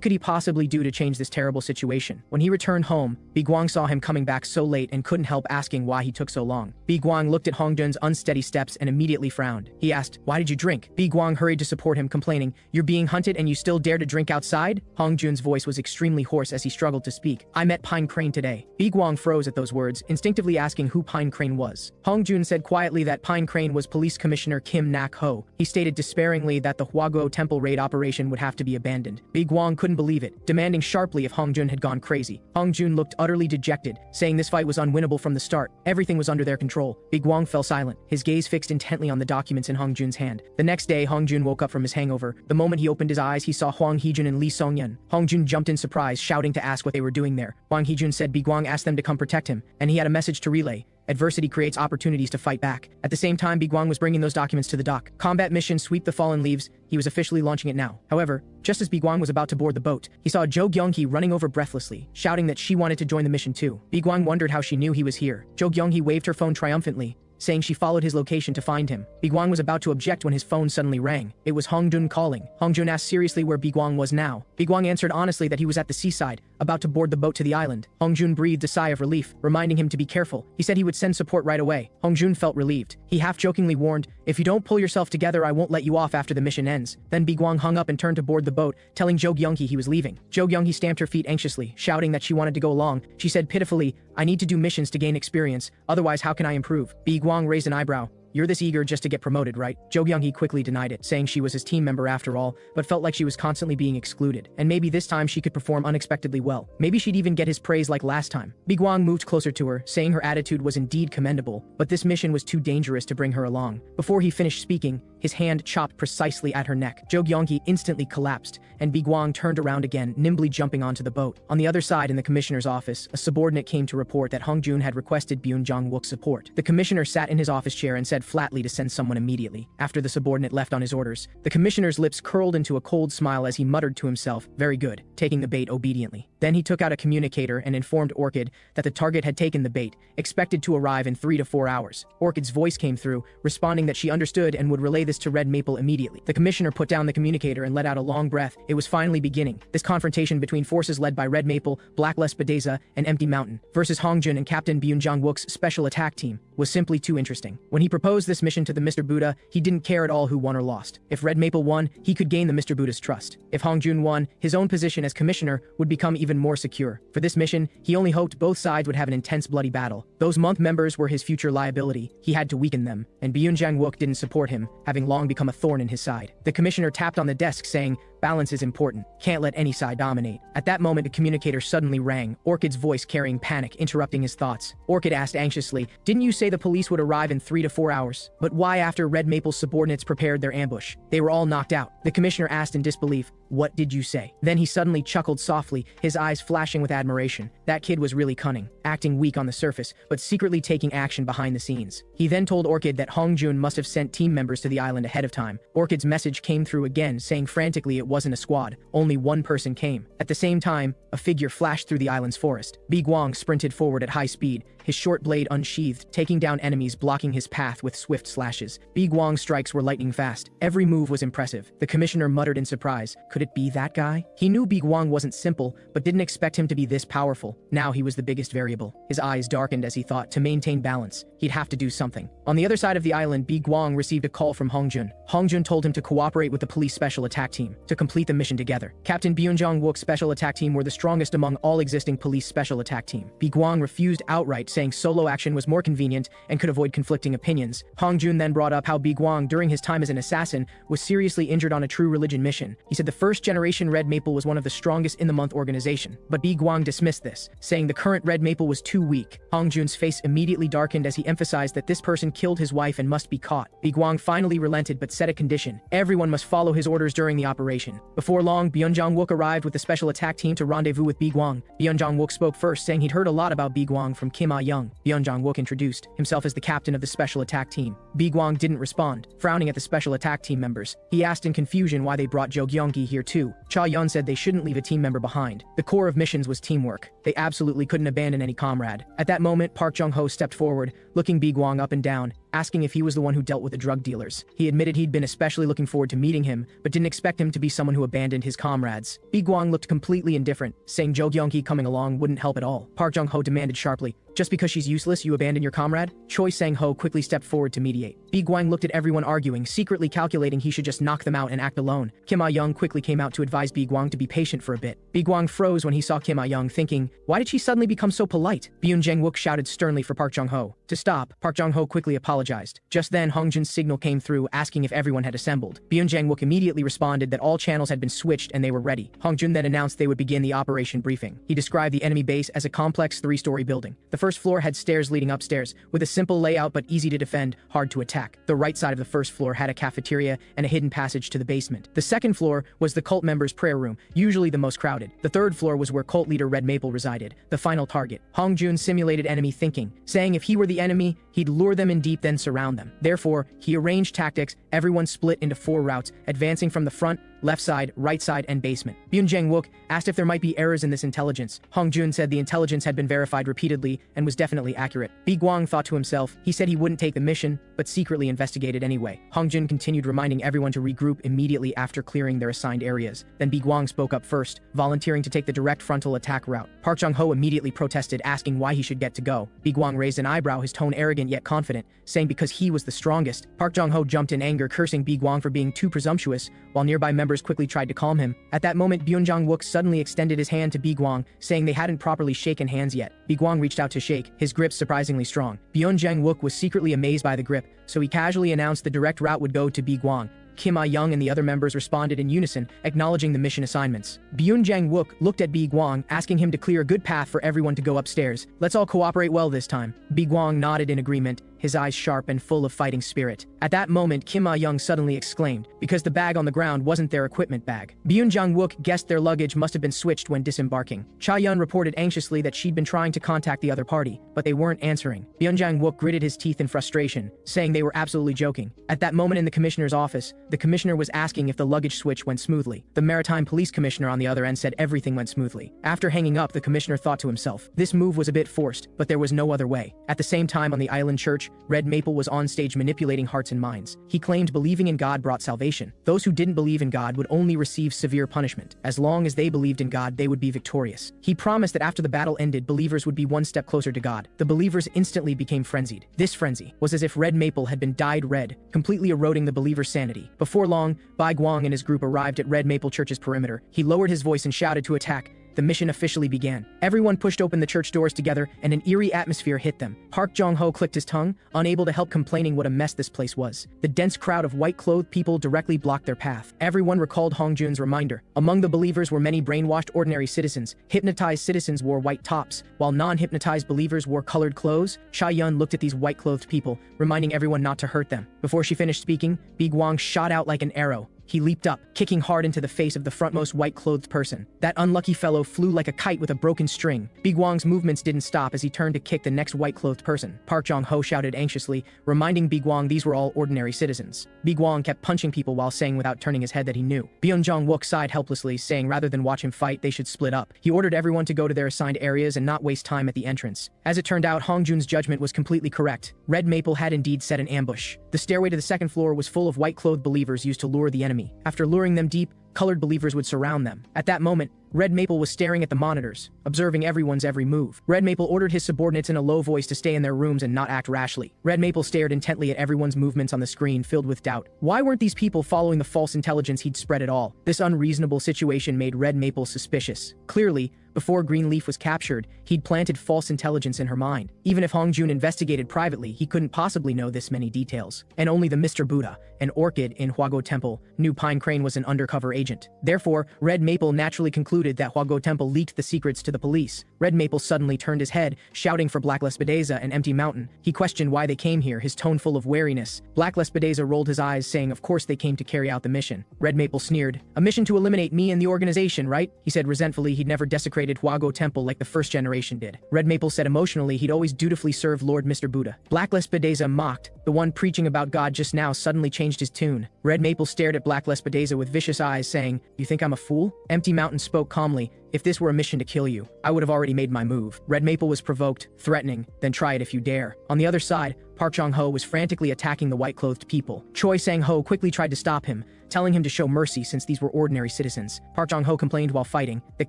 S1: could he possibly do to change this terrible situation? When he returned home, Bi-Guang saw him coming back so late and couldn't help asking why he took so long. Bi-Guang looked at Hongjun's unsteady steps and immediately frowned. He asked, "Why did you drink?" Bi-Guang hurried to support him, complaining, "You're being hunted and you still dare to drink outside?" Hongjun's voice was extremely hoarse as he struggled to speak. "I met Pine Crane today." Bi-Guang froze at those words, instinctively asking who Pine Crane was. Hongjun said quietly that Pine Crane was Police Commissioner Kim Nak-ho. He stated despairingly that the Hwago Temple raid operation would have to be abandoned. Bi-Guang couldn't believe it, demanding sharply if Hongjun had gone crazy. Hongjun looked utterly dejected, saying this fight was unwinnable from the start. Everything was under their control. Bi-Guang fell silent, his gaze fixed intently on the documents in Hongjun's hand. The next day, Hongjun woke up from his hangover. The moment he opened his eyes, he saw Hwang Heejun and Lee Song-yeon. Hongjun jumped in surprise, shouting to ask what they were doing there. Hwang Heejun said Bi-Guang asked them to come protect him, and he had a message to relay. Adversity creates opportunities to fight back. At the same time, Bi-Guang was bringing those documents to the dock. Combat mission Sweep the Fallen Leaves. He was officially launching it now. However, just as Bi-Guang was about to board the boat, he saw Jo Gyeong-hee running over breathlessly, shouting that she wanted to join the mission too. Bi-Guang wondered how she knew he was here. Jo Gyeong-hee waved her phone triumphantly, saying she followed his location to find him. Bi-Guang was about to object when his phone suddenly rang. It was Hongjun calling. Hongjun asked seriously where Bi-Guang was now. Bi-Guang answered honestly that he was at the seaside, about to board the boat to the island. Hongjun breathed a sigh of relief, reminding him to be careful. He said he would send support right away. Hongjun felt relieved. He half-jokingly warned, If you don't pull yourself together, I won't let you off after the mission ends. Then Biguang hung up and turned to board the boat, telling Jo Gyung-hee he was leaving. Jo Gyung-hee stamped her feet anxiously, shouting that she wanted to go along. She said pitifully, I need to do missions to gain experience, otherwise how can I improve? Biguang raised an eyebrow. You're this eager just to get promoted, right? Jo Gyung-hee quickly denied it, saying she was his team member after all, but felt like she was constantly being excluded. And maybe this time she could perform unexpectedly well. Maybe she'd even get his praise like last time. Biguang moved closer to her, saying her attitude was indeed commendable, but this mission was too dangerous to bring her along. Before he finished speaking, his hand chopped precisely at her neck. Jo Gyung-hee instantly collapsed, and Biguang turned around again, nimbly jumping onto the boat. On the other side in the commissioner's office, a subordinate came to report that Hong Jun had requested Byun Jong-wook's support. The commissioner sat in his office chair and said flatly to send someone immediately. After the subordinate left on his orders, the commissioner's lips curled into a cold smile as he muttered to himself, very good, taking the bait obediently. Then he took out a communicator and informed Orchid that the target had taken the bait, expected to arrive in 3 to 4 hours. Orchid's voice came through, responding that she understood and would relay this to Red Maple immediately. The commissioner put down the communicator and let out a long breath. It was finally beginning. This confrontation between forces led by Red Maple, Blackless Badeza, and Empty Mountain versus Hongjun and Captain Byun Jong-wook's special attack team was simply too interesting. When he proposed this mission to the Mr. Buddha, he didn't care at all who won or lost. If Red Maple won, he could gain the Mr. Buddha's trust. If Hongjun won, his own position as commissioner would become even more secure. For this mission, he only hoped both sides would have an intense bloody battle. Those month members were his future liability. He had to weaken them, and Byun Jang-wook didn't support him, having long become a thorn in his side. The commissioner tapped on the desk saying, balance is important. Can't let any side dominate. At that moment, a communicator suddenly rang, Orchid's voice carrying panic, interrupting his thoughts. Orchid asked anxiously, didn't you say the police would arrive in 3 to 4 hours? But why after Red Maple's subordinates prepared their ambush? They were all knocked out. The commissioner asked in disbelief, what did you say? Then he suddenly chuckled softly, his eyes flashing with admiration. That kid was really cunning, acting weak on the surface, but secretly taking action behind the scenes. He then told Orchid that Hongjun must have sent team members to the island ahead of time. Orchid's message came through again, saying frantically it wasn't a squad, only one person came. At the same time, a figure flashed through the island's forest. Biguang sprinted forward at high speed, his short blade unsheathed, taking down enemies blocking his path with swift slashes. Biguang's strikes were lightning fast. Every move was impressive. The commissioner muttered in surprise, could it be that guy? He knew Biguang wasn't simple, but didn't expect him to be this powerful. Now he was the biggest variable. His eyes darkened as he thought, to maintain balance, he'd have to do something. On the other side of the island, Biguang received a call from Hongjun. Hongjun told him to cooperate with the police special attack team to complete the mission together. Captain Byun Jong-wook's special attack team were the strongest among all existing police special attack team. Biguang refused outright, saying solo action was more convenient and could avoid conflicting opinions. Hongjun then brought up how Biguang, during his time as an assassin, was seriously injured on a true religion mission. He said the first generation Red Maple was one of the strongest in the month organization, but Biguang dismissed this, saying the current Red Maple was too weak. Hongjun's face immediately darkened as he emphasized that this person killed his wife and must be caught. Biguang finally relented but set a condition. Everyone must follow his orders during the operation. Before long, Byun Jong-wook arrived with the special attack team to rendezvous with Biguang. Byun Jong-wook spoke first, saying he'd heard a lot about Biguang from Kim Ah-young. Byun Jong-wook introduced himself as the captain of the special attack team. Biguang didn't respond, frowning at the special attack team members. He asked in confusion why they brought Jo Gyung-hee here too. Cha Yun said they shouldn't leave a team member behind. The core of missions was teamwork. They absolutely couldn't abandon any comrade. At that moment, Park Jung-ho stepped forward, looking Biguang up and down, asking if he was the one who dealt with the drug dealers. He admitted he'd been especially looking forward to meeting him, but didn't expect him to be someone who abandoned his comrades. Biguang looked completely indifferent, saying Jo Gyung-hee coming along wouldn't help at all. Park Jung-ho demanded sharply, just because she's useless, you abandon your comrade? Choi Sang-ho quickly stepped forward to mediate. Biguang looked at everyone arguing, secretly calculating he should just knock them out and act alone. Kim Ah-young quickly came out to advise Biguang to be patient for a bit. Biguang froze when he saw Kim Ah-young, thinking, why did she suddenly become so polite? Byun Jang-wook shouted sternly for Park Jung-ho to stop. Park Jung-ho quickly apologized. Just then, Hongjun's signal came through, asking if everyone had assembled. Byun Jang-wook immediately responded that all channels had been switched and they were ready. Hongjun then announced they would begin the operation briefing. He described the enemy base as a complex 3-story building. The first floor had stairs leading upstairs, with a simple layout but easy to defend, hard to attack. The right side of the first floor had a cafeteria and a hidden passage to the basement. The second floor was the cult members' prayer room, usually the most crowded. The third floor was where cult leader Red Maple resided, the final target. Hongjun simulated enemy thinking, saying if he were the enemy, he'd lure them in deep then surround them. Therefore, he arranged tactics, Everyone split into 4 routes, advancing from the front, left side, right side, and basement. Byun Jang-wook asked if there might be errors in this intelligence. Hong Jun said the intelligence had been verified repeatedly and was definitely accurate. Bi Guang thought to himself. He said he wouldn't take the mission, but secretly investigated anyway. Hong Jun continued reminding everyone to regroup immediately after clearing their assigned areas. Then Bi Guang spoke up first, volunteering to take the direct frontal attack route. Park Jong-ho immediately protested, asking why he should get to go. Bi Guang raised an eyebrow, his tone arrogant yet confident, saying because he was the strongest. Park Jong-ho jumped in anger, cursing Bi Guang for being too presumptuous, while nearby members quickly tried to calm him. At that moment, Byun Jang-wook suddenly extended his hand to Bi Guang, saying they hadn't properly shaken hands yet. Bi Guang reached out to shake, his grip surprisingly strong. Byun Jang-wook was secretly amazed by the grip, so he casually announced the direct route would go to Bi Guang. Kim Ah-young and the other members responded in unison, acknowledging the mission assignments. Byun Jang-wook looked at Bi Guang, asking him to clear a good path for everyone to go upstairs. Let's all cooperate well this time. Bi Guang nodded in agreement, his eyes sharp and full of fighting spirit. At that moment, Kim Ah-young suddenly exclaimed, because the bag on the ground wasn't their equipment bag. Byun Jang-wook guessed their luggage must have been switched when disembarking. Cha-yun reported anxiously that she'd been trying to contact the other party, but they weren't answering. Byun Jang-wook gritted his teeth in frustration, saying they were absolutely joking. At that moment in the commissioner's office, the commissioner was asking if the luggage switch went smoothly. The Maritime Police Commissioner on the other end said everything went smoothly. After hanging up, the commissioner thought to himself, this move was a bit forced, but there was no other way. At the same time on the island church, Red Maple was on stage manipulating hearts and minds. He claimed believing in God brought salvation. Those who didn't believe in God would only receive severe punishment. As long as they believed in God, they would be victorious. He promised that after the battle ended, believers would be one step closer to God. The believers instantly became frenzied. This frenzy was as if Red Maple had been dyed red, completely eroding the believers' sanity. Before long, Bai Guang and his group arrived at Red Maple Church's perimeter. He lowered his voice and shouted to attack. The mission officially began. Everyone pushed open the church doors together, and an eerie atmosphere hit them. Park Jong-ho clicked his tongue, unable to help complaining what a mess this place was. The dense crowd of white-clothed people directly blocked their path. Everyone recalled Hong Jun's reminder. Among the believers were many brainwashed ordinary citizens. Hypnotized citizens wore white tops, while non-hypnotized believers wore colored clothes. Cha-yun looked at these white-clothed people, reminding everyone not to hurt them. Before she finished speaking, Bi Guang shot out like an arrow. He leaped up, kicking hard into the face of the frontmost white-clothed person. That unlucky fellow flew like a kite with a broken string. Bi Guang's movements didn't stop as he turned to kick the next white-clothed person. Park Jong-ho shouted anxiously, reminding Bi Guang these were all ordinary citizens. Bi Guang kept punching people while saying without turning his head that he knew. Byun Jang-wook sighed helplessly, saying rather than watch him fight, they should split up. He ordered everyone to go to their assigned areas and not waste time at the entrance. As it turned out, Hong Jun's judgment was completely correct. Red Maple had indeed set an ambush. The stairway to the second floor was full of white-clothed believers used to lure the enemy. After luring them deep, colored believers would surround them. At that moment, Red Maple was staring at the monitors, observing everyone's every move. Red Maple ordered his subordinates in a low voice to stay in their rooms and not act rashly. Red Maple stared intently at everyone's movements on the screen, filled with doubt. Why weren't these people following the false intelligence he'd spread at all? This unreasonable situation made Red Maple suspicious. Clearly, before Greenleaf was captured, he'd planted false intelligence in her mind. Even if Hong Jun investigated privately, he couldn't possibly know this many details. And only the Mr. Buddha, an orchid in Huago Temple, knew Pine Crane was an undercover agent. Therefore, Red Maple naturally concluded that Huago Temple leaked the secrets to the police. Red Maple suddenly turned his head, shouting for Black Lespedeza and Empty Mountain. He questioned why they came here, his tone full of wariness. Black Lespedeza rolled his eyes, saying of course they came to carry out the mission. Red Maple sneered. A mission to eliminate me and the organization, right? He said resentfully he'd never desecrated Huago Temple like the first generation did. Red Maple said emotionally he'd always dutifully served Lord Mr. Buddha. Black Lespedeza mocked. The one preaching about God just now suddenly changed his tune. Red Maple stared at Black Lespedeza with vicious eyes, saying, "You think I'm a fool?" Empty Mountain spoke calmly. If this were a mission to kill you, I would have already made my move. Red Maple was provoked, threatening, then try it if you dare. On the other side, Park Jong-ho was frantically attacking the white-clothed people. Choi Sang-ho quickly tried to stop him, telling him to show mercy since these were ordinary citizens. Park Jong-ho complained while fighting that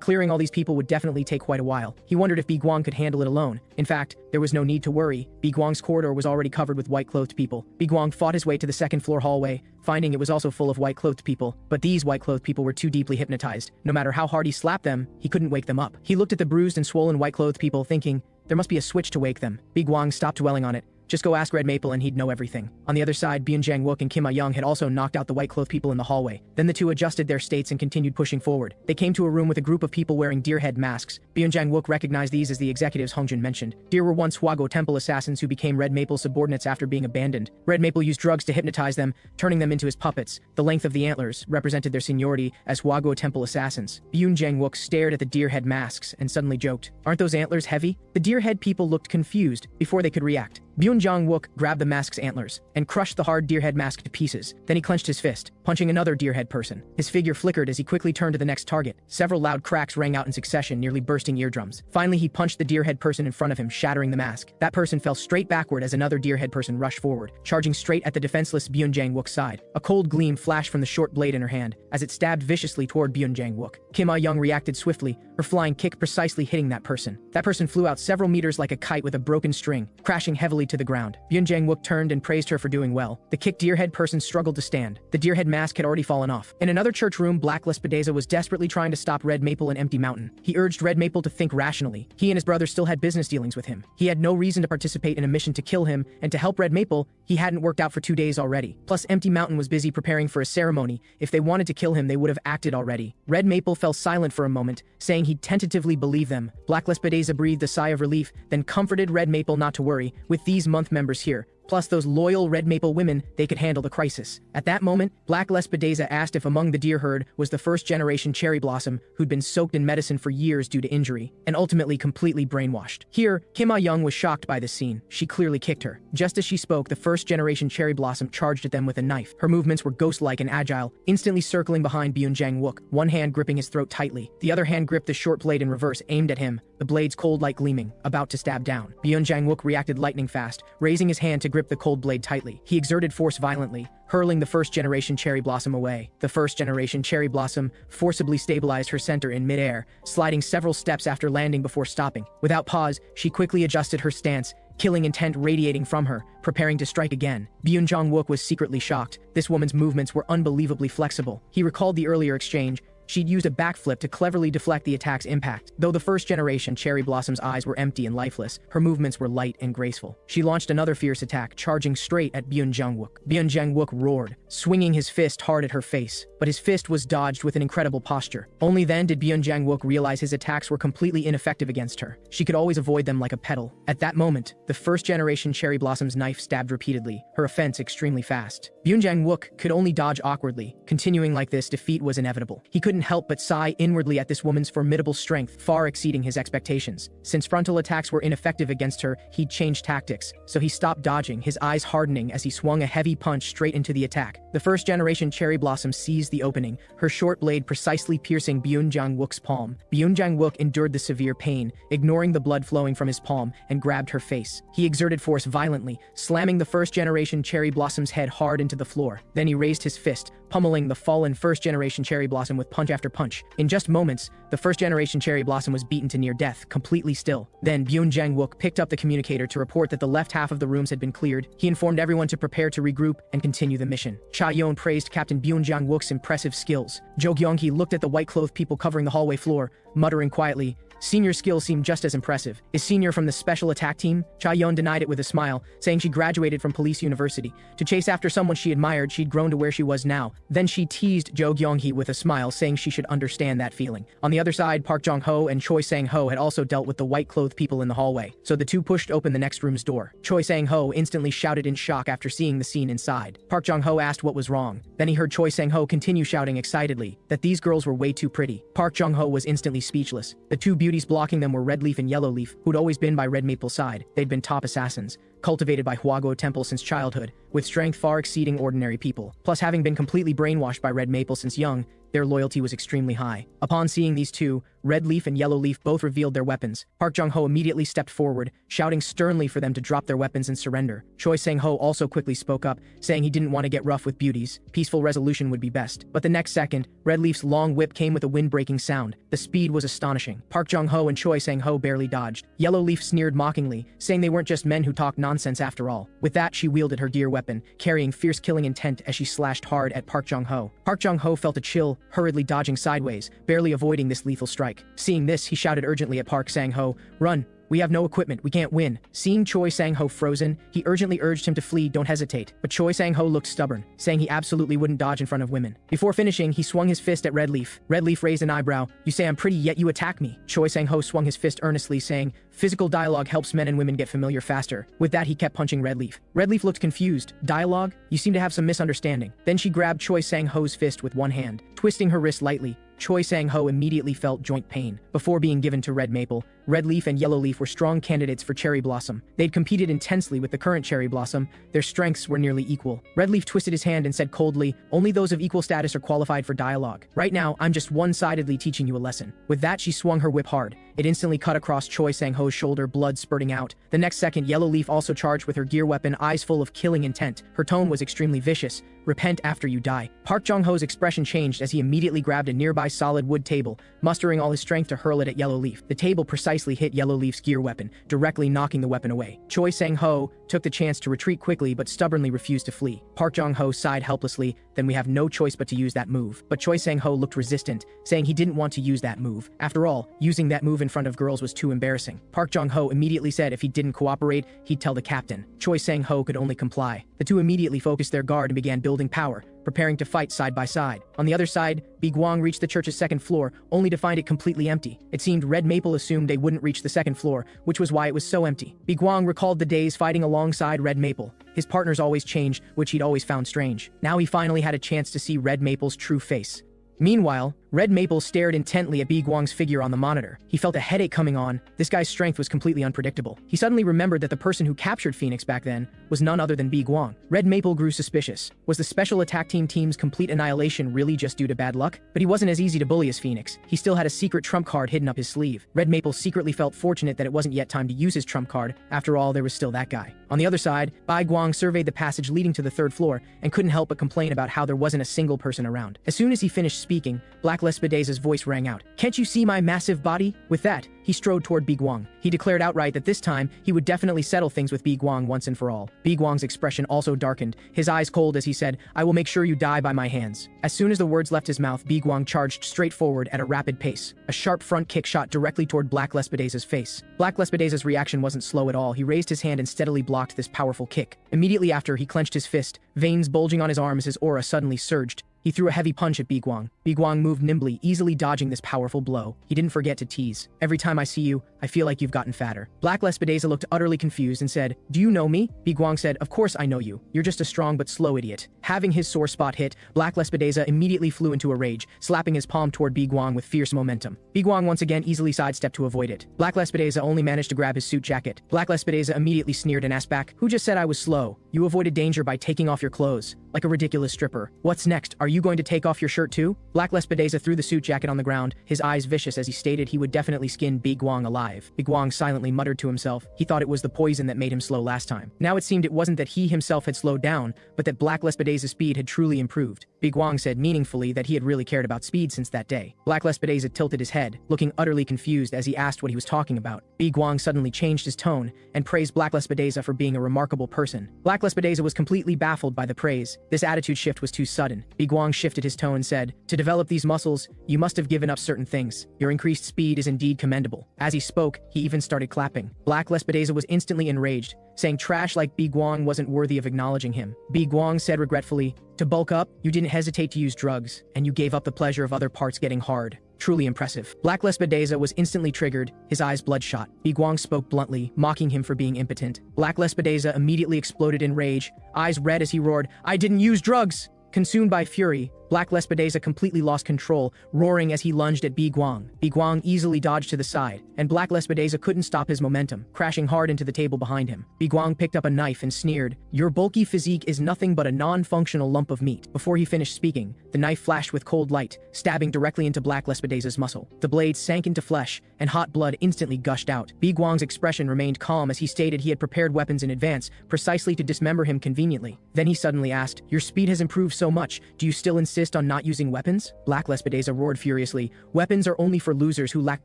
S1: clearing all these people would definitely take quite a while. He wondered if Bi Guang could handle it alone. In fact, there was no need to worry. Bi Guang's corridor was already covered with white-clothed people. Bi Guang fought his way to the second-floor hallway, finding it was also full of white-clothed people. But these white-clothed people were too deeply hypnotized. No matter how hard he slapped them, he couldn't wake them up. He looked at the bruised and swollen white-clothed people, thinking, there must be a switch to wake them. Bi Guang stopped dwelling on it. Just go ask Red Maple and he'd know everything. On the other side, Byun Jang-wook and Kim Ah-young had also knocked out the white-clothed people in the hallway. Then the two adjusted their states and continued pushing forward. They came to a room with a group of people wearing deer head masks. Byun Jang-wook recognized these as the executives Hong Jun mentioned. Deer were once Huago Temple assassins who became Red Maple's subordinates after being abandoned. Red Maple used drugs to hypnotize them, turning them into his puppets. The length of the antlers represented their seniority as Huago Temple assassins. Byun Jang-wook stared at the deer head masks and suddenly joked, "Aren't those antlers heavy?" The deer head people looked confused before they could react. Byun Jang-wook grabbed the mask's antlers and crushed the hard deer head mask to pieces. Then he clenched his fist, punching another deer head person. His figure flickered as he quickly turned to the next target. Several loud cracks rang out in succession, nearly bursting eardrums. Finally, he punched the deer head person in front of him, shattering the mask. That person fell straight backward as another deer head person rushed forward, charging straight at the defenseless Byun Jang-wook's side. A cold gleam flashed from the short blade in her hand as it stabbed viciously toward Byun Jang-wook. Kim Ah-young reacted swiftly, her flying kick precisely hitting that person. That person flew out several meters like a kite with a broken string, crashing heavily to the ground. Byun Jang-wook turned and praised her for doing well. The kicked deerhead person struggled to stand. The deerhead mask had already fallen off. In another church room, Black Lespadeza was desperately trying to stop Red Maple and Empty Mountain. He urged Red Maple to think rationally. He and his brother still had business dealings with him. He had no reason to participate in a mission to kill him, and to help Red Maple, he hadn't worked out for 2 days already. Plus, Empty Mountain was busy preparing for a ceremony. If they wanted to kill him, they would have acted already. Red Maple fell silent for a moment, saying he'd tentatively believe them. Black Lespadeza breathed a sigh of relief, then comforted Red Maple not to worry. With these month members here, plus those loyal Red Maple women, they could handle the crisis. At that moment, Black Lespadeza asked if among the deer herd was the first-generation Cherry Blossom, who'd been soaked in medicine for years due to injury, and ultimately completely brainwashed. Here, Kim Ah-young was shocked by this scene. She clearly kicked her. Just as she spoke, the first-generation Cherry Blossom charged at them with a knife. Her movements were ghost-like and agile, instantly circling behind Byun Jang-wook, one hand gripping his throat tightly. The other hand gripped the short blade in reverse, aimed at him, the blade's cold light gleaming, about to stab down. Byun Jang-wook reacted lightning fast, raising his hand to grip the cold blade tightly. He exerted force violently, hurling the first-generation Cherry Blossom away. The first-generation Cherry Blossom forcibly stabilized her center in midair, sliding several steps after landing before stopping. Without pause, she quickly adjusted her stance, killing intent radiating from her, preparing to strike again. Byun Jang-wook was secretly shocked. This woman's movements were unbelievably flexible. He recalled the earlier exchange. She'd used a backflip to cleverly deflect the attack's impact. Though the first-generation Cherry Blossom's eyes were empty and lifeless, her movements were light and graceful. She launched another fierce attack, charging straight at Byun Jang-wook. Byun Jang-wook roared, swinging his fist hard at her face, but his fist was dodged with an incredible posture. Only then did Byun Jang-wook realize his attacks were completely ineffective against her. She could always avoid them like a petal. At that moment, the first-generation Cherry Blossom's knife stabbed repeatedly, her offense extremely fast. Byun Jang-wook could only dodge awkwardly. Continuing like this, defeat was inevitable. He couldn't help but sigh inwardly at this woman's formidable strength, far exceeding his expectations. Since frontal attacks were ineffective against her, he'd changed tactics, so he stopped dodging, his eyes hardening as he swung a heavy punch straight into the attack. The first-generation Cherry Blossom seized the opening, her short blade precisely piercing Byun Jang-wook's palm. Byun Jang-wook endured the severe pain, ignoring the blood flowing from his palm, and grabbed her face. He exerted force violently, slamming the first-generation Cherry Blossom's head hard into the floor. Then he raised his fist, pummeling the fallen first-generation Cherry Blossom with punch after punch. In just moments, the first-generation Cherry Blossom was beaten to near death, completely still. Then Byun Jang-wook picked up the communicator to report that the left half of the rooms had been cleared. He informed everyone to prepare to regroup and continue the mission. Cha Yeon praised Captain Byun Jang-wook's impressive skills. Jo Gyeong-hee looked at the white-clothed people covering the hallway floor, muttering quietly, "Senior's skills seem just as impressive. Is Senior from the special attack team?" Cha Yeon denied it with a smile, saying she graduated from police university. To chase after someone she admired, she'd grown to where she was now. Then she teased Jo Gyeong-hee with a smile, saying she should understand that feeling. On the other side, Park Jong-ho and Choi Sang-ho had also dealt with the white-clothed people in the hallway, so the two pushed open the next room's door. Choi Sang-ho instantly shouted in shock after seeing the scene inside. Park Jong-ho asked what was wrong. Then he heard Choi Sang-ho continue shouting excitedly that these girls were way too pretty. Park Jong-ho was instantly speechless. The two beauties blocking them were Red Leaf and Yellow Leaf, who'd always been by Red Maple's side. They'd been top assassins, cultivated by Hwago Temple since childhood, with strength far exceeding ordinary people. Plus, having been completely brainwashed by Red Maple since young, their loyalty was extremely high. Upon seeing these two, Red Leaf and Yellow Leaf both revealed their weapons. Park Jong-ho immediately stepped forward, shouting sternly for them to drop their weapons and surrender. Choi Sang-ho also quickly spoke up, saying he didn't want to get rough with beauties. Peaceful resolution would be best. But the next second, Red Leaf's long whip came with a wind-breaking sound. The speed was astonishing. Park Jong-ho and Choi Sang-ho barely dodged. Yellow Leaf sneered mockingly, saying they weren't just men who talk nonsense after all. With that, she wielded her gear weapon, carrying fierce killing intent as she slashed hard at Park Jong-ho. Park Jong-ho felt a chill, hurriedly dodging sideways, barely avoiding this lethal strike. Seeing this, he shouted urgently at Park Sang-ho, "Run! We have no equipment, we can't win." Seeing Choi Sang-ho frozen, he urgently urged him to flee, "Don't hesitate." But Choi Sang-ho looked stubborn, saying he absolutely wouldn't dodge in front of women. Before finishing, he swung his fist at Red Leaf. Red Leaf raised an eyebrow. "You say I'm pretty, yet you attack me." Choi Sang-ho swung his fist earnestly, saying, "Physical dialogue helps men and women get familiar faster." With that, he kept punching Red Leaf. Red Leaf looked confused. "Dialogue? You seem to have some misunderstanding." Then she grabbed Choi Sang-ho's fist with one hand, twisting her wrist lightly, Choi Sang-ho immediately felt joint pain. Before being given to Red Maple, Red Leaf and Yellow Leaf were strong candidates for Cherry Blossom. They'd competed intensely with the current Cherry Blossom. Their strengths were nearly equal. Red Leaf twisted his hand and said coldly, "Only those of equal status are qualified for dialogue. Right now, I'm just one-sidedly teaching you a lesson." With that, she swung her whip hard. It instantly cut across Choi Sang-ho's shoulder, blood spurting out. The next second, Yellow Leaf also charged with her gear weapon, eyes full of killing intent. Her tone was extremely vicious. "Repent after you die." Park Jong-ho's expression changed as he immediately grabbed a nearby solid wood table, mustering all his strength to hurl it at Yellow Leaf. The table precisely hit Yellow Leaf's gear weapon, directly knocking the weapon away. Choi Sang-ho took the chance to retreat quickly but stubbornly refused to flee. Park Jong-ho sighed helplessly, "Then we have no choice but to use that move." But Choi Sang-ho looked resistant, saying he didn't want to use that move. After all, using that move in front of girls was too embarrassing. Park Jong-ho immediately said if he didn't cooperate, he'd tell the captain. Choi Sang-ho could only comply. The two immediately focused their guard and began building power, preparing to fight side by side. On the other side, Bi-gwang reached the church's second floor, only to find it completely empty. It seemed Red Maple assumed they wouldn't reach the second floor, which was why it was so empty. Bi-gwang recalled the days fighting alongside Red Maple. His partners always changed, which he'd always found strange. Now he finally had a chance to see Red Maple's true face. Meanwhile, Red Maple stared intently at Bi-gwang's figure on the monitor. He felt a headache coming on. This guy's strength was completely unpredictable. He suddenly remembered that the person who captured Phoenix back then was none other than Bi-gwang. Red Maple grew suspicious. Was the Special Attack Team's complete annihilation really just due to bad luck? But he wasn't as easy to bully as Phoenix. He still had a secret trump card hidden up his sleeve. Red Maple secretly felt fortunate that it wasn't yet time to use his trump card. After all, there was still that guy. On the other side, Bi-gwang surveyed the passage leading to the third floor and couldn't help but complain about how there wasn't a single person around. As soon as he finished speaking, Black Lespedaze's voice rang out. "Can't you see my massive body?" With that, he strode toward Bi-gwang. He declared outright that this time, he would definitely settle things with Bi-gwang once and for all. Bi-gwang's expression also darkened, his eyes cold as he said, "I will make sure you die by my hands." As soon as the words left his mouth, Bi-gwang charged straight forward at a rapid pace. A sharp front kick shot directly toward Black Lespedaze's face. Black Lespedaze's reaction wasn't slow at all. He raised his hand and steadily blocked this powerful kick. Immediately after, he clenched his fist, veins bulging on his arm as his aura suddenly surged. He threw a heavy punch at Bi-gwang. Bi-gwang moved nimbly, easily dodging this powerful blow. He didn't forget to tease. "Every time I see you, I feel like you've gotten fatter." Black Lespedeza looked utterly confused and said, "Do you know me?" Bi-gwang said, "Of course I know you. You're just a strong but slow idiot." Having his sore spot hit, Black Lespedeza immediately flew into a rage, slapping his palm toward Bi-gwang with fierce momentum. Bi-gwang once again easily sidestepped to avoid it. Black Lespedeza only managed to grab his suit jacket. Black Lespedeza immediately sneered and asked back, "Who just said I was slow? You avoided danger by taking off your clothes. Like a ridiculous stripper. What's next? Are you going to take off your shirt too?" Black Lespedeza threw the suit jacket on the ground, his eyes vicious as he stated he would definitely skin Bi-gwang alive. Bi-gwang silently muttered to himself. He thought it was the poison that made him slow last time. Now it seemed it wasn't that he himself had slowed down, but that Black Lespedeza's speed had truly improved. Bi-gwang said meaningfully that he had really cared about speed since that day. Black Lespedeza tilted his head, looking utterly confused as he asked what he was talking about. Bi-gwang suddenly changed his tone and praised Black Lespedeza for being a remarkable person. Black Lespedeza was completely baffled by the praise. This attitude shift was too sudden. Bi-gwang shifted his tone and said, "To develop these muscles, you must have given up certain things. Your increased speed is indeed commendable." As he spoke, he even started clapping. Black Lespedeza was instantly enraged, saying trash like Bi-gwang wasn't worthy of acknowledging him. Bi-gwang said regretfully, "To bulk up, you didn't hesitate to use drugs, and you gave up the pleasure of other parts getting hard. Truly impressive." Black Lespedeza was instantly triggered, his eyes bloodshot. Bi-gwang spoke bluntly, mocking him for being impotent. Black Lespedeza immediately exploded in rage, eyes red as he roared, "I didn't use drugs!" Consumed by fury, Black Lespedeza completely lost control, roaring as he lunged at Bi-gwang. Bi-gwang easily dodged to the side, and Black Lespedeza couldn't stop his momentum, crashing hard into the table behind him. Bi-gwang picked up a knife and sneered, "Your bulky physique is nothing but a non-functional lump of meat." Before he finished speaking, the knife flashed with cold light, stabbing directly into Black Lespedeza's muscle. The blade sank into flesh, and hot blood instantly gushed out. Bi-gwang's expression remained calm as he stated he had prepared weapons in advance, precisely to dismember him conveniently. Then he suddenly asked, "Your speed has improved so much, do you still insist on not using weapons?" Black Lespedeza roared furiously, "Weapons are only for losers who lack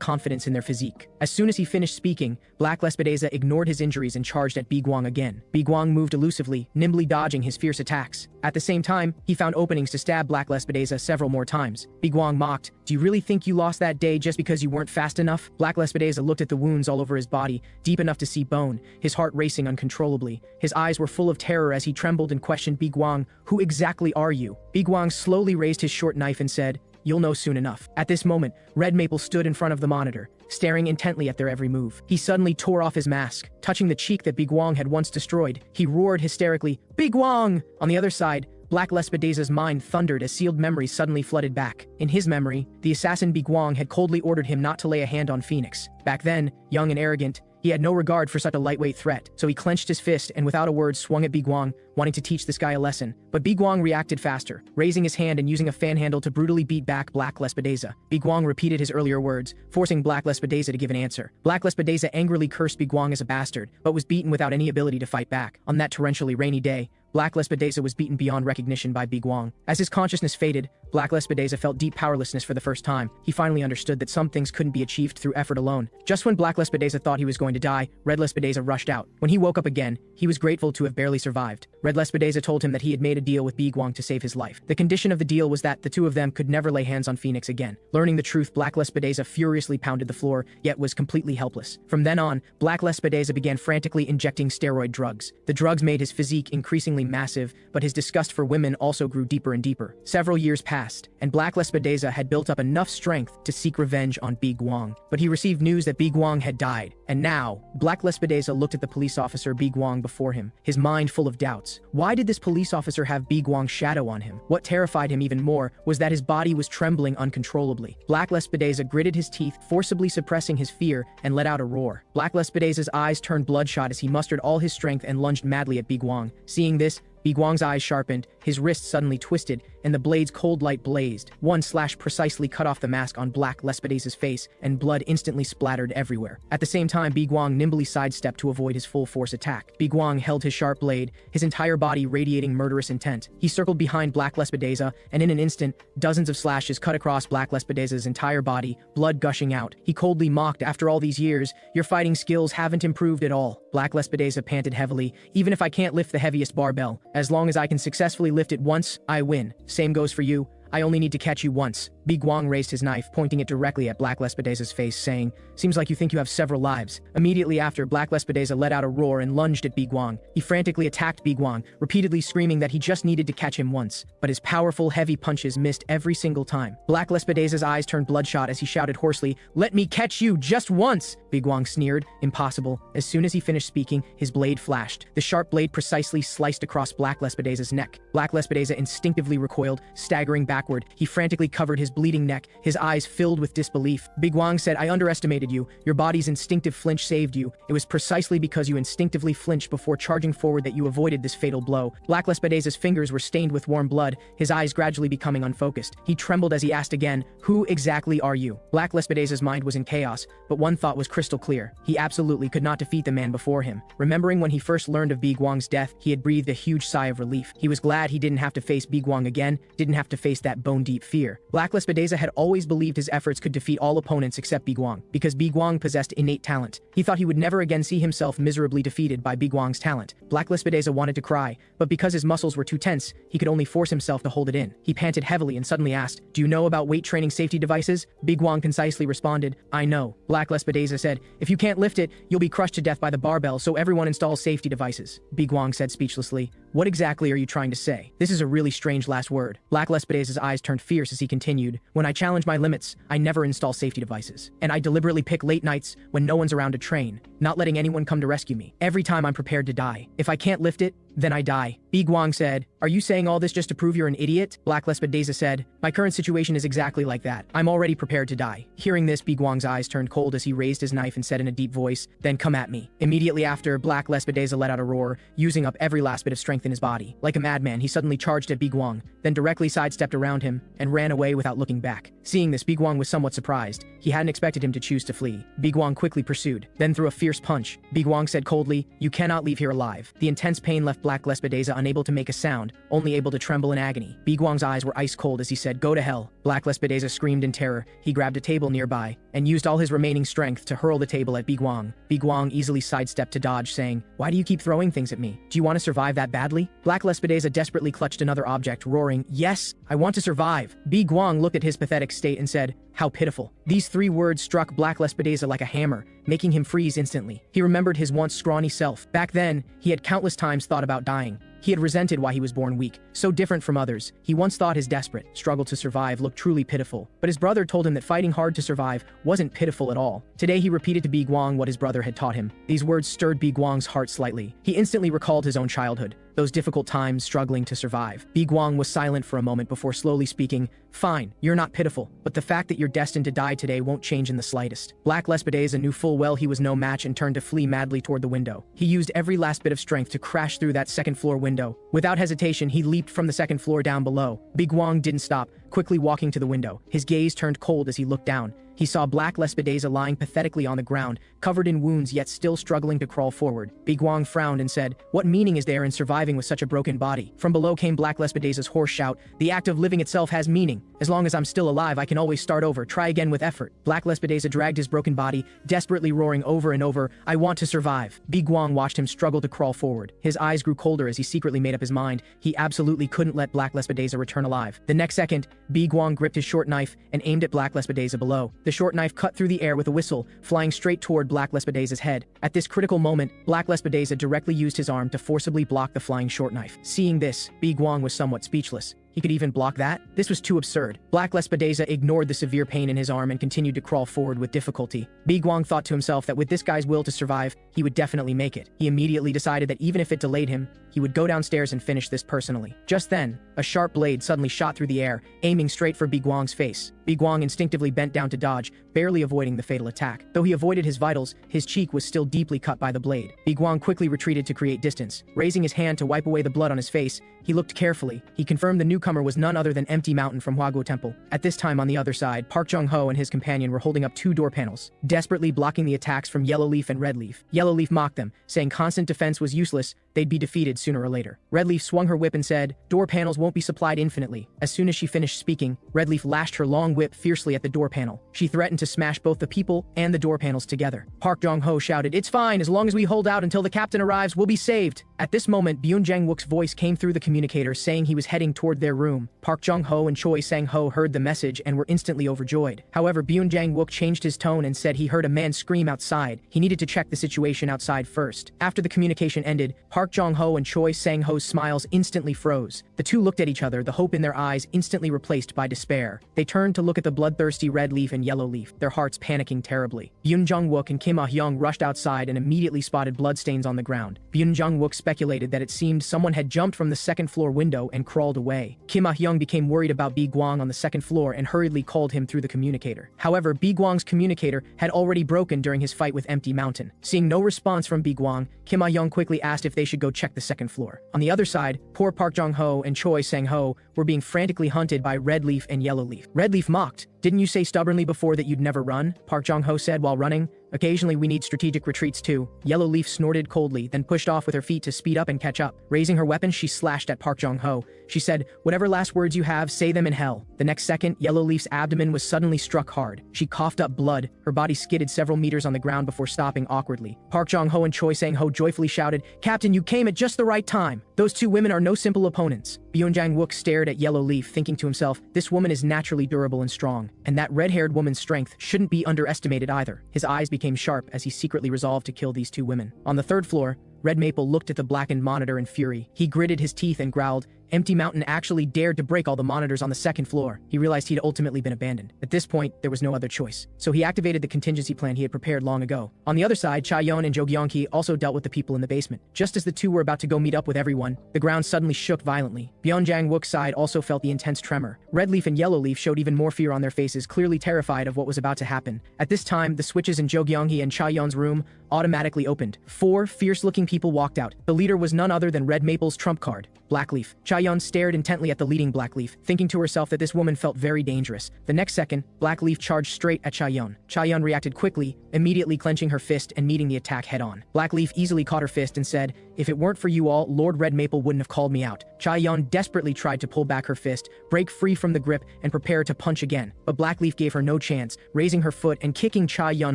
S1: confidence in their physique." As soon as he finished speaking, Black Lespedeza ignored his injuries and charged at Bi-gwang again. Bi-gwang moved elusively, nimbly dodging his fierce attacks. At the same time, he found openings to stab Black Lespedeza several more times. Bi-gwang mocked, "Do you really think you lost that day just because you weren't fast enough?" Black Lespedeza looked at the wounds all over his body, deep enough to see bone, his heart racing uncontrollably. His eyes were full of terror as he trembled and questioned Bi-gwang, "Who exactly are you?" Bi-gwang slowly raised his short knife and said, "You'll know soon enough." At this moment, Red Maple stood in front of the monitor, staring intently at their every move. He suddenly tore off his mask, touching the cheek that Bi-gwang had once destroyed. He roared hysterically, "Bi-gwang!" On the other side, Black Lespedaza's mind thundered as sealed memories suddenly flooded back. In his memory, the assassin Biguang had coldly ordered him not to lay a hand on Phoenix. Back then, young and arrogant, he had no regard for such a lightweight threat, so he clenched his fist and without a word swung at Biguang, wanting to teach this guy a lesson. But Biguang reacted faster, raising his hand and using a fan handle to brutally beat back Black Lespedaza. Biguang repeated his earlier words, forcing Black Lespedaza to give an answer. Black Lespedaza angrily cursed Biguang as a bastard, but was beaten without any ability to fight back. On that torrentially rainy day, Black Lespedaza was beaten beyond recognition by Biguang. As his consciousness faded, Black Lespedaza felt deep powerlessness for the first time. He finally understood that some things couldn't be achieved through effort alone. Just when Black Lespedaza thought he was going to die, Red Lespedaza rushed out. When he woke up again, he was grateful to have barely survived. Red Lespedaza told him that he had made a deal with Biguang to save his life. The condition of the deal was that the two of them could never lay hands on Phoenix again. Learning the truth, Black Lespedaza furiously pounded the floor, yet was completely helpless. From then on, Black Lespedaza began frantically injecting steroid drugs. The drugs made his physique increasingly massive, but his disgust for women also grew deeper and deeper. Several years passed, and Black Lespedaza had built up enough strength to seek revenge on Biguang. But he received news that Biguang had died, and now, Black Lespedaza looked at the police officer Biguang before him, his mind full of doubts. Why did this police officer have Biguang's shadow on him? What terrified him even more was that his body was trembling uncontrollably. Black Lespedaza gritted his teeth, forcibly suppressing his fear, and let out a roar. Black Lespedaza's eyes turned bloodshot as he mustered all his strength and lunged madly at Biguang. Seeing this, Biguang's eyes sharpened, his wrists suddenly twisted, and the blade's cold light blazed. One slash precisely cut off the mask on Black Lespedaza's face, and blood instantly splattered everywhere. At the same time, Biguang nimbly sidestepped to avoid his full-force attack. Biguang held his sharp blade, his entire body radiating murderous intent. He circled behind Black Lespedaza, and in an instant, dozens of slashes cut across Black Lespedaza's entire body, blood gushing out. He coldly mocked, "After all these years, your fighting skills haven't improved at all." Black Lespedaza panted heavily, "Even if I can't lift the heaviest barbell, as long as I can successfully lift it once, I win. Same goes for you. I only need to catch you once." Biguang raised his knife, pointing it directly at Black Lespedaza's face, saying, "Seems like you think you have several lives." Immediately after, Black Lespedaza let out a roar and lunged at Biguang. He frantically attacked Biguang, repeatedly screaming that he just needed to catch him once. But his powerful, heavy punches missed every single time. Black Lespedaza's eyes turned bloodshot as he shouted hoarsely, "Let me catch you just once!" Biguang sneered, "Impossible." As soon as he finished speaking, his blade flashed. The sharp blade precisely sliced across Black Lespedaza's neck. Black Lespedaza instinctively recoiled, staggering backward. He frantically covered his bleeding neck, his eyes filled with disbelief. Biguang said, "I underestimated you. Your body's instinctive flinch saved you. It was precisely because you instinctively flinched before charging forward that you avoided this fatal blow." Black Lespedaza's fingers were stained with warm blood, his eyes gradually becoming unfocused. He trembled as he asked again, "Who exactly are you?" Black Lespedaza's mind was in chaos, but one thought was crystal clear. He absolutely could not defeat the man before him. Remembering when he first learned of Biguang's death, he had breathed a huge sigh of relief. He was glad he didn't have to face Biguang again, didn't have to face that bone-deep fear. Black Lespedaza had always believed his efforts could defeat all opponents except Biguang, because Biguang possessed innate talent. He thought he would never again see himself miserably defeated by Biguang's talent. Black Lespedaza wanted to cry, but because his muscles were too tense, he could only force himself to hold it in. He panted heavily and suddenly asked, "Do you know about weight training safety devices?" Biguang concisely responded, "I know." Black Lespedaza said, "If you can't lift it, you'll be crushed to death by the barbell, so everyone installs safety devices." Biguang said speechlessly, "What exactly are you trying to say? This is a really strange last word." Black Lespedaza's eyes turned fierce as he continued, "When I challenge my limits, I never install safety devices. And I deliberately pick late nights when no one's around to train, not letting anyone come to rescue me. Every time I'm prepared to die. If I can't lift it, then I die." Biguang said, "Are you saying all this just to prove you're an idiot?" Black Lespedaza said, "My current situation is exactly like that. I'm already prepared to die." Hearing this, Biguang's eyes turned cold as he raised his knife and said in a deep voice, "Then come at me." Immediately after, Black Lespedaza let out a roar, using up every last bit of strength in his body. Like a madman, he suddenly charged at Biguang, then directly sidestepped around him and ran away without looking back. Seeing this, Biguang was somewhat surprised. He hadn't expected him to choose to flee. Biguang quickly pursued, then threw a fierce punch. Biguang said coldly, "You cannot leave here alive." The intense pain left Black Lespedaza unable to make a sound, only able to tremble in agony. Biguang's eyes were ice cold as he said, "Go to hell." Black Lespedaza screamed in terror. He grabbed a table nearby and used all his remaining strength to hurl the table at Biguang. Biguang easily sidestepped to dodge, saying, "Why do you keep throwing things at me? Do you want to survive that badly?" Black Lespedaza desperately clutched another object, roaring, "Yes, I want to survive." Biguang looked at his pathetic state and said, "How pitiful." These three words struck Black Lespedaza like a hammer, making him freeze instantly. He remembered his once scrawny self. Back then, he had countless times thought about dying. He had resented why he was born weak, so different from others. He once thought his desperate struggle to survive looked truly pitiful. But his brother told him that fighting hard to survive wasn't pitiful at all. Today he repeated to Biguang what his brother had taught him. These words stirred Biguang's heart slightly. He instantly recalled his own childhood. those difficult times struggling to survive. Bi Guang was silent for a moment before slowly speaking, "Fine, you're not pitiful, but the fact that you're destined to die today won't change in the slightest." Black Lespedeza knew full well he was no match and turned to flee madly toward the window. He used every last bit of strength to crash through that second-floor window. Without hesitation, he leaped from the second floor down below. Bi Guang didn't stop, quickly walking to the window. His gaze turned cold as he looked down. He saw Black Lespedeza lying pathetically on the ground, covered in wounds yet still struggling to crawl forward. Bi Guang frowned and said, "What meaning is there in surviving with such a broken body?" From below came Black Lespedeza's hoarse shout, "The act of living itself has meaning. As long as I'm still alive, I can always start over, try again with effort." Black Lespedeza dragged his broken body, desperately roaring over and over, "I want to survive." Bi Guang watched him struggle to crawl forward. His eyes grew colder as he secretly made up his mind. He absolutely couldn't let Black Lespedeza return alive. The next second, Bi Guang gripped his short knife and aimed at Black Lespedeza below. The short knife cut through the air with a whistle, flying straight toward Black Lespedeza's head. At this critical moment, Black Lespedeza directly used his arm to forcibly block the flying short knife. Seeing this, Bi Guang was somewhat speechless. He could even block that? This was too absurd. Black Lespedeza ignored the severe pain in his arm and continued to crawl forward with difficulty. Bi Guang thought to himself that with this guy's will to survive, he would definitely make it. He immediately decided that even if it delayed him, he would go downstairs and finish this personally. Just then, a sharp blade suddenly shot through the air, aiming straight for Bi Guang's face. Bi Guang instinctively bent down to dodge, barely avoiding the fatal attack. Though he avoided his vitals, his cheek was still deeply cut by the blade. Bi Guang quickly retreated to create distance. Raising his hand to wipe away the blood on his face, he looked carefully. He confirmed the newcomer was none other than Empty Mountain from Huaguo Temple. At this time on the other side, Park Jong-ho and his companion were holding up two door panels, desperately blocking the attacks from Yellow Leaf and Red Leaf. Yellow Leaf mocked them, saying constant defense was useless, they'd be defeated sooner or later. Red Leaf swung her whip and said, "Door panels won't be supplied infinitely." As soon as she finished speaking, Red Leaf lashed her long whip fiercely at the door panel. She threatened to smash both the people and the door panels together. Park Jong-ho shouted, "It's fine, as long as we hold out until the captain arrives, we'll be saved." At this moment, Byun Jang-wook's voice came through the communicator saying he was heading toward their room. Park Jong-ho and Choi Sang-ho heard the message and were instantly overjoyed. However, Byun Jang-wook changed his tone and said he heard a man scream outside. He needed to check the situation outside first. After the communication ended, Park Jong-ho and Choi Sang-ho's smiles instantly froze. The two looked at each other, the hope in their eyes instantly replaced by despair. They turned to look at the bloodthirsty Red Leaf and Yellow Leaf, their hearts panicking terribly. Byun Jang-wook and Kim Ah-hyung rushed outside and immediately spotted bloodstains on the ground. Byun Jang-wook speculated that it seemed someone had jumped from the second-floor window and crawled away. Kim Ah-hyung became worried about Bi Guang on the second floor and hurriedly called him through the communicator. However, Bi Guang's communicator had already broken during his fight with Empty Mountain. Seeing no response from Bi Guang, Kim Ah-hyung quickly asked if they should go check the second floor. On the other side, poor Park Jong-ho and Choi Sang-ho were being frantically hunted by Red Leaf and Yellow Leaf. Red Leaf mocked, "Didn't you say stubbornly before that you'd never run?" Park Jong-ho said while running. "Occasionally we need strategic retreats too." Yellow Leaf snorted coldly, then pushed off with her feet to speed up and catch up. Raising her weapon, she slashed at Park Jong-ho. She said, "Whatever last words you have, say them in hell." The next second, Yellow Leaf's abdomen was suddenly struck hard. She coughed up blood. Her body skidded several meters on the ground before stopping awkwardly. Park Jong-ho and Choi Sang-ho joyfully shouted, "Captain, you came at just the right time. Those two women are no simple opponents." Byun Jang-wook stared at Yellow Leaf, thinking to himself, this woman is naturally durable and strong, and that red-haired woman's strength shouldn't be underestimated either. His eyes became sharp as he secretly resolved to kill these two women. On the third floor, Red Maple looked at the blackened monitor in fury. He gritted his teeth and growled. Empty Mountain actually dared to break all the monitors on the second floor. He realized he'd ultimately been abandoned. At this point, there was no other choice. So he activated the contingency plan he had prepared long ago. On the other side, Chaeyeon and Jo Gyeongki also dealt with the people in the basement. Just as the two were about to go meet up with everyone, the ground suddenly shook violently. Byun Jang-wook's side also felt the intense tremor. Red Leaf and Yellow Leaf showed even more fear on their faces, clearly terrified of what was about to happen. At this time, the switches in Jo Gyeongki and Chaeyeon's room automatically opened. 4 fierce-looking people walked out. The leader was none other than Red Maple's trump card, Black Leaf. Chaeyeon stared intently at the leading Black Leaf, thinking to herself that this woman felt very dangerous. The next second, Black Leaf charged straight at Chaeyeon. Chaeyeon reacted quickly, immediately clenching her fist and meeting the attack head-on. Black Leaf easily caught her fist and said, "If it weren't for you all, Lord Red Maple wouldn't have called me out." Chaeyeon desperately tried to pull back her fist, break free from the grip, and prepare to punch again. But Black Leaf gave her no chance, raising her foot and kicking Chaeyeon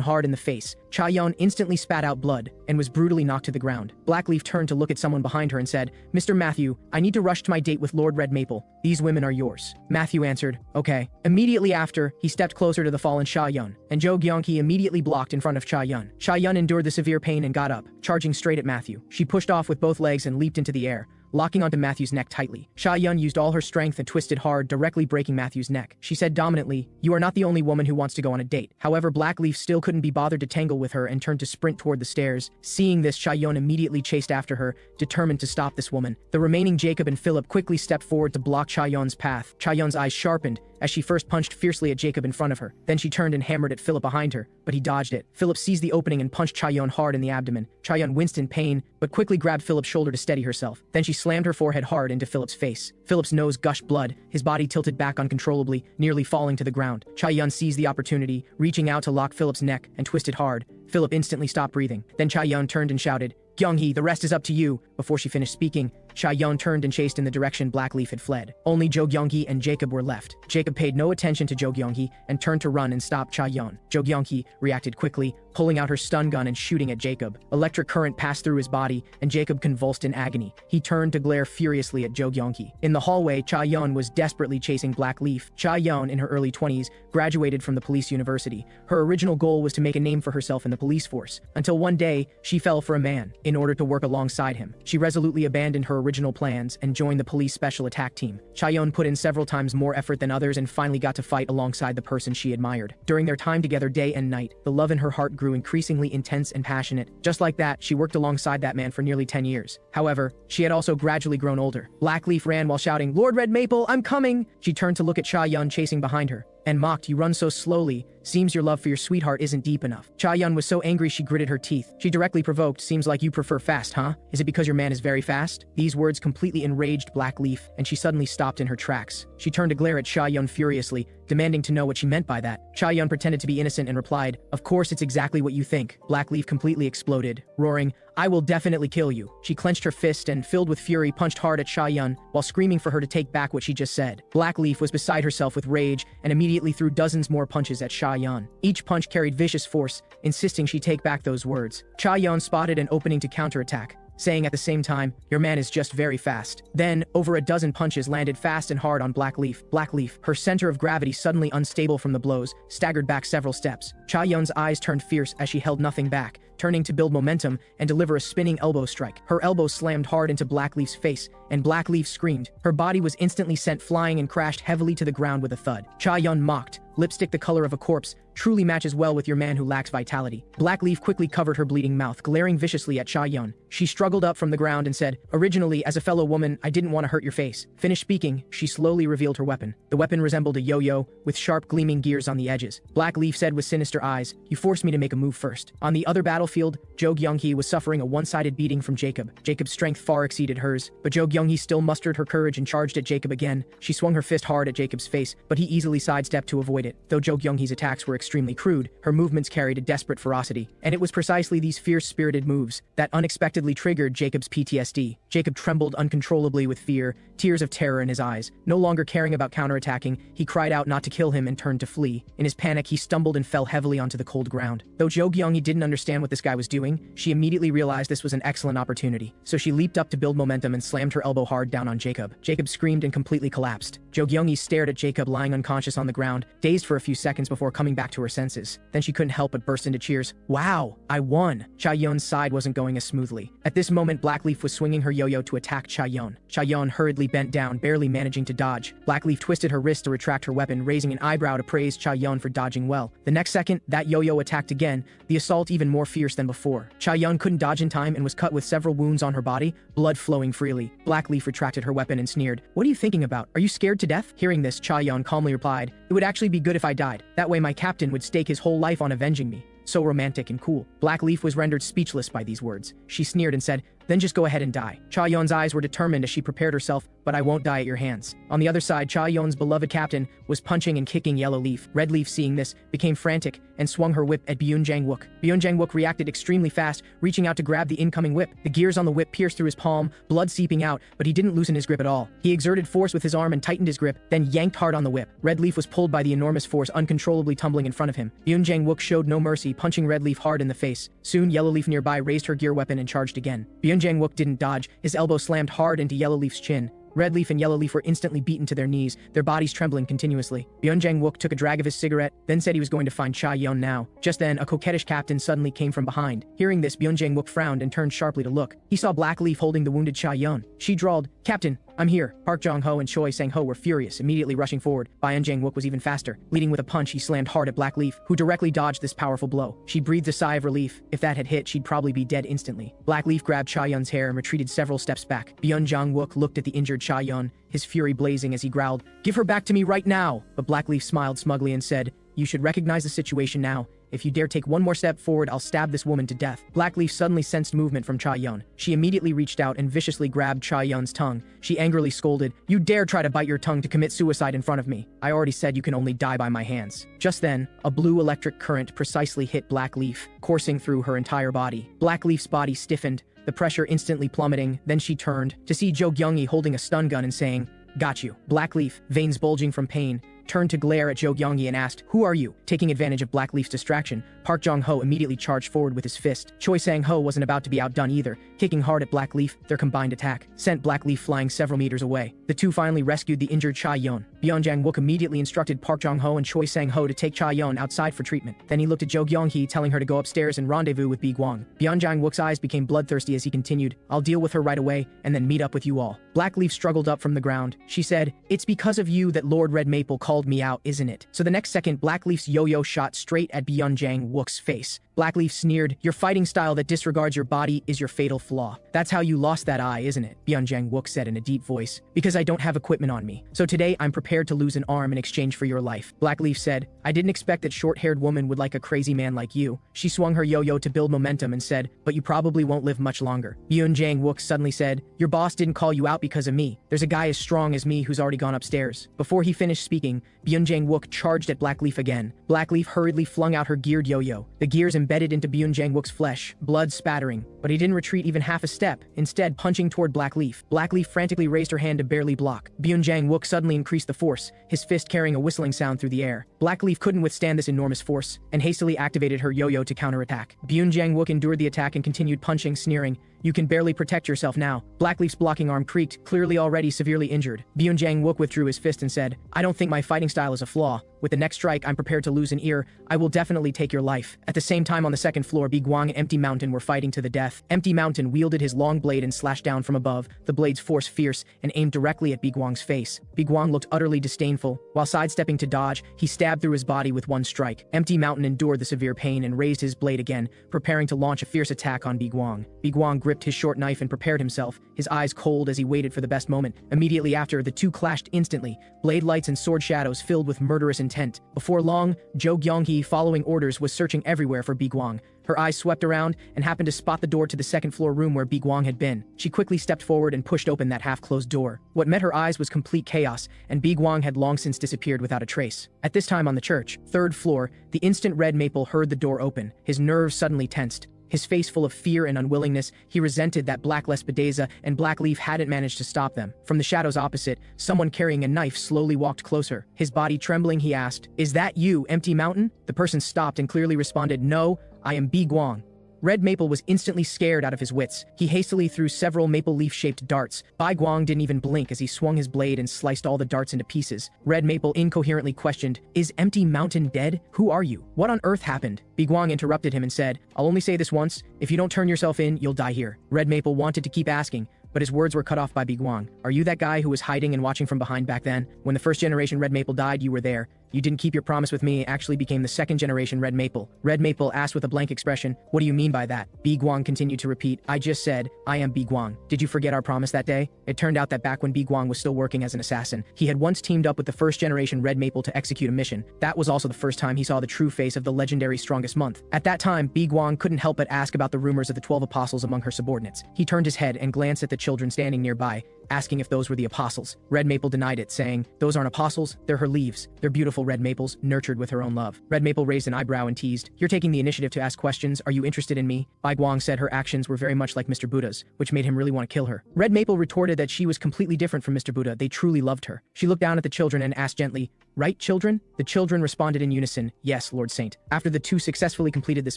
S1: hard in the face. Chaeyeon instantly spat out blood and was brutally knocked to the ground. Black Leaf turned to look at someone behind her and said, "Mr. Matthew, I need to rush to my date with Lord Red Maple. These women are yours." Matthew answered, "Okay." Immediately after, he stepped closer to the fallen Chaeyeon, and Jo Gyeongki immediately blocked in front of Chaeyeon. Chaeyeon endured the severe pain and got up, charging straight at Matthew. She pushed off with both legs and leaped into the air. locking onto Matthew's neck tightly. Sha-Yun used all her strength and twisted hard, directly breaking Matthew's neck. She said dominantly, "You are not the only woman who wants to go on a date." However, Blackleaf still couldn't be bothered to tangle with her and turned to sprint toward the stairs. Seeing this, Sha-Yun immediately chased after her, determined to stop this woman. The remaining Jacob and Philip quickly stepped forward to block Sha-Yun's path. Sha-Yun's eyes sharpened as she first punched fiercely at Jacob in front of her. Then she turned and hammered at Philip behind her, but he dodged it. Philip seized the opening and punched Sha-Yun hard in the abdomen. Sha-Yun winced in pain, but quickly grabbed Philip's shoulder to steady herself. Then she slammed her forehead hard into Philip's face. Philip's nose gushed blood, his body tilted back uncontrollably, nearly falling to the ground. Sha-Yun seized the opportunity, reaching out to lock Philip's neck, and twisted hard. Philip instantly stopped breathing. Then Sha-Yun turned and shouted, "Kyung-hee, the rest is up to you." Before she finished speaking, Sha-Yun turned and chased in the direction Blackleaf had fled. Only Jo Kyung-hee and Jacob were left. Jacob paid no attention to Jo Kyung-hee and turned to run and stop Sha-Yun. Jo Kyung-hee reacted quickly, pulling out her stun gun and shooting at Jacob. Electric current passed through his body, and Jacob convulsed in agony. He turned to glare furiously at Jo Kyung-hee. In the hallway, Sha-Yun was desperately chasing Blackleaf. Sha-Yun, in her early 20s, graduated from the police university. Her original goal was to make a name for herself in the police force, until one day, she fell for a man. In order to work alongside him, she resolutely abandoned her original plans and joined the police special attack team. Sha-Yun put in several times more effort than others and finally got to fight alongside the person she admired. During their time together day and night, the love in her heart grew increasingly intense and passionate. Just like that, she worked alongside that man for nearly 10 years. However, she had also gradually grown older. Blackleaf ran while shouting, "Lord Red Maple, I'm coming!" She turned to look at Sha-Yun chasing behind her, and mocked, "You run so slowly. Seems your love for your sweetheart isn't deep enough." Sha-Yun was so angry she gritted her teeth. She directly provoked, "Seems like you prefer fast, huh? Is it because your man is very fast?" These words completely enraged Blackleaf, and she suddenly stopped in her tracks. She turned to glare at Sha-Yun furiously, demanding to know what she meant by that. Sha-Yun pretended to be innocent and replied, "Of course it's exactly what you think." Blackleaf completely exploded, roaring, "I will definitely kill you." She clenched her fist and, filled with fury, punched hard at Sha-Yun while screaming for her to take back what she just said. Blackleaf was beside herself with rage and immediately threw dozens more punches at Sha-Yun. Each punch carried vicious force, insisting she take back those words. Sha-Yun spotted an opening to counterattack, saying at the same time, "Your man is just very fast." Then, over a dozen punches landed fast and hard on Blackleaf. Blackleaf, her center of gravity suddenly unstable from the blows, staggered back several steps. Sha-Yun's eyes turned fierce as she held nothing back, turning to build momentum and deliver a spinning elbow strike. Her elbow slammed hard into Blackleaf's face, and Blackleaf screamed. Her body was instantly sent flying and crashed heavily to the ground with a thud. Sha-Yun mocked, "Lipstick the color of a corpse truly matches well with your man who lacks vitality." Blackleaf quickly covered her bleeding mouth, glaring viciously at Sha-Yun. She struggled up from the ground and said, "Originally, as a fellow woman, I didn't want to hurt your face." Finished speaking, she slowly revealed her weapon. The weapon resembled a yo-yo, with sharp gleaming gears on the edges. Blackleaf said with sinister eyes, "You forced me to make a move first." On the other battlefield, Jo Kyung-hee was suffering a one-sided beating from Jacob. Jacob's strength far exceeded hers, but Jo Kyung-hee still mustered her courage and charged at Jacob again. She swung her fist hard at Jacob's face, but he easily sidestepped to avoid it. Though Jo Kyung-hee's attacks were extremely crude, her movements carried a desperate ferocity, and it was precisely these fierce-spirited moves that unexpectedly triggered Jacob's PTSD. Jacob trembled uncontrollably with fear, tears of terror in his eyes. No longer caring about counterattacking, he cried out not to kill him and turned to flee. In his panic, he stumbled and fell heavily onto the cold ground. Though Jo Kyung-hee didn't understand what this guy was doing, she immediately realized this was an excellent opportunity. So she leaped up to build momentum and slammed her elbow hard down on Jacob. Jacob screamed and completely collapsed. Jo Kyung-hee stared at Jacob lying unconscious on the ground, dazed for a few seconds before coming back to her senses. Then she couldn't help but burst into cheers. "Wow, I won!" Sha-Yun's side wasn't going as smoothly. At this moment, Blackleaf was swinging her yo-yo to attack Sha-Yun. Sha-Yun hurriedly bent down, barely managing to dodge. Blackleaf twisted her wrist to retract her weapon, raising an eyebrow to praise Sha-Yun for dodging well. The next second, that yo-yo attacked again, the assault even more fierce than before. Sha-Yun couldn't dodge in time and was cut with several wounds on her body, blood flowing freely. Blackleaf retracted her weapon and sneered, "What are you thinking about? Are you scared to death?" Hearing this, Sha-Yun calmly replied, "It would actually be good if I died. That way my captain would stake his whole life on avenging me." So romantic and cool. Blackleaf was rendered speechless by these words. She sneered and said, "Then just go ahead and die." Sha-Yun's eyes were determined as she prepared herself, "But I won't die at your hands." On the other side, Sha-Yun's beloved captain was punching and kicking Yellow Leaf. Red Leaf, seeing this, became frantic and swung her whip at Byun Jang-wook. Byun Jang-wook reacted extremely fast, reaching out to grab the incoming whip. The gears on the whip pierced through his palm, blood seeping out, but he didn't loosen his grip at all. He exerted force with his arm and tightened his grip, then yanked hard on the whip. Red Leaf was pulled by the enormous force, uncontrollably tumbling in front of him. Byun Jang-wook showed no mercy, punching Red Leaf hard in the face. Soon, Yellow Leaf nearby raised her gear weapon and charged again. Byun Jang-wook didn't dodge. His elbow slammed hard into Yellow Leaf's chin, Red Leaf and Yellow Leaf were instantly beaten to their knees, their bodies trembling continuously. Byung-Jang-wook took a drag of his cigarette, then said he was going to find Cha-yeon now. Just then, a coquettish captain suddenly came from behind. Hearing this, Byung-Jang-wook frowned and turned sharply to look. He saw Black Leaf holding the wounded Cha-yeon. She drawled, "Captain, I'm here." Park Jong-ho and Choi Sang-ho were furious, immediately rushing forward. Byung-Jang-wook was even faster. Leading with a punch, he slammed hard at Black Leaf, who directly dodged this powerful blow. She breathed a sigh of relief. If that had hit, she'd probably be dead instantly. Black Leaf grabbed Cha-yeon's hair and retreated several steps back. Byung-Jang-wook looked at the injured Cha-yeon, his fury blazing as he growled, "Give her back to me right now!" But Black Leaf smiled smugly and said, "You should recognize the situation now. If you dare take one more step forward, I'll stab this woman to death." Black Leaf suddenly sensed movement from Cha-yeon. She immediately reached out and viciously grabbed Cha-yeon's tongue. She angrily scolded, "You dare try to bite your tongue to commit suicide in front of me. I already said you can only die by my hands." Just then, a blue electric current precisely hit Black Leaf, coursing through her entire body. Black Leaf's body stiffened, the pressure instantly plummeting. Then she turned to see Jo Kyung-hee holding a stun gun and saying, "Got you." Black Leaf, veins bulging from pain, turned to glare at Jo Kyung-hee and asked, "Who are you?" Taking advantage of Black Leaf's distraction, Park Jong-ho immediately charged forward with his fist. Choi Sang-ho wasn't about to be outdone either. Kicking hard at Black Leaf, their combined attack sent Black Leaf flying several meters away. The two finally rescued the injured Cha-yeon. Byung-Jang-wook immediately instructed Park Jong-ho and Choi Sang-ho to take Cha-yeon outside for treatment. Then he looked at Jo Kyung-hee, telling her to go upstairs and rendezvous with Bi-gwang. Byung-Jang-wook's eyes became bloodthirsty as he continued, "I'll deal with her right away, and then meet up with you all." Black Leaf struggled up from the ground. She said, "It's because of you that Lord Red Maple called me out, isn't it?" So the next second, Black Leaf's yo-yo shot straight at Byung-Jang-wook's face. Black Leaf sneered, "Your fighting style that disregards your body is your fatal flaw. That's how you lost that eye, isn't it?" Byung-Jang-wook said in a deep voice. "Because I don't have equipment on me. So today I'm prepared to lose an arm in exchange for your life." Black Leaf said, "I didn't expect that short-haired woman would like a crazy man like you." She swung her yo-yo to build momentum and said, "But you probably won't live much longer." Byung-Jang-wook suddenly said, "Your boss didn't call you out because of me. There's a guy as strong as me who's already gone upstairs." Before he finished speaking, Byung-Jang-wook charged at Black Leaf again. Black Leaf hurriedly flung out her geared yo-yo. The gears embedded into Byung-Jang-wook's flesh, blood spattering. But he didn't retreat even half a step, instead punching toward Black Leaf. Black Leaf frantically raised her hand to barely block. Byung-Jang-wook suddenly increased the force, his fist carrying a whistling sound through the air. Black Leaf couldn't withstand this enormous force, and hastily activated her yo-yo to counterattack. Byung-Jang-wook endured the attack and continued punching, sneering, "You can barely protect yourself now." Black Leaf's blocking arm creaked, clearly already severely injured. Byung-Jang-wook withdrew his fist and said, "I don't think my fighting style is a flaw. With the next strike, I'm prepared to lose an ear. I will definitely take your life." At the same time on the second floor, Bi-gwang and Empty Mountain were fighting to the death. Empty Mountain wielded his long blade and slashed down from above, the blade's force fierce, and aimed directly at Bi-gwang's face. Bi-gwang looked utterly disdainful. While sidestepping to dodge, he stabbed through his body with one strike. Empty Mountain endured the severe pain and raised his blade again, preparing to launch a fierce attack on Bi-gwang. Bi-gwang gripped his short knife and prepared himself, his eyes cold as he waited for the best moment. Immediately after, the two clashed instantly, blade lights and sword shadows filled with murderous intent. Before long, Jo Kyung-hee, following orders, was searching everywhere for Bi-gwang. Her eyes swept around and happened to spot the door to the second floor room where Bi-gwang had been. She quickly stepped forward and pushed open that half-closed door. What met her eyes was complete chaos, and Bi-gwang had long since disappeared without a trace. At this time on the church, third floor, the instant Red Maple heard the door open, his nerves suddenly tensed. His face full of fear and unwillingness, he resented that Black Lespedeza and Black Leaf hadn't managed to stop them. From the shadows opposite, someone carrying a knife slowly walked closer. His body trembling, he asked, "Is that you, Empty Mountain?" The person stopped and clearly responded, "No, I am Bi-gwang." Red Maple was instantly scared out of his wits. He hastily threw several maple leaf-shaped darts. Bi-gwang didn't even blink as he swung his blade and sliced all the darts into pieces. Red Maple incoherently questioned, "Is Empty Mountain dead? Who are you? What on earth happened?" Bi-gwang interrupted him and said, "I'll only say this once. If you don't turn yourself in, you'll die here." Red Maple wanted to keep asking, but his words were cut off by Bi-gwang. "Are you that guy who was hiding and watching from behind back then? When the first generation Red Maple died, you were there. You didn't keep your promise with me, actually became the second generation Red Maple." Red Maple asked with a blank expression, "What do you mean by that?" Bi-gwang continued to repeat, "I just said, I am Bi-gwang. Did you forget our promise that day?" It turned out that back when Bi-gwang was still working as an assassin, he had once teamed up with the first generation Red Maple to execute a mission. That was also the first time he saw the true face of the legendary Strongest Month. At that time, Bi-gwang couldn't help but ask about the rumors of the 12 apostles among her subordinates. He turned his head and glanced at the children standing nearby, asking if those were the apostles. Red Maple denied it, saying, "Those aren't apostles, they're her leaves. They're beautiful red maples, nurtured with her own love." Red Maple raised an eyebrow and teased, "You're taking the initiative to ask questions. Are you interested in me?" Bi-gwang said her actions were very much like Mr. Buddha's, which made him really want to kill her. Red Maple retorted that she was completely different from Mr. Buddha. They truly loved her. She looked down at the children and asked gently, Right, children? The children responded in unison, yes, Lord Saint. After the two successfully completed this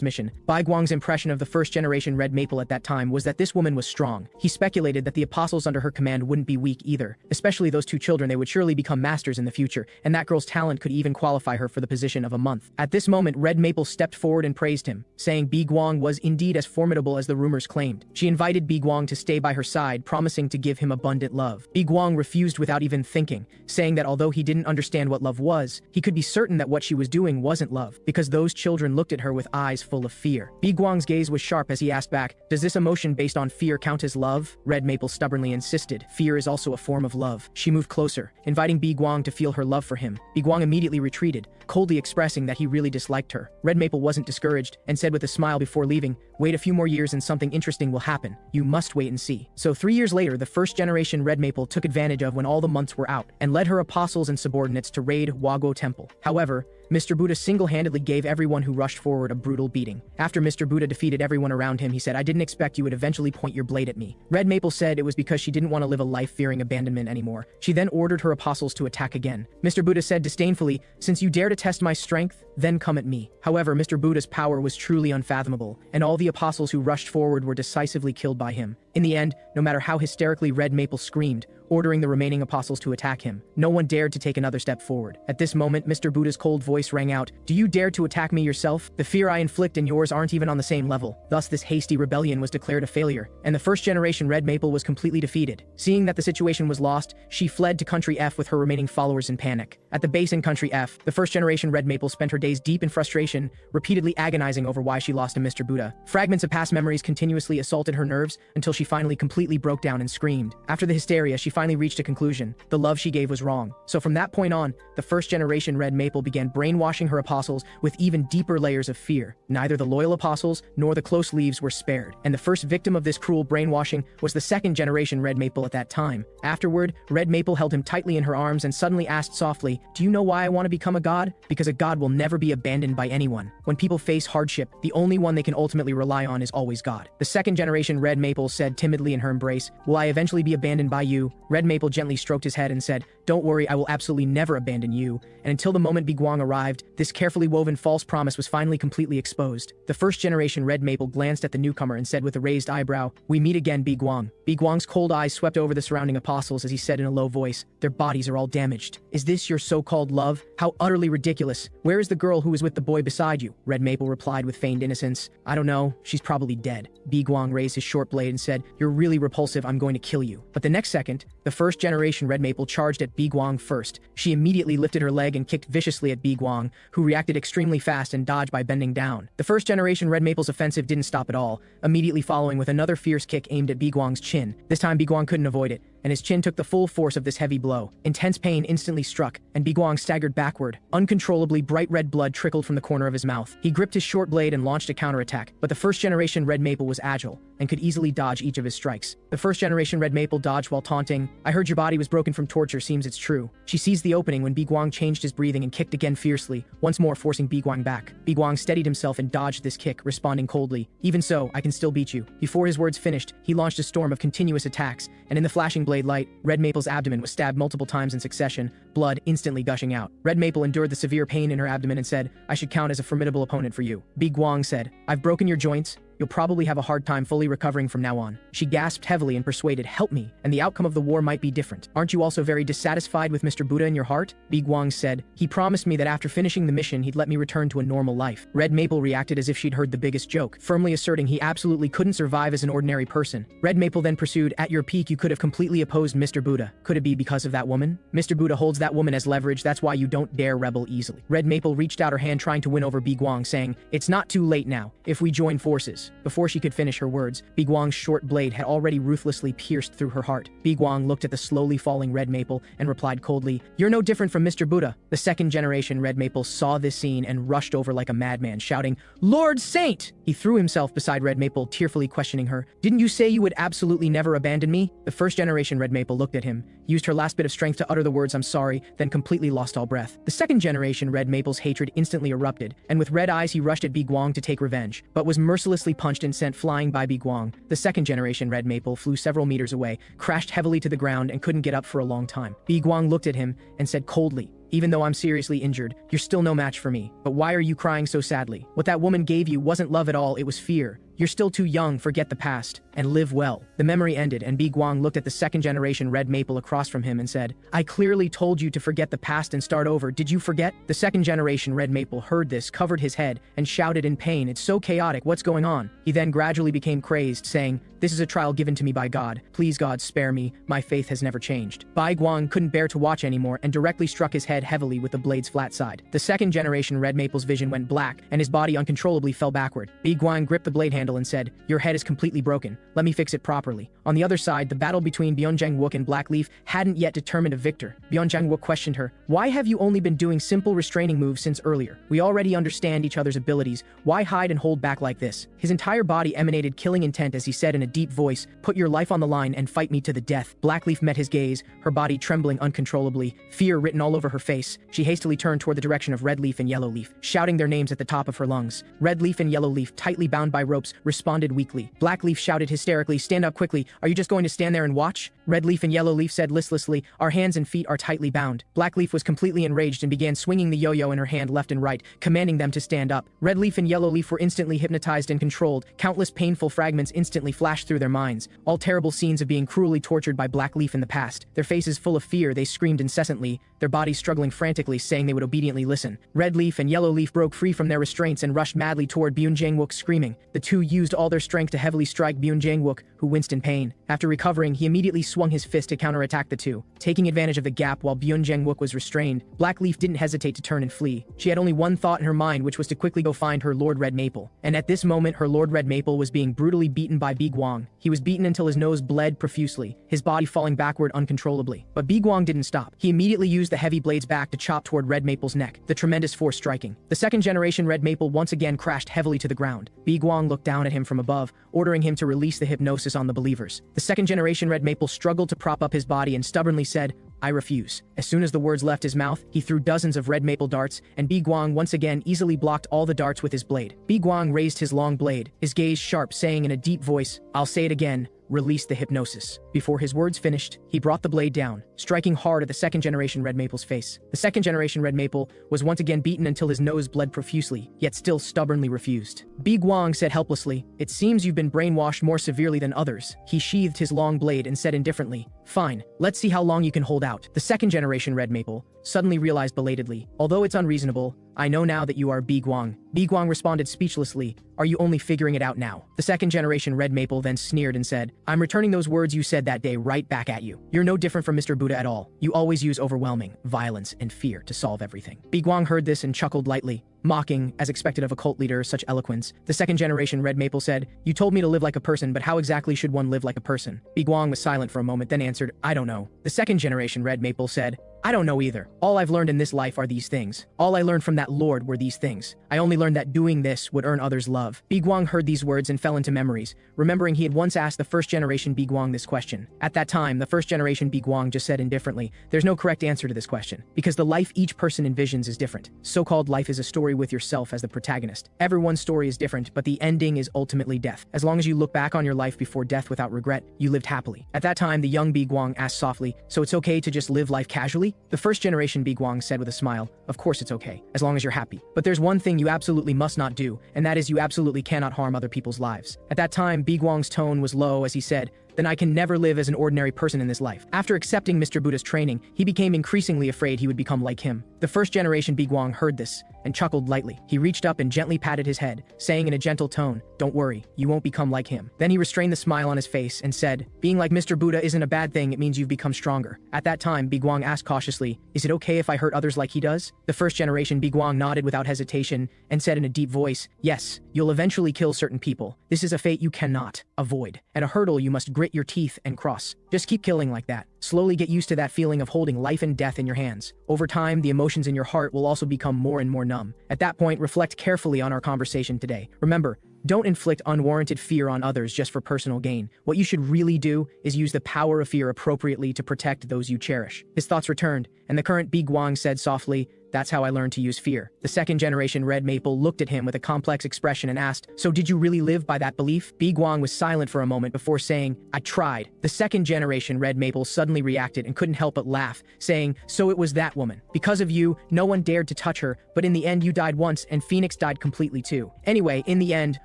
S1: mission, Bai Guang's impression of the first-generation Red Maple at that time was that this woman was strong. He speculated that the apostles under her command wouldn't be weak either. Especially those two children, they would surely become masters in the future, and that girl's talent could even qualify her for the position of a month. At this moment, Red Maple stepped forward and praised him, saying Bi Guang was indeed as formidable as the rumors claimed. She invited Bi Guang to stay by her side, promising to give him abundant love. Bi Guang refused without even thinking, saying that although he didn't understand what love was, he could be certain that what she was doing wasn't love, because those children looked at her with eyes full of fear. Bi Guang's gaze was sharp as he asked back, does this emotion based on fear count as love? Red Maple stubbornly insisted, fear is also a form of love. She moved closer, inviting Bi Guang to feel her love for him. Bi Guang immediately retreated, coldly expressing that he really disliked her. Red Maple wasn't discouraged, and said with a smile before leaving, wait a few more years and something interesting will happen. You must wait and see. So 3 years later, the first generation Red Maple took advantage of when all the months were out, and led her apostles and subordinates to raid Wago Temple. However, Mr. Buddha single-handedly gave everyone who rushed forward a brutal beating. After Mr. Buddha defeated everyone around him, he said, I didn't expect you would eventually point your blade at me. Red Maple said it was because she didn't want to live a life fearing abandonment anymore. She then ordered her apostles to attack again. Mr. Buddha said disdainfully, since you dare to test my strength, then come at me. However, Mr. Buddha's power was truly unfathomable, and all the apostles who rushed forward were decisively killed by him. In the end, no matter how hysterically Red Maple screamed, ordering the remaining apostles to attack him, no one dared to take another step forward. At this moment, Mr. Buddha's cold voice rang out, do you dare to attack me yourself? The fear I inflict and yours aren't even on the same level. Thus, this hasty rebellion was declared a failure, and the first generation Red Maple was completely defeated. Seeing that the situation was lost, she fled to Country F with her remaining followers in panic. At the base in Country F, the first generation Red Maple spent her days deep in frustration, repeatedly agonizing over why she lost to Mr. Buddha. Fragments of past memories continuously assaulted her nerves until she finally completely broke down and screamed. After the hysteria, she finally reached a conclusion. The love she gave was wrong. So from that point on, the first generation Red Maple began brainwashing her apostles with even deeper layers of fear. Neither the loyal apostles nor the close leaves were spared, and the first victim of this cruel brainwashing was the second generation Red Maple at that time. Afterward, Red Maple held him tightly in her arms and suddenly asked softly, do you know why I want to become a god? Because a god will never be abandoned by anyone. When people face hardship, the only one they can ultimately rely on is always God. The second generation Red Maple said timidly in her embrace, will I eventually be abandoned by you? Red Maple gently stroked his head and said, don't worry, I will absolutely never abandon you. And until the moment Bi Guang arrived, this carefully woven false promise was finally completely exposed. The first generation Red Maple glanced at the newcomer and said with a raised eyebrow, we meet again, Bi Guang. Bi Guang's cold eyes swept over the surrounding apostles as he said in a low voice, their bodies are all damaged. Is this your so-called love? How utterly ridiculous. Where is the girl who was with the boy beside you? Red Maple replied with feigned innocence, I don't know, she's probably dead. Bi Guang raised his short blade and said, you're really repulsive, I'm going to kill you. But the next second, the first generation Red Maple charged at Bi Guang first. She immediately lifted her leg and kicked viciously at Bi Guang, who reacted extremely fast and dodged by bending down. The first generation Red Maple's offensive didn't stop at all, immediately following with another fierce kick aimed at Bi Guang's chin. This time Bi Guang couldn't avoid it, and his chin took the full force of this heavy blow. Intense pain instantly struck, and Bi Guang staggered backward. Uncontrollably, bright red blood trickled from the corner of his mouth. He gripped his short blade and launched a counterattack, but the first generation Red Maple was agile and could easily dodge each of his strikes. The first generation Red Maple dodged while taunting, I heard your body was broken from torture, seems it's true. She seized the opening when Bi Guang changed his breathing and kicked again fiercely, once more forcing Bi Guang back. Bi Guang steadied himself and dodged this kick, responding coldly, even so, I can still beat you. Before his words finished, he launched a storm of continuous attacks, and in the flashing blade light, Red Maple's abdomen was stabbed multiple times in succession, blood instantly gushing out. Red Maple endured the severe pain in her abdomen and said, I should count as a formidable opponent for you. Bi Guang said, I've broken your joints. You'll probably have a hard time fully recovering from now on. She gasped heavily and persuaded, help me, and the outcome of the war might be different. Aren't you also very dissatisfied with Mr. Buddha in your heart? Bi Guang said, he promised me that after finishing the mission he'd let me return to a normal life. Red Maple reacted as if she'd heard the biggest joke, firmly asserting he absolutely couldn't survive as an ordinary person. Red Maple then pursued, at your peak you could have completely opposed Mr. Buddha. Could it be because of that woman? Mr. Buddha holds that woman as leverage, that's why you don't dare rebel easily. Red Maple reached out her hand trying to win over Bi Guang, saying, it's not too late now, if we join forces. Before she could finish her words, Bi Guang's short blade had already ruthlessly pierced through her heart. Bi Guang looked at the slowly falling Red Maple and replied coldly, you're no different from Mr. Buddha. The second generation Red Maple saw this scene and rushed over like a madman, shouting, Lord Saint! He threw himself beside Red Maple, tearfully questioning her, didn't you say you would absolutely never abandon me? The first generation Red Maple looked at him, used her last bit of strength to utter the words I'm sorry, then completely lost all breath. The second generation Red Maple's hatred instantly erupted, and with red eyes he rushed at Bi Guang to take revenge, but was mercilessly punched and sent flying by Bi Guang. The second generation Red Maple flew several meters away, crashed heavily to the ground and couldn't get up for a long time. Bi Guang looked at him and said coldly, Even though I'm seriously injured, you're still no match for me. But why are you crying so sadly? What that woman gave you wasn't love at all, it was fear. You're still too young, forget the past, and live well. The memory ended, and Bi Guang looked at the second-generation red maple across from him and said, I clearly told you to forget the past and start over, did you forget? The second-generation red maple heard this, covered his head, and shouted in pain, it's so chaotic, what's going on? He then gradually became crazed, saying, this is a trial given to me by God. Please God, spare me, my faith has never changed. Bai Guang couldn't bear to watch anymore and directly struck his head heavily with the blade's flat side. The second-generation red maple's vision went black, and his body uncontrollably fell backward. Bi Guang gripped the blade handle and said, your head is completely broken. Let me fix it properly. On the other side, the battle between Byung-Jang Wook and Blackleaf hadn't yet determined a victor. Byung-Jang Wook questioned her, why have you only been doing simple restraining moves since earlier? We already understand each other's abilities. Why hide and hold back like this? His entire body emanated killing intent as he said in a deep voice, put your life on the line and fight me to the death. Blackleaf met his gaze, her body trembling uncontrollably, fear written all over her face. She hastily turned toward the direction of Redleaf and Yellowleaf, shouting their names at the top of her lungs. Redleaf and Yellowleaf, tightly bound by ropes, responded weakly. Blackleaf shouted hysterically, stand up quickly, are you just going to stand there and watch? Redleaf and Yellowleaf said listlessly, our hands and feet are tightly bound. Blackleaf was completely enraged and began swinging the yo-yo in her hand left and right, commanding them to stand up. Redleaf and Yellowleaf were instantly hypnotized and controlled. Countless painful fragments instantly flashed through their minds, all terrible scenes of being cruelly tortured by Blackleaf in the past. Their faces full of fear, they screamed incessantly, their bodies struggling frantically, saying they would obediently listen. Redleaf and Yellowleaf broke free from their restraints and rushed madly toward Byung-Jang Wook, screaming. The two used all their strength to heavily strike Byung-Jang Wook, who winced in pain. After recovering, he immediately swung his fist to counterattack the two. Taking advantage of the gap while Byung-Jang Wook was restrained, Blackleaf didn't hesitate to turn and flee. She had only one thought in her mind, which was to quickly go find her Lord Red Maple. And at this moment, her Lord Red Maple was being brutally beaten by Bi Guang. He was beaten until his nose bled profusely, his body falling backward uncontrollably. But Bi Guang didn't stop. He immediately used the heavy blade's back to chop toward Red Maple's neck, the tremendous force striking. The second-generation Red Maple once again crashed heavily to the ground. Bi Guang looked down at him from above, ordering him to release the hypnosis on the believers. The second-generation Red Maple struggled to prop up his body and stubbornly said, I refuse. As soon as the words left his mouth, he threw dozens of red maple darts, and Bi Guang once again easily blocked all the darts with his blade. Bi Guang raised his long blade, his gaze sharp, saying in a deep voice, I'll say it again, release the hypnosis. Before his words finished, he brought the blade down, striking hard at the second-generation Red Maple's face. The second-generation Red Maple was once again beaten until his nose bled profusely, yet still stubbornly refused. Bi Guang said helplessly, it seems you've been brainwashed more severely than others. He sheathed his long blade and said indifferently, fine, let's see how long you can hold out. The second-generation Red Maple suddenly realized belatedly, although it's unreasonable, I know now that you are Bi Guang. Bi Guang responded speechlessly, are you only figuring it out now? The second-generation Red Maple then sneered and said, I'm returning those words you said that day right back at you. You're no different from Mr. Buddha at all. You always use overwhelming violence and fear to solve everything. Bi Guang heard this and chuckled lightly, mocking, as expected of a cult leader, such eloquence. The second-generation Red Maple said, you told me to live like a person, but how exactly should one live like a person? Bi Guang was silent for a moment, then answered, I don't know. The second-generation Red Maple said, I don't know either. All I've learned in this life are these things. All I learned from that Lord were these things. I only learned that doing this would earn others' love. Bi Guang heard these words and fell into memories, remembering he had once asked the first-generation Bi Guang this question. At that time, the first-generation Bi Guang just said indifferently, there's no correct answer to this question, because the life each person envisions is different. So-called life is a story with yourself as the protagonist. Everyone's story is different, but the ending is ultimately death. As long as you look back on your life before death without regret, you lived happily. At that time, the young Bi Guang asked softly, so it's okay to just live life casually? The first-generation Bi Guang said with a smile, of course it's okay, as long as you're happy. But there's one thing you absolutely must not do, and that is you absolutely cannot harm other people's lives. At that time, Bi Guang's tone was low as he said, then I can never live as an ordinary person in this life. After accepting Mr. Buddha's training, he became increasingly afraid he would become like him. The first-generation Bi Guang heard this and chuckled lightly. He reached up and gently patted his head, saying in a gentle tone, don't worry, you won't become like him. Then he restrained the smile on his face and said, being like Mr. Buddha isn't a bad thing, it means you've become stronger. At that time, Bi Guang asked cautiously, is it okay if I hurt others like he does? The first-generation Bi Guang nodded without hesitation and said in a deep voice, yes, you'll eventually kill certain people. This is a fate you cannot avoid, and a hurdle you must grit your teeth and cross. Just keep killing like that. Slowly get used to that feeling of holding life and death in your hands. Over time, the emotions in your heart will also become more and more numb. At that point, reflect carefully on our conversation today. Remember, don't inflict unwarranted fear on others just for personal gain. What you should really do is use the power of fear appropriately to protect those you cherish. His thoughts returned, and the current Bi Guang said softly, That's how I learned to use fear. The second generation Red Maple looked at him with a complex expression and asked, so did you really live by that belief? Bi Guang was silent for a moment before saying, I tried. The second generation Red Maple suddenly reacted and couldn't help but laugh, saying, so it was that woman. Because of you, no one dared to touch her, but in the end you died once and Phoenix died completely too. Anyway, in the end,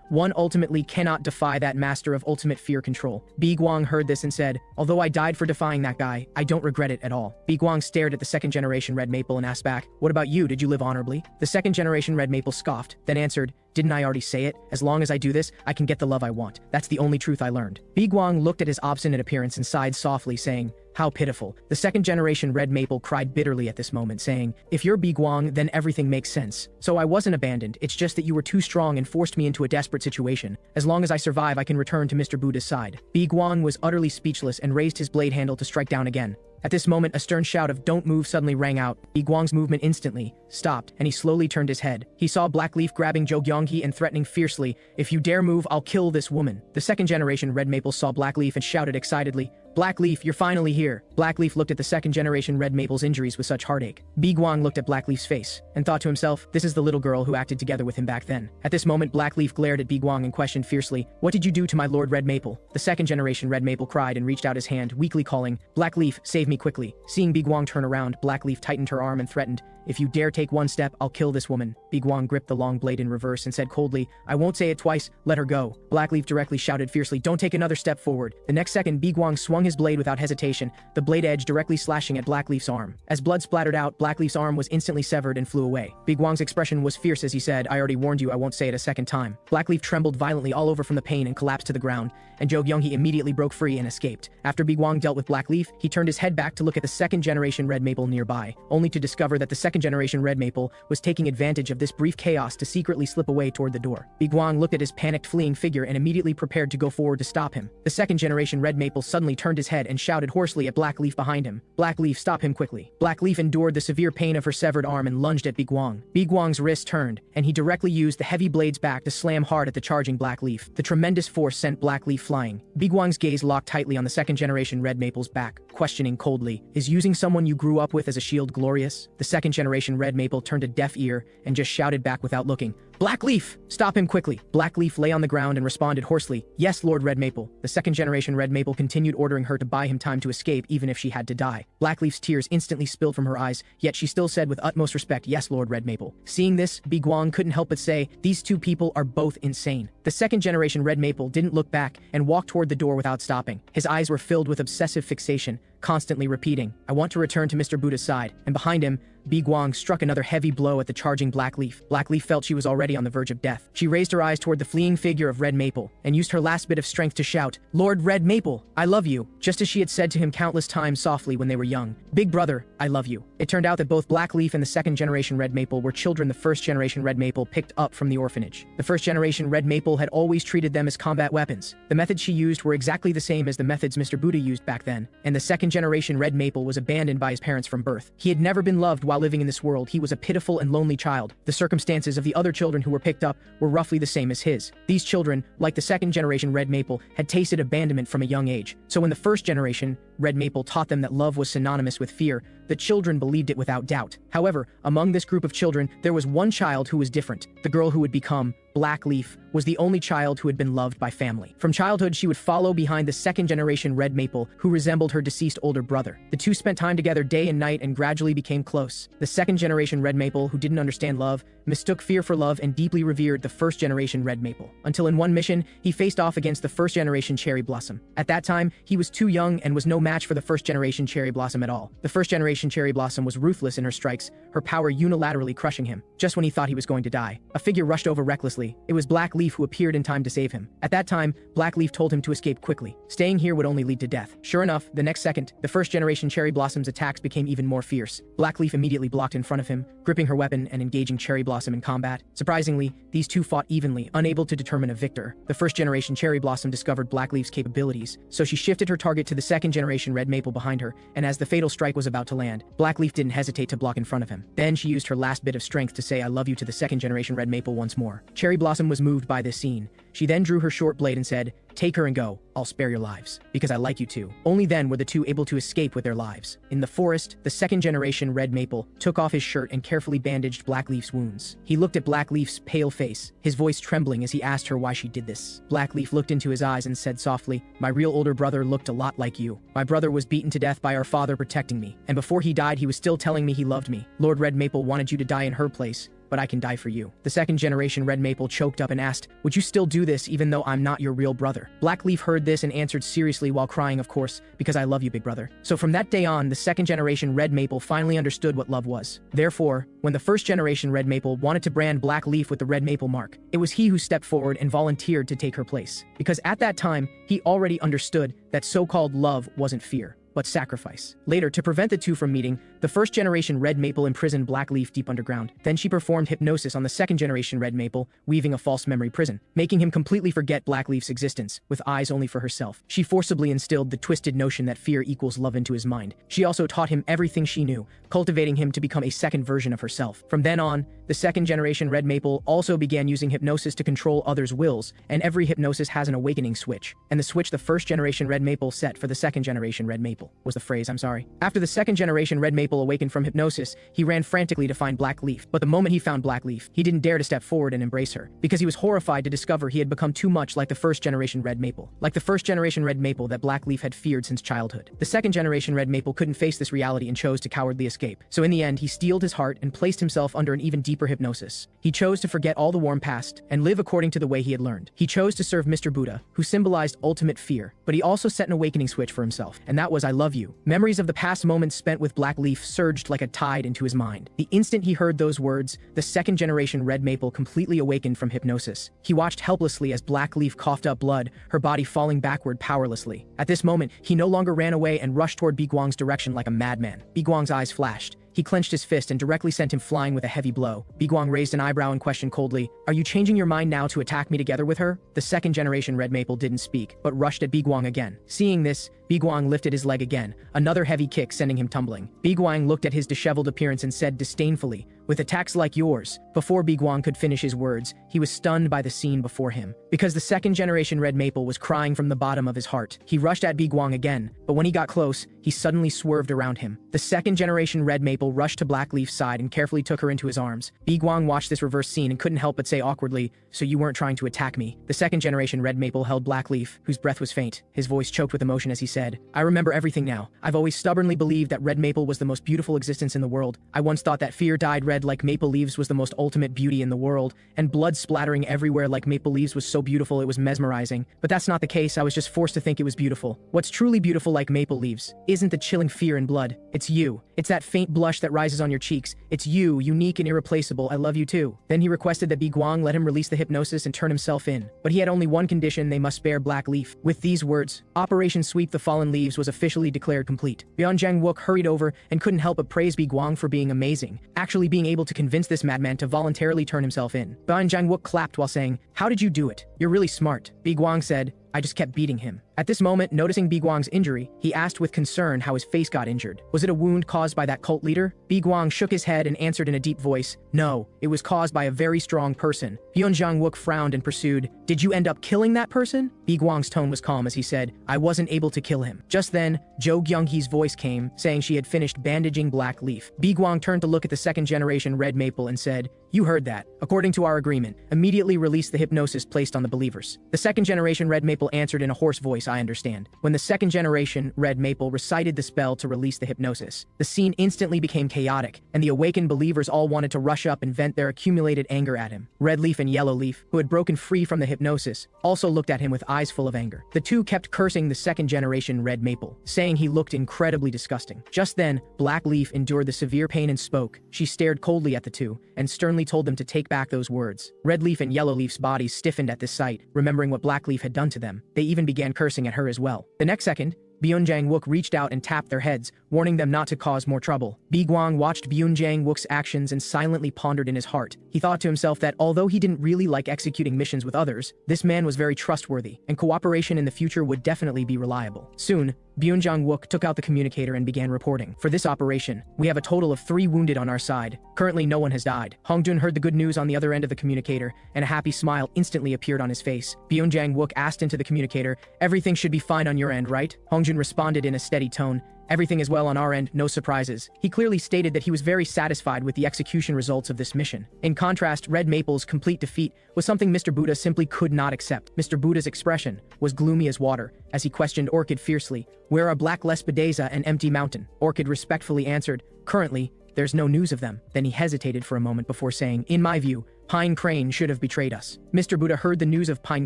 S1: one ultimately cannot defy that master of ultimate fear control. Bi Guang heard this and said, although I died for defying that guy, I don't regret it at all. Bi Guang stared at the second generation Red Maple and asked back, what about you? Did you live honorably? The second generation Red Maple scoffed, then answered, didn't I already say it? As long as I do this, I can get the love I want. That's the only truth I learned. Bi Guang looked at his obstinate appearance and sighed softly, saying, how pitiful. The second generation Red Maple cried bitterly at this moment, saying, if you're Bi Guang, then everything makes sense. So I wasn't abandoned, it's just that you were too strong and forced me into a desperate situation. As long as I survive, I can return to Mr. Buddha's side. Bi Guang was utterly speechless and raised his blade handle to strike down again. At this moment, a stern shout of "Don't move" suddenly rang out. Bi Guang's movement instantly stopped, and he slowly turned his head. He saw Blackleaf grabbing Zhou Yonghe and threatening fiercely, "If you dare move, I'll kill this woman." The second generation Red Maple saw Blackleaf and shouted excitedly, "Blackleaf, you're finally here." Blackleaf looked at the second generation Red Maple's injuries with such heartache. Bi Guang looked at Blackleaf's face and thought to himself, this is the little girl who acted together with him back then. At this moment, Blackleaf glared at Bi Guang and questioned fiercely, "What did you do to my Lord Red Maple?" The second generation Red Maple cried and reached out his hand, weakly calling, "Blackleaf, save me quickly." Seeing Bi Guang turn around, Blackleaf tightened her arm and threatened, "If you dare take one step, I'll kill this woman." Bi Guang gripped the long blade in reverse and said coldly, "I won't say it twice, let her go." Blackleaf directly shouted fiercely, "Don't take another step forward." The next second, Bi Guang swung his blade without hesitation, the blade edge directly slashing at Blackleaf's arm. As blood splattered out, Blackleaf's arm was instantly severed and flew away. Bi Guang's expression was fierce as he said, "I already warned you, I won't say it a second time." Blackleaf trembled violently all over from the pain and collapsed to the ground, and Zhou Yonghe immediately broke free and escaped. After Bi Guang dealt with Blackleaf, he turned his head back to look at the second generation Red Maple nearby, only to discover that the second generation Red Maple was taking advantage of this brief chaos to secretly slip away toward the door. Bi Guang looked at his panicked fleeing figure and immediately prepared to go forward to stop him. The second generation Red Maple suddenly turned his head and shouted hoarsely at Blackleaf behind him, "Blackleaf, stop him quickly." Blackleaf endured the severe pain of her severed arm and lunged at Bi Guang. Bi Guang's wrist turned, and he directly used the heavy blades back to slam hard at the charging Blackleaf. The tremendous force sent Blackleaf flying. Bi Guang's gaze locked tightly on the second generation Red Maple's back, questioning coldly, "Is using someone you grew up with as a shield glorious?" The second generation Red Maple turned a deaf ear and just shouted back without looking, "Blackleaf, stop him quickly." Blackleaf lay on the ground and responded hoarsely, "Yes, Lord Red Maple." The second generation Red Maple continued ordering her to buy him time to escape even if she had to die. Blackleaf's tears instantly spilled from her eyes, yet she still said with utmost respect, "Yes, Lord Red Maple." Seeing this, Bi Guang couldn't help but say, "These two people are both insane." The second generation Red Maple didn't look back and walked toward the door without stopping. His eyes were filled with obsessive fixation, constantly repeating, "I want to return to Mr. Buddha's side." And behind him, Bi Guang struck another heavy blow at the charging Blackleaf. Blackleaf felt she was already on the verge of death. She raised her eyes toward the fleeing figure of Red Maple and used her last bit of strength to shout, "Lord Red Maple, I love you," just as she had said to him countless times softly when they were young. "Big brother, I love you." It turned out that both Blackleaf and the second generation Red Maple were children the first generation Red Maple picked up from the orphanage. The first generation Red Maple had always treated them as combat weapons. The methods she used were exactly the same as the methods Mr. Buddha used back then, and the second generation Red Maple was abandoned by his parents from birth. He had never been loved while living in this world. He was a pitiful and lonely child. The circumstances of the other children who were picked up were roughly the same as his. These children, like the second generation Red Maple, had tasted abandonment from a young age. So when the first generation Red Maple taught them that love was synonymous with fear, the children believed it without doubt. However, among this group of children, there was one child who was different. The girl who would become Blackleaf was the only child who had been loved by family. From childhood, she would follow behind the second generation Red Maple, who resembled her deceased older brother. The two spent time together day and night and gradually became close. The second generation Red Maple, who didn't understand love, mistook fear for love and deeply revered the first generation Red Maple. Until in one mission, he faced off against the first generation Cherry Blossom. At that time, he was too young and was no match for the first generation Cherry Blossom at all. The first generation Cherry Blossom was ruthless in her strikes, her power unilaterally crushing him, just when he thought he was going to die. A figure rushed over recklessly. It was Blackleaf who appeared in time to save him. At that time, Blackleaf told him to escape quickly. Staying here would only lead to death. Sure enough, the next second, the first generation Cherry Blossom's attacks became even more fierce. Blackleaf immediately blocked in front of him, gripping her weapon and engaging Cherry Blossom in combat. Surprisingly, these two fought evenly, unable to determine a victor. The first generation Cherry Blossom discovered Blackleaf's capabilities, so she shifted her target to the second generation Red Maple behind her, and as the fatal strike was about to land, Blackleaf didn't hesitate to block in front of him. Then she used her last bit of strength to say "I love you" to the second generation Red Maple once more. Cherry Cherry Blossom was moved by this scene. She then drew her short blade and said, "Take her and go. I'll spare your lives, because I like you too." Only then were the two able to escape with their lives. In the forest, the second generation Red Maple took off his shirt and carefully bandaged Blackleaf's wounds. He looked at Blackleaf's pale face, his voice trembling as he asked her why she did this. Blackleaf looked into his eyes and said softly, "My real older brother looked a lot like you. My brother was beaten to death by our father protecting me, and before he died he was still telling me he loved me. Lord Red Maple wanted you to die in her place, but I can die for you." The second generation Red Maple choked up and asked, "Would you still do this even though I'm not your real brother?" Blackleaf heard this and answered seriously while crying, "Of course, because I love you, big brother." So from that day on, the second generation Red Maple finally understood what love was. Therefore, when the first generation Red Maple wanted to brand Blackleaf with the Red Maple mark, it was he who stepped forward and volunteered to take her place. Because at that time, he already understood that so-called love wasn't fear, but sacrifice. Later, to prevent the two from meeting, the first generation Red Maple imprisoned Blackleaf deep underground. Then she performed hypnosis on the second generation Red Maple, weaving a false memory prison, making him completely forget Blackleaf's existence, with eyes only for herself. She forcibly instilled the twisted notion that fear equals love into his mind. She also taught him everything she knew, cultivating him to become a second version of herself. From then on, the second generation Red Maple also began using hypnosis to control others' wills, and every hypnosis has an awakening switch. And the switch the first generation Red Maple set for the second generation Red Maple was the phrase, "I'm sorry." After the second generation Red Maple awakened from hypnosis, he ran frantically to find Blackleaf. But the moment he found Blackleaf, he didn't dare to step forward and embrace her, because he was horrified to discover he had become too much like the first generation Red Maple. Like the first generation Red Maple that Blackleaf had feared since childhood. The second generation Red Maple couldn't face this reality and chose to cowardly escape. So in the end, he steeled his heart and placed himself under an even deeper hypnosis. He chose to forget all the warm past and live according to the way he had learned. He chose to serve Mr. Buddha, who symbolized ultimate fear, but he also set an awakening switch for himself, and that was "I love you." Memories of the past moments spent with Blackleaf surged like a tide into his mind. The instant he heard those words, the second generation Red Maple completely awakened from hypnosis. He watched helplessly as Blackleaf coughed up blood, her body falling backward powerlessly. At this moment, he no longer ran away and rushed toward Biguang's direction like a madman. Biguang's eyes flashed. He clenched his fist and directly sent him flying with a heavy blow. Biguang raised an eyebrow and questioned coldly, "Are you changing your mind now to attack me together with her?" The second generation Red Maple didn't speak, but rushed at Biguang again. Seeing this, Biguang lifted his leg again, another heavy kick sending him tumbling. Biguang looked at his disheveled appearance and said disdainfully, "With attacks like yours." Before Biguang could finish his words, he was stunned by the scene before him. Because the second generation Red Maple was crying from the bottom of his heart. He rushed at Biguang again, but when he got close, he suddenly swerved around him. The second generation Red Maple rushed to Blackleaf's side and carefully took her into his arms. Biguang watched this reverse scene and couldn't help but say awkwardly, "So you weren't trying to attack me?" The second generation Red Maple held Blackleaf, whose breath was faint. His voice choked with emotion as he said, "I remember everything now. I've always stubbornly believed that Red Maple was the most beautiful existence in the world. I once thought that fear dyed red like maple leaves was the most ultimate beauty in the world, and blood splattering everywhere like maple leaves was so beautiful it was mesmerizing. But that's not the case. I was just forced to think it was beautiful. What's truly beautiful like maple leaves isn't the chilling fear and blood. It's you. It's that faint blush that rises on your cheeks. It's you, unique and irreplaceable. I love you too." Then he requested that Biguang let him release the hypnosis and turn himself in. But he had only one condition: they must spare Blackleaf. With these words, Operation Sweep the Fallen Leaves was officially declared complete. Bian Jang-wook hurried over and couldn't help but praise Biguang for being amazing, actually being able to convince this madman to voluntarily turn himself in. Bian Jang-wook clapped while saying, "How did you do it? You're really smart." Biguang said, "I just kept beating him." At this moment, noticing Biguang's injury, he asked with concern how his face got injured. Was it a wound caused by that cult leader? Biguang shook his head and answered in a deep voice, "No, it was caused by a very strong person." Byun Jang-wook frowned and pursued, "Did you end up killing that person?" Biguang's tone was calm as he said, "I wasn't able to kill him." Just then, Jo Gyung-hee's voice came, saying she had finished bandaging Blackleaf. Biguang turned to look at the second generation Red Maple and said, "You heard that. According to our agreement, immediately release the hypnosis placed on the believers." The second generation Red Maple answered in a hoarse voice, "I understand." When the second generation Red Maple recited the spell to release the hypnosis, the scene instantly became chaotic, and the awakened believers all wanted to rush up and vent their accumulated anger at him. Red Leaf and Yellow Leaf, who had broken free from the hypnosis, also looked at him with eyes full of anger. The two kept cursing the second generation Red Maple, saying he looked incredibly disgusting. Just then, Black Leaf endured the severe pain and spoke. She stared coldly at the two, and sternly told them to take back those words. Red Leaf and Yellow Leaf's bodies stiffened at this sight, remembering what Black Leaf had done to them. They even began cursing at her as well. The next second, Byun Jang-wook reached out and tapped their heads, warning them not to cause more trouble. Biguang watched Byun Jang-wook's actions and silently pondered in his heart. He thought to himself that although he didn't really like executing missions with others, this man was very trustworthy, and cooperation in the future would definitely be reliable. Soon, Byun Jong-wook took out the communicator and began reporting. For this operation, we have a total of 3 wounded on our side. Currently, no one has died. Hong-jun heard the good news on the other end of the communicator, and a happy smile instantly appeared on his face. Byun Jang-wook asked into the communicator, "Everything should be fine on your end, right?" Hong-jun responded in a steady tone, "Everything is well on our end, no surprises." He clearly stated that he was very satisfied with the execution results of this mission. In contrast, Red Maple's complete defeat was something Mr. Buddha simply could not accept. Mr. Buddha's expression was gloomy as water as he questioned Orchid fiercely, "Where are Black Lespedeza and Empty Mountain?" Orchid respectfully answered, "Currently, there's no news of them." Then he hesitated for a moment before saying, "In my view, Pine Crane should have betrayed us." Mr. Buddha heard the news of Pine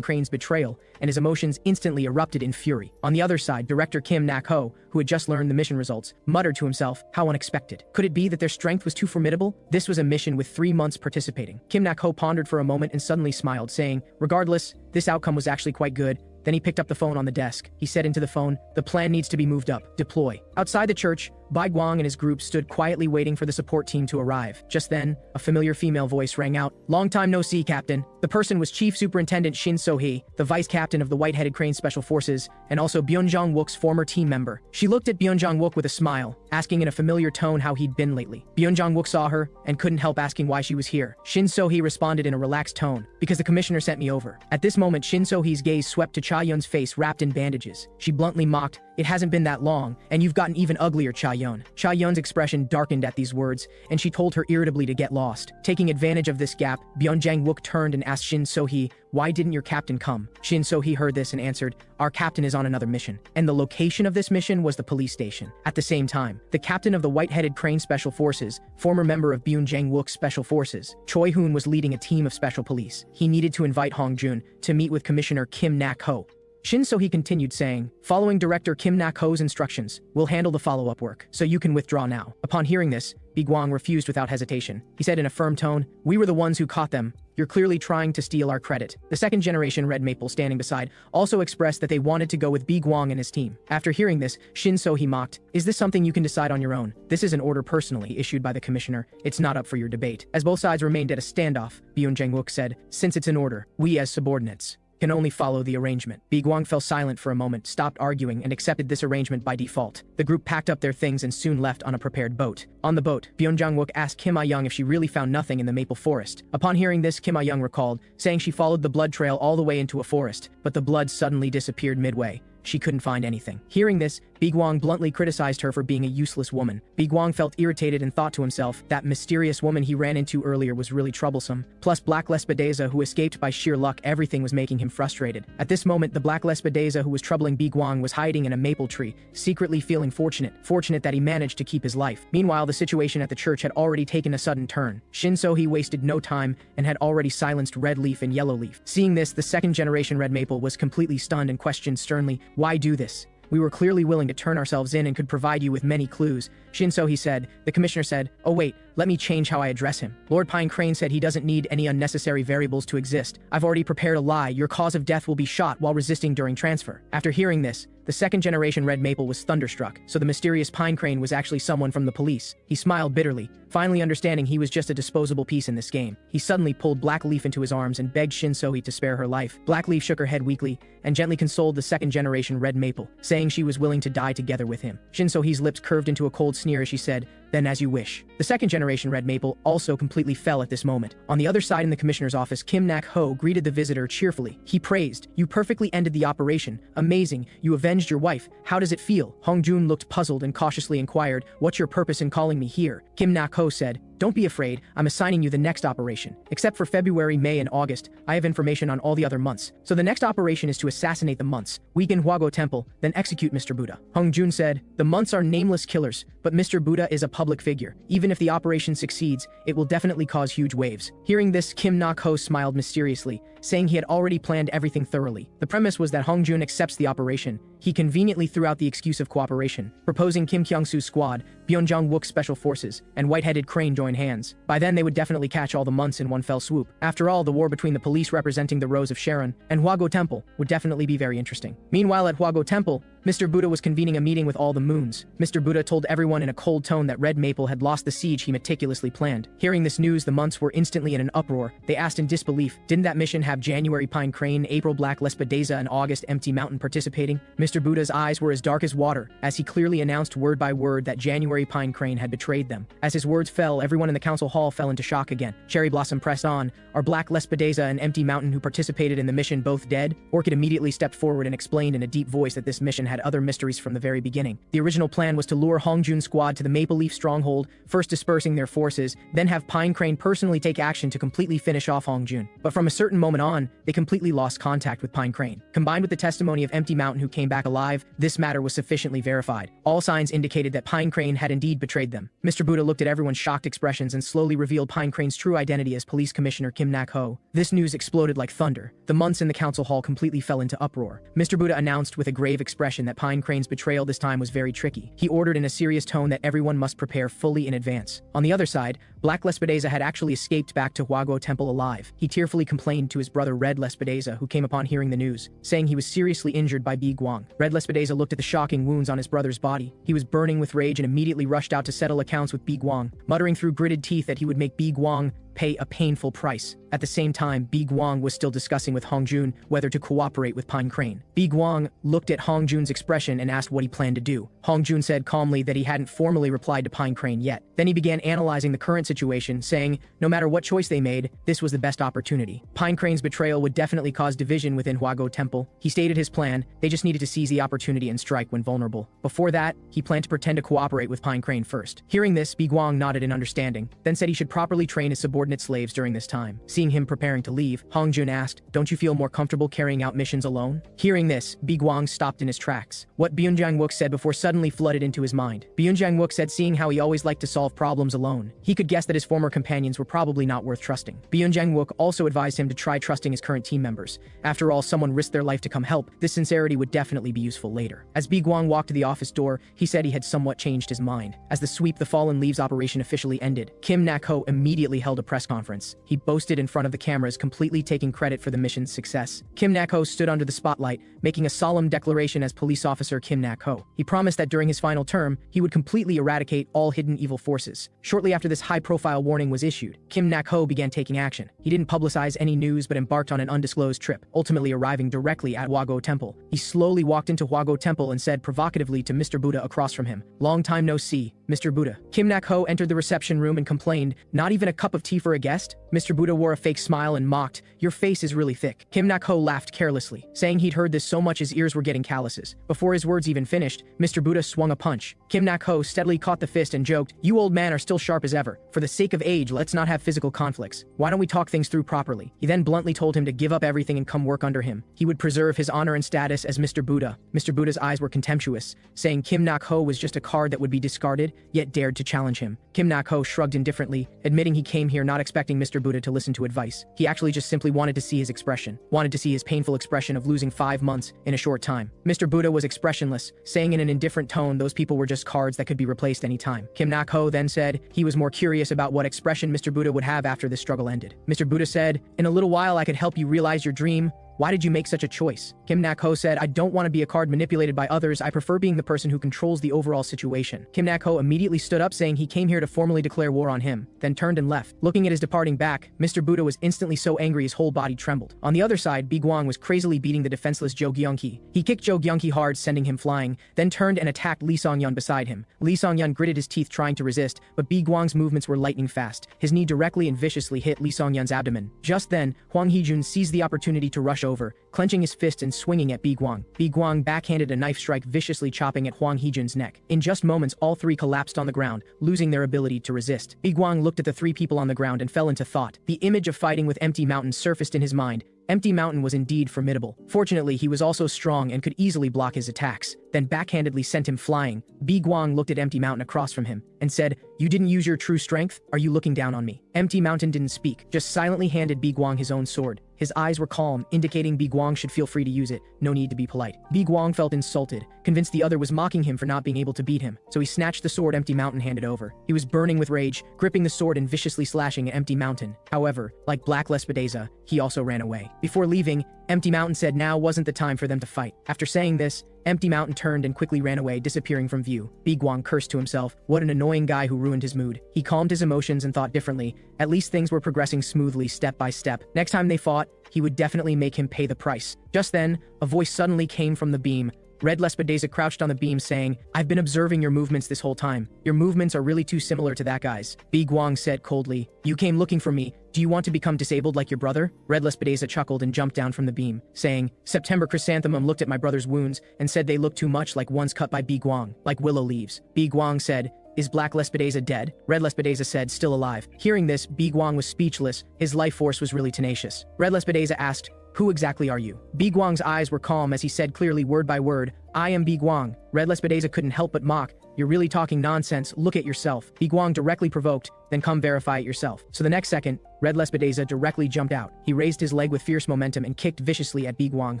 S1: Crane's betrayal, and his emotions instantly erupted in fury. On the other side, Director Kim Nak-ho, who had just learned the mission results, muttered to himself, "How unexpected. Could it be that their strength was too formidable?" This was a mission with 3 months participating. Kim Nak-ho pondered for a moment and suddenly smiled, saying, "Regardless, this outcome was actually quite good." Then he picked up the phone on the desk. He said into the phone, "The plan needs to be moved up. Deploy." Outside the church, Bai Guang and his group stood quietly waiting for the support team to arrive. Just then, a familiar female voice rang out, "Long time no see, Captain." The person was Chief Superintendent Shin So-hee, the Vice Captain of the White-Headed Crane Special Forces, and also Byun Jong-wook's former team member. She looked at Byun Jong-wook with a smile, asking in a familiar tone how he'd been lately. Byun Jong-wook saw her and couldn't help asking why she was here. Shin So-hee responded in a relaxed tone, "Because the commissioner sent me over." At this moment, Shin So-hee's gaze swept to Cha-yeon's face wrapped in bandages. She bluntly mocked, "It hasn't been that long, and you've gotten even uglier, Cha-yeon." Cha-yeon's expression darkened at these words, and she told her irritably to get lost. Taking advantage of this gap, Byun Jang-wook turned and asked Shin So-hee, "Why didn't your captain come?" Shin So-hee heard this and answered, "Our captain is on another mission." And the location of this mission was the police station. At the same time, the captain of the White-Headed Crane Special Forces, former member of Byun Jang-wook's Special Forces, Choi Hoon, was leading a team of special police. He needed to invite Hong Jun to meet with Commissioner Kim Nak-ho. Shin So-hee continued saying, "Following Director Kim Nak-ho's instructions, we'll handle the follow-up work, so you can withdraw now." Upon hearing this, Bi Guang refused without hesitation. He said in a firm tone, "We were the ones who caught them. You're clearly trying to steal our credit." The second-generation Red Maple standing beside also expressed that they wanted to go with Bi Guang and his team. After hearing this, Shin So-hee mocked, "Is this something you can decide on your own? This is an order personally issued by the commissioner. It's not up for your debate." As both sides remained at a standoff, Byun Jang-wook said, "Since it's an order, we as subordinates can only follow the arrangement." Bi Guang fell silent for a moment, stopped arguing, and accepted this arrangement by default. The group packed up their things and soon left on a prepared boat. On the boat, Byun Jang-wook asked Kim Ah-young if she really found nothing in the maple forest. Upon hearing this, Kim Ah-young recalled, saying she followed the blood trail all the way into a forest, but the blood suddenly disappeared midway. She couldn't find anything. Hearing this, Bi Guang bluntly criticized her for being a useless woman. Bi Guang felt irritated and thought to himself, that mysterious woman he ran into earlier was really troublesome. Plus Black Lespedeza, who escaped by sheer luck, everything was making him frustrated. At this moment, the Black Lespedeza who was troubling Bi Guang was hiding in a maple tree, secretly feeling fortunate that he managed to keep his life. Meanwhile, the situation at the church had already taken a sudden turn. Shin So-hee wasted no time and had already silenced Red Leaf and Yellow Leaf. Seeing this, the second-generation Red Maple was completely stunned and questioned sternly, "Why do this? We were clearly willing to turn ourselves in and could provide you with many clues." Shin So-hee said. The commissioner said, "Oh wait, let me change how I address him. Lord Pine Crane said he doesn't need any unnecessary variables to exist. I've already prepared a lie. Your cause of death will be shot while resisting during transfer." After hearing this, the second-generation Red Maple was thunderstruck. So the mysterious Pine Crane was actually someone from the police. He smiled bitterly, finally understanding he was just a disposable piece in this game. He suddenly pulled Black Leaf into his arms and begged Shin So-hee to spare her life. Black Leaf shook her head weakly and gently consoled the second-generation Red Maple, saying she was willing to die together with him. Shin So-hee's lips curved into a cold sneer as she said, "Then as you wish." The second-generation Red Maple also completely fell at this moment. On the other side in the commissioner's office, Kim Nak-ho greeted the visitor cheerfully. He praised, "You perfectly ended the operation. Amazing. You avenged your wife. How does it feel?" Hong Jun looked puzzled and cautiously inquired, "What's your purpose in calling me here?" Kim Nak-ho said, "Don't be afraid. I'm assigning you the next operation. Except for February, May, and August, I have information on all the other months. So the next operation is to assassinate the months, weaken Huago Temple, then execute Mr. Buddha." Hong Jun said, "The months are nameless killers, but Mr. Buddha is a public figure. Even if the operation succeeds, it will definitely cause huge waves." Hearing this, Kim Nak-ho smiled mysteriously, saying he had already planned everything thoroughly. The premise was that Hong Jun accepts the operation. He conveniently threw out the excuse of cooperation, proposing Kim Kyung-soo's squad, Byun Jang-wook's special forces, and White-Headed Crane join hands. By then, they would definitely catch all the months in one fell swoop. After all, the war between the police representing the Rose of Sharon and Huago Temple would definitely be very interesting. Meanwhile, at Huago Temple, Mr. Buddha was convening a meeting with all the moons. Mr. Buddha told everyone in a cold tone that Red Maple had lost the siege he meticulously planned. Hearing this news, the months were instantly in an uproar. They asked in disbelief, didn't that mission have January Pine Crane, April Black Lespedeza, and August Empty Mountain participating? Mr. Buddha's eyes were as dark as water, as he clearly announced word by word that January Pine Crane had betrayed them. As his words fell, everyone in the council hall fell into shock again. Cherry Blossom pressed on, are Black Lespedeza and Empty Mountain who participated in the mission both dead? Orchid immediately stepped forward and explained in a deep voice that this mission had other mysteries from the very beginning. The original plan was to lure Hongjun's squad to the Maple Leaf stronghold, first dispersing their forces, then have Pine Crane personally take action to completely finish off Hongjun. But from a certain moment on, they completely lost contact with Pine Crane. Combined with the testimony of Empty Mountain who came back alive, this matter was sufficiently verified. All signs indicated that Pine Crane had indeed betrayed them. Mr. Buddha looked at everyone's shocked expressions and slowly revealed Pine Crane's true identity as Police Commissioner Kim Nak-ho. This news exploded like thunder. The months in the council hall completely fell into uproar. Mr. Buddha announced with a grave expression that Pine Crane's betrayal this time was very tricky. He ordered in a serious tone that everyone must prepare fully in advance. On the other side, Black Lespedeza had actually escaped back to Huaguo Temple alive. He tearfully complained to his brother Red Lespedeza, who came upon hearing the news, saying he was seriously injured by Bi Guang. Red Lespedeza looked at the shocking wounds on his brother's body. He was burning with rage and immediately rushed out to settle accounts with Bi Guang, muttering through gritted teeth that he would make Bi Guang pay a painful price. At the same time, Bi Guang was still discussing with Hongjun whether to cooperate with Pine Crane. Bi Guang looked at Hongjun's expression and asked what he planned to do. Hongjun said calmly that he hadn't formally replied to Pine Crane yet. Then he began analyzing the current situation, saying, no matter what choice they made, this was the best opportunity. Pine Crane's betrayal would definitely cause division within Huaguo Temple. He stated his plan, they just needed to seize the opportunity and strike when vulnerable. Before that, he planned to pretend to cooperate with Pine Crane first. Hearing this, Bi Guang nodded in understanding, then said he should properly train his subordinate slaves during this time. Seeing him preparing to leave, Hongjun asked, don't you feel more comfortable carrying out missions alone? Hearing this, Bi Guang stopped in his tracks. What Byung-Jang Wook said before suddenly flooded into his mind. Byung-Jang Wook said seeing how he always liked to solve problems alone, he could guess that his former companions were probably not worth trusting. Byung-Jang Wook also advised him to try trusting his current team members. After all, someone risked their life to come help. This sincerity would definitely be useful later. As Bi Guang walked to the office door, he said he had somewhat changed his mind. As the Sweep the Fallen Leaves operation officially ended, Kim Nak-ho immediately held a press conference. He boasted in front of the cameras, completely taking credit for the mission's success. Kim Nak-ho stood under the spotlight, making a solemn declaration as police officer Kim Nak-ho. He promised that during his final term, he would completely eradicate all hidden evil forces. Shortly after this high-profile warning was issued, Kim Nak-ho began taking action. He didn't publicize any news but embarked on an undisclosed trip, ultimately arriving directly at Huaguo Temple. He slowly walked into Huaguo Temple and said provocatively to Mr. Buddha across from him, "Long time no see, Mr. Buddha." Kim Nak-ho entered the reception room and complained, "Not even a cup of tea for a guest?" Mr. Buddha wore a fake smile and mocked, "Your face is really thick." Kim Nak-ho laughed carelessly, saying he'd heard this so much his ears were getting calluses. Before his words even finished, Mr. Buddha swung a punch. Kim Nak-ho steadily caught the fist and joked, "You old man are still sharp as ever. For the sake of age, let's not have physical conflicts. Why don't we talk things through properly?" He then bluntly told him to give up everything and come work under him. He would preserve his honor and status as Mr. Buddha. Mr. Buddha's eyes were contemptuous, saying Kim Nak-ho was just a card that would be discarded, yet dared to challenge him. Kim Nak-ho shrugged indifferently, admitting he came here not expecting Mr. Buddha to listen to advice. He actually just simply wanted to see his expression, wanted to see his painful expression of losing 5 months in a short time. Mr. Buddha was expressionless, saying in an indifferent tone those people were just cards that could be replaced any time. Kim Nak-ho then said he was more curious about what expression Mr. Buddha would have after this struggle ended. Mr. Buddha said, "In a little while I could help you realize your dream. Why did you make such a choice?" Kim Nak-ho said, "I don't want to be a card manipulated by others. I prefer being the person who controls the overall situation." Kim Nak-ho immediately stood up, saying he came here to formally declare war on him, then turned and left. Looking at his departing back, Mr. Buddha was instantly so angry his whole body trembled. On the other side, Bi Guang was crazily beating the defenseless Jo Gyung-hee. He kicked Jo Gyung-hee hard, sending him flying, then turned and attacked Lee Song-yeon beside him. Lee Song-yeon gritted his teeth trying to resist, but Bi Guang's movements were lightning fast. His knee directly and viciously hit Lee Song-yeon's abdomen. Just then, Hwang Hee-jun seized the opportunity to rush over, clenching his fist and swinging at Bi Guang. Bi Guang backhanded a knife strike, viciously chopping at Hwang Hee-jun's neck. In just moments, all three collapsed on the ground, losing their ability to resist. Bi Guang looked at the three people on the ground and fell into thought. The image of fighting with Empty Mountain surfaced in his mind. Empty Mountain was indeed formidable. Fortunately, he was also strong and could easily block his attacks, then backhandedly sent him flying. Bi Guang looked at Empty Mountain across from him and said, "You didn't use your true strength? Are you looking down on me?" Empty Mountain didn't speak, just silently handed Bi Guang his own sword. His eyes were calm, indicating Bi Guang should feel free to use it, no need to be polite. Bi Guang felt insulted, convinced the other was mocking him for not being able to beat him, so he snatched the sword Empty Mountain handed over. He was burning with rage, gripping the sword and viciously slashing at Empty Mountain. However, like Black Lespedeza, he also ran away. Before leaving, Empty Mountain said now wasn't the time for them to fight. After saying this, Empty Mountain turned and quickly ran away, disappearing from view. Bi Guang cursed to himself. What an annoying guy who ruined his mood. He calmed his emotions and thought differently. At least things were progressing smoothly step by step. Next time they fought, he would definitely make him pay the price. Just then, a voice suddenly came from the beam. Red Lespedeza crouched on the beam saying, "I've been observing your movements this whole time. Your movements are really too similar to that guy's." Bi Guang said coldly, "You came looking for me. Do you want to become disabled like your brother?" Red Lespedeza chuckled and jumped down from the beam, saying, "September Chrysanthemum looked at my brother's wounds and said they looked too much like ones cut by Bi Guang, like willow leaves." Bi Guang said, "Is Black Lespedeza dead?" Red Lespedeza said, "Still alive." Hearing this, Bi Guang was speechless. His life force was really tenacious. Red Lespedeza asked, "Who exactly are you?" Bi Guang's eyes were calm as he said clearly word by word, "I am Bi Guang." Red Lespedeza couldn't help but mock, "You're really talking nonsense, look at yourself." Bi Guang directly provoked, "Then come verify it yourself." So the next second, Red Lespedeza directly jumped out. He raised his leg with fierce momentum and kicked viciously at Bi Guang,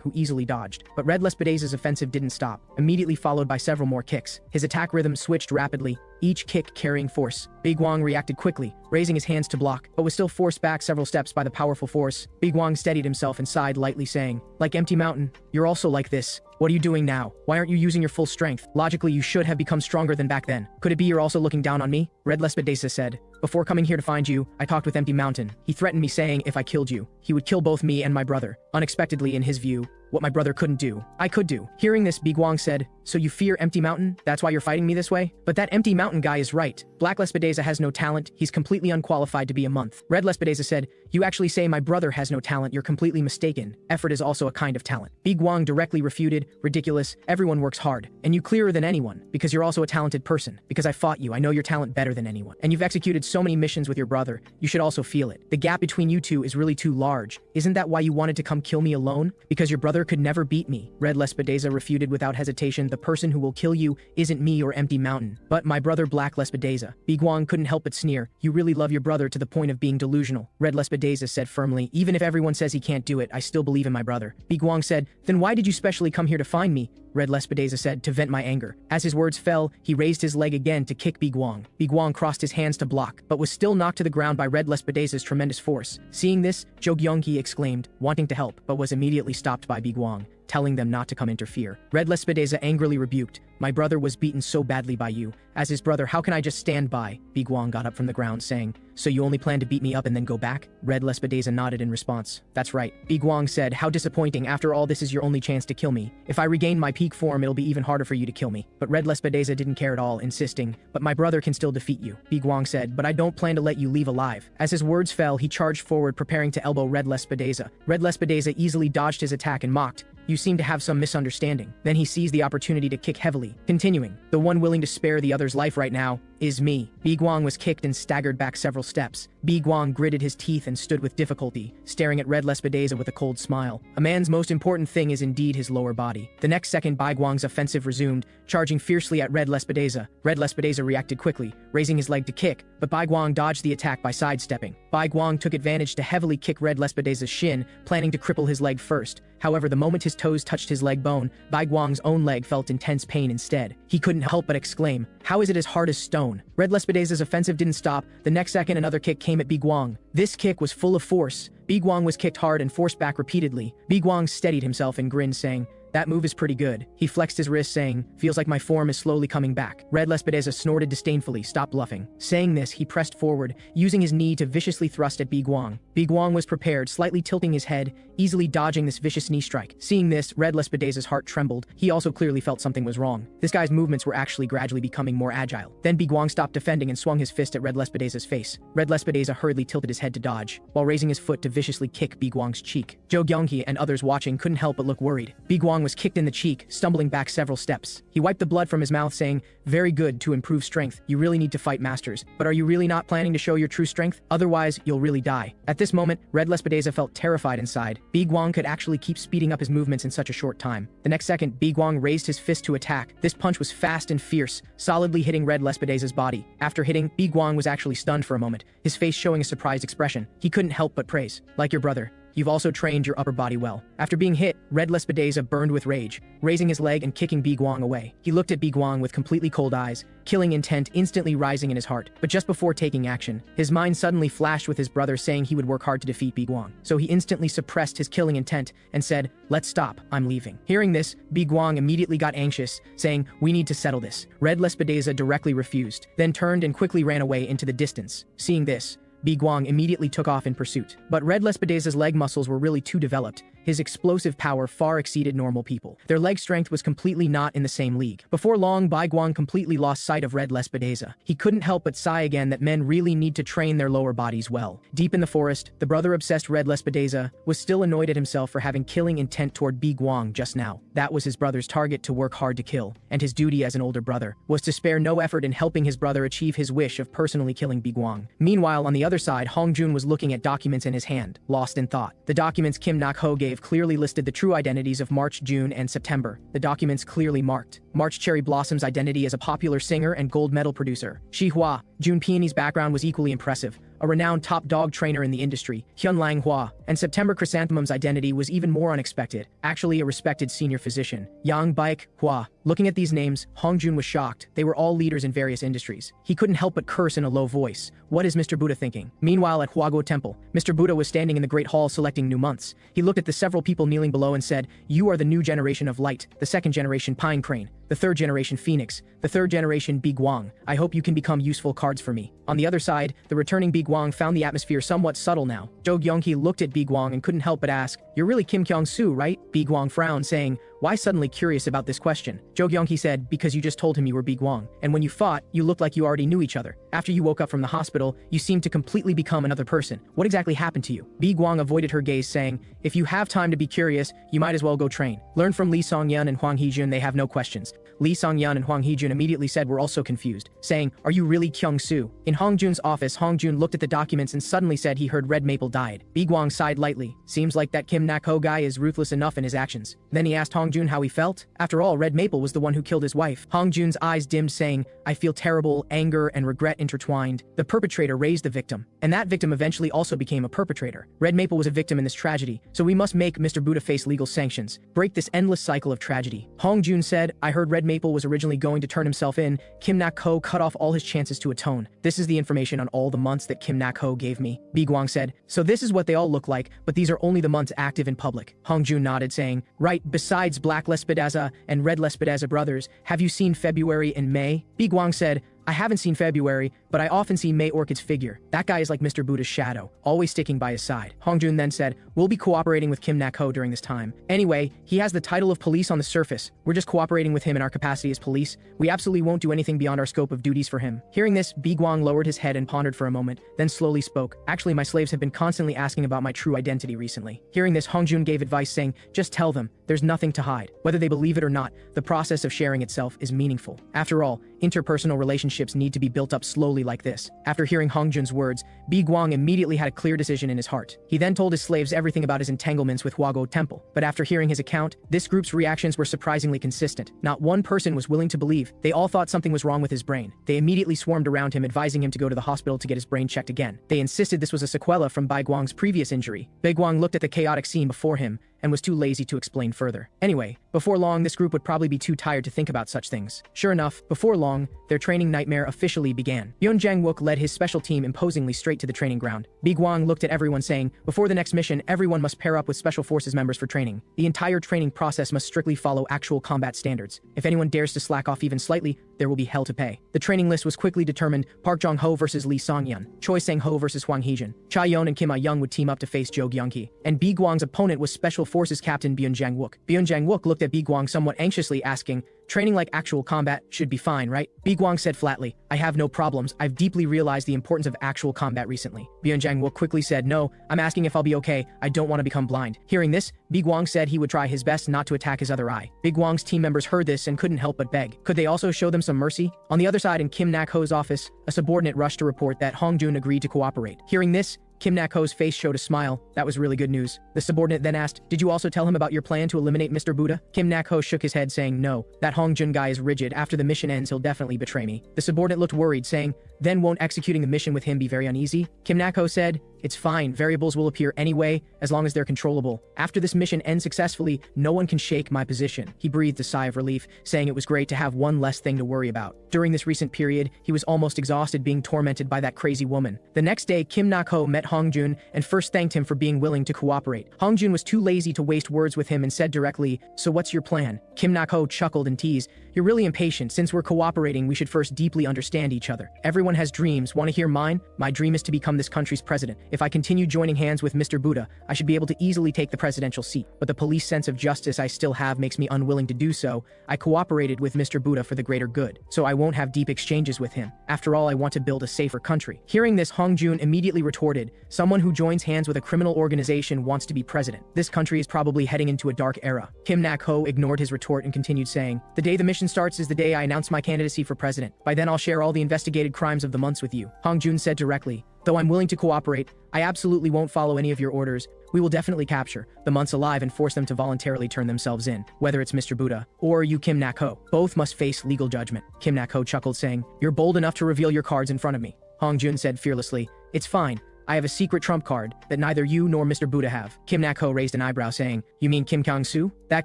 S1: who easily dodged. But Red Lespedeza's offensive didn't stop, immediately followed by several more kicks. His attack rhythm switched rapidly, each kick carrying force. Bi Guang reacted quickly, raising his hands to block, but was still forced back several steps by the powerful force. Bi Guang steadied himself and sighed lightly, saying, "Like Empty Mountain, you're also like this. What are you doing now? Why aren't you using your full strength? Logically, you should have become stronger than back then. Could it be you're also looking down on me?" Red Lespedeza said, "Before coming here to find you, I talked with Empty Mountain. He threatened me saying if I killed you, he would kill both me and my brother. Unexpectedly, in his view, what my brother couldn't do, I could do." Hearing this, Bi Guang said, "So you fear Empty Mountain? That's why you're fighting me this way?" But that Empty Mountain guy is right. Black Lespedeza has no talent. He's completely unqualified to be a month. Red Lespedeza said, "You actually say my brother has no talent. You're completely mistaken. Effort is also a kind of talent." Bi Guang directly refuted, "Ridiculous. Everyone works hard. And you clearer than anyone, because you're also a talented person. Because I fought you, I know your talent better than anyone. And you've executed so many missions with your brother, you should also feel it. The gap between you two is really too large. Isn't that why you wanted to come kill me alone? Because your brother could never beat me." Red Lespedeza refuted without hesitation, "The person who will kill you isn't me or Empty Mountain, but my brother Black Lespedeza." Bi Guang couldn't help but sneer, "You really love your brother to the point of being delusional." Red Lespedeza said firmly, "Even if everyone says he can't do it, I still believe in my brother." Bi Guang said, "Then why did you specially come here to find me?" Red Lespedeza said, "To vent my anger." As his words fell, he raised his leg again to kick Bi Guang. Bi Guang crossed his hands to block, but was still knocked to the ground by Red Lespedeza's tremendous force. Seeing this, Jo Gyongki exclaimed, wanting to help, but was immediately stopped by Bi Guang, telling them not to come interfere. Red Lespedeza angrily rebuked, "My brother was beaten so badly by you. As his brother, how can I just stand by?" Bi Guang got up from the ground, saying, "So you only plan to beat me up and then go back?" Red Lespedeza nodded in response. "That's right." Bi Guang said, "How disappointing. After all, this is your only chance to kill me. If I regain my peak form, it'll be even harder for you to kill me." But Red Lespedeza didn't care at all, insisting, "But my brother can still defeat you." Bi Guang said, "But I don't plan to let you leave alive." As his words fell, he charged forward, preparing to elbow Red Lespedeza. Red Lespedeza easily dodged his attack and mocked, "You seem to have some misunderstanding." Then he seized the opportunity to kick heavily, continuing, "The one willing to spare the other's life right now is me." Bi Guang was kicked and staggered back several steps. Bi Guang gritted his teeth and stood with difficulty, staring at Red Lespedeza with a cold smile. A man's most important thing is indeed his lower body. The next second, Bi Guang's offensive resumed, charging fiercely at Red Lespedeza. Red Lespedeza reacted quickly, raising his leg to kick, but Bi Guang dodged the attack by sidestepping. Bi Guang took advantage to heavily kick Red Lespedeza's shin, planning to cripple his leg first. However, the moment his toes touched his leg bone, Bi Guang's own leg felt intense pain instead. He couldn't help but exclaim, "How is it as hard as stone?" Red Lespedeza's offensive didn't stop. The next second, another kick came at Bi Guang. This kick was full of force. Bi Guang was kicked hard and forced back repeatedly. Bi Guang steadied himself and grinned, saying, "That move is pretty good." He flexed his wrist, saying, "Feels like my form is slowly coming back." Red Lespedeza snorted disdainfully, "Stop bluffing." Saying this, he pressed forward, using his knee to viciously thrust at Bi Guang. Bi Guang was prepared, slightly tilting his head, easily dodging this vicious knee strike. Seeing this, Red Lespedeza's heart trembled. He also clearly felt something was wrong. This guy's movements were actually gradually becoming more agile. Then Bi Guang stopped defending and swung his fist at Red Lespedeza's face. Red Lespedeza hurriedly tilted his head to dodge, while raising his foot to viciously kick Bi Guang's cheek. Jo Gyongki and others watching couldn't help but look worried. Bi Guang was kicked in the cheek, stumbling back several steps. He wiped the blood from his mouth, saying, "Very good to improve strength. You really need to fight masters. But are you really not planning to show your true strength? Otherwise, you'll really die." At this moment, Red Lespedeza felt terrified inside. Bi Guang could actually keep speeding up his movements in such a short time. The next second, Bi Guang raised his fist to attack. This punch was fast and fierce, solidly hitting Red Lespedeza's body. After hitting, Bi Guang was actually stunned for a moment, his face showing a surprised expression. He couldn't help but praise, "Like your brother. You've also trained your upper body well. After being hit, Red Lespedeza burned with rage, raising his leg and kicking Bi Guang away. He looked at Bi Guang with completely cold eyes, killing intent instantly rising in his heart. But just before taking action, his mind suddenly flashed with his brother saying he would work hard to defeat Bi Guang. So he instantly suppressed his killing intent and said, "Let's stop, I'm leaving." Hearing this, Bi Guang immediately got anxious, saying, "We need to settle this." Red Lespedeza directly refused, then turned and quickly ran away into the distance. Seeing this, Bi Guang immediately took off in pursuit. But Red Lespedeza's leg muscles were really too developed. His explosive power far exceeded normal people. Their leg strength was completely not in the same league. Before long, Bi Guang completely lost sight of Red Lespedeza. He couldn't help but sigh again that men really need to train their lower bodies well. Deep in the forest, the brother-obsessed Red Lespedeza was still annoyed at himself for having killing intent toward Bi Guang just now. That was his brother's target to work hard to kill, and his duty as an older brother was to spare no effort in helping his brother achieve his wish of personally killing Bi Guang. Meanwhile, on the other side, Hongjun was looking at documents in his hand, lost in thought. The documents Kim Nak-ho gave clearly listed the true identities of March, June, and September. The documents clearly marked March Cherry Blossom's identity as a popular singer and gold medal producer. Shi Hua, June Peony's background was equally impressive, a renowned top dog trainer in the industry, Hyun Lang Hua, and September Chrysanthemum's identity was even more unexpected, actually a respected senior physician, Yang Baik Hua. Looking at these names, Hongjun was shocked. They were all leaders in various industries. He couldn't help but curse in a low voice. What is Mr. Buddha thinking? Meanwhile, at Huaguo Temple, Mr. Buddha was standing in the Great Hall selecting new months. He looked at the several people kneeling below and said, "You are the new generation of light, the second generation Pine Crane, the third generation Phoenix, the third generation Bi Guang. I hope you can become useful cards for me." On the other side, the returning Bi Guang found the atmosphere somewhat subtle now. Zhou Gyonghi looked at Bi Guang and couldn't help but ask, "You're really Kim Kyung-soo, right?" Bi Guang frowned, saying, "Why suddenly curious about this question?" Zhou Gyonghi said, "Because you just told him you were Bi Guang, and when you fought, you looked like you already knew each other. After you woke up from the hospital, you seemed to completely become another person. What exactly happened to you?" Bi Guang avoided her gaze, saying, "If you have time to be curious, you might as well go train. Learn from Lee Song-yeon and Hwang Hee-jun, they have no questions." Lee Song-yeon and Hwang Hee-jun immediately said were also confused, saying, "Are you really Kyung-soo?" In Hongjun's office, Hongjun looked at the documents and suddenly said he heard Red Maple died. Bi Guang sighed lightly. Seems like that Kim Nak-ho guy is ruthless enough in his actions. Then he asked Hongjun how he felt. After all, Red Maple was the one who killed his wife. Hongjun's eyes dimmed, saying, "I feel terrible, anger and regret intertwined." The perpetrator raised the victim, and that victim eventually also became a perpetrator. Red Maple was a victim in this tragedy, so we must make Mr. Buddha face legal sanctions, break this endless cycle of tragedy. Hongjun said, "I heard Red Maple was originally going to turn himself in. Kim Nak-ho cut off all his chances to atone. This is the information on all the months that Kim Nak-ho gave me." Bi Guang said, "So this is what they all look like, but these are only the months active in public." Hongjun nodded, saying, "Right, besides Black Lespedeza and Red Lespedeza brothers, have you seen February and May?" Bi Guang said, "I haven't seen February, but I often see May Orchid's figure. That guy is like Mr. Buddha's shadow, always sticking by his side." Hongjun then said, "We'll be cooperating with Kim Nak-ho during this time. Anyway, he has the title of police on the surface. We're just cooperating with him in our capacity as police. We absolutely won't do anything beyond our scope of duties for him." Hearing this, Bi Guang lowered his head and pondered for a moment, then slowly spoke. "Actually, my slaves have been constantly asking about my true identity recently." Hearing this, Hongjun gave advice, saying, "Just tell them, there's nothing to hide. Whether they believe it or not, the process of sharing itself is meaningful. After all, interpersonal relationships need to be built up slowly like this." After hearing Hongjun's words, Bi Guang immediately had a clear decision in his heart. He then told his slaves everything about his entanglements with Huaguo Temple. But after hearing his account, this group's reactions were surprisingly consistent. Not one person was willing to believe. They all thought something was wrong with his brain. They immediately swarmed around him, advising him to go to the hospital to get his brain checked again. They insisted this was a sequela from Bi Guang's previous injury. Bi Guang looked at the chaotic scene before him and was too lazy to explain further. Anyway, before long, this group would probably be too tired to think about such things. Sure enough, before long, their training nightmare officially began. Byun Jang-wook led his special team imposingly straight to the training ground. Bi Guang looked at everyone, saying, "Before the next mission, everyone must pair up with Special Forces members for training. The entire training process must strictly follow actual combat standards. If anyone dares to slack off even slightly, there will be hell to pay." The training list was quickly determined. Park Jong-ho versus Lee Song-yeon, Choi Sang-ho versus Hwang Hee-jun, Cha Yeon and Kim Ah-young would team up to face Jo Gyung-hee. And Bi Guang's opponent was Special Forces Captain Byun Jang-wook. Byun Jang-wook looked at Bi Guang somewhat anxiously, asking, "Training like actual combat should be fine, right?" Bi Guang said flatly, "I have no problems. I've deeply realized the importance of actual combat recently." Byun Jang-wook quickly said, "No, I'm asking if I'll be okay. I don't want to become blind." Hearing this, Bi Guang said he would try his best not to attack his other eye. Bi Guang's team members heard this and couldn't help but beg. Could they also show them some mercy? On the other side, in Kim Nak-ho's office, a subordinate rushed to report that Hongjun agreed to cooperate. Hearing this, Kim Nak-ho's face showed a smile. That was really good news. The subordinate then asked, "Did you also tell him about your plan to eliminate Mr. Buddha?" Kim Nak-ho shook his head, saying, "No, that Hongjun guy is rigid. After the mission ends, he'll definitely betray me." The subordinate looked worried, saying, Then won't executing the mission with him be very uneasy? Kim Nak-ho said, "It's fine, variables will appear anyway, as long as they're controllable. After this mission ends successfully, no one can shake my position." He breathed a sigh of relief, saying it was great to have one less thing to worry about. During this recent period, he was almost exhausted being tormented by that crazy woman. The next day, Kim Nak-ho met Hongjun and first thanked him for being willing to cooperate. Hongjun was too lazy to waste words with him and said directly, "So what's your plan?" Kim Nak-ho chuckled and teased, "You're really impatient. Since we're cooperating, we should first deeply understand each other. Everyone has dreams. Want to hear mine? My dream is to become this country's president. If I continue joining hands with Mr. Buddha, I should be able to easily take the presidential seat. But the police sense of justice I still have makes me unwilling to do so. I cooperated with Mr. Buddha for the greater good, so I won't have deep exchanges with him. After all, I want to build a safer country." Hearing this, Hongjun immediately retorted, "Someone who joins hands with a criminal organization wants to be president. This country is probably heading into a dark era." Kim Nak-ho ignored his retort and continued saying, "The day the mission starts is the day I announce my candidacy for president. By then I'll share all the investigated crimes of the months with you." Hongjun said directly, "Though I'm willing to cooperate, I absolutely won't follow any of your orders. We will definitely capture the months alive and force them to voluntarily turn themselves in, whether it's Mr. Buddha or you, Kim Nak-ho. Both must face legal judgment." Kim Nak-ho chuckled, saying, "You're bold enough to reveal your cards in front of me." Hongjun said fearlessly, "It's fine. I have a secret trump card that neither you nor Mr. Buddha have." Kim Nak-ho raised an eyebrow, saying, "You mean Kim Kyung-soo? That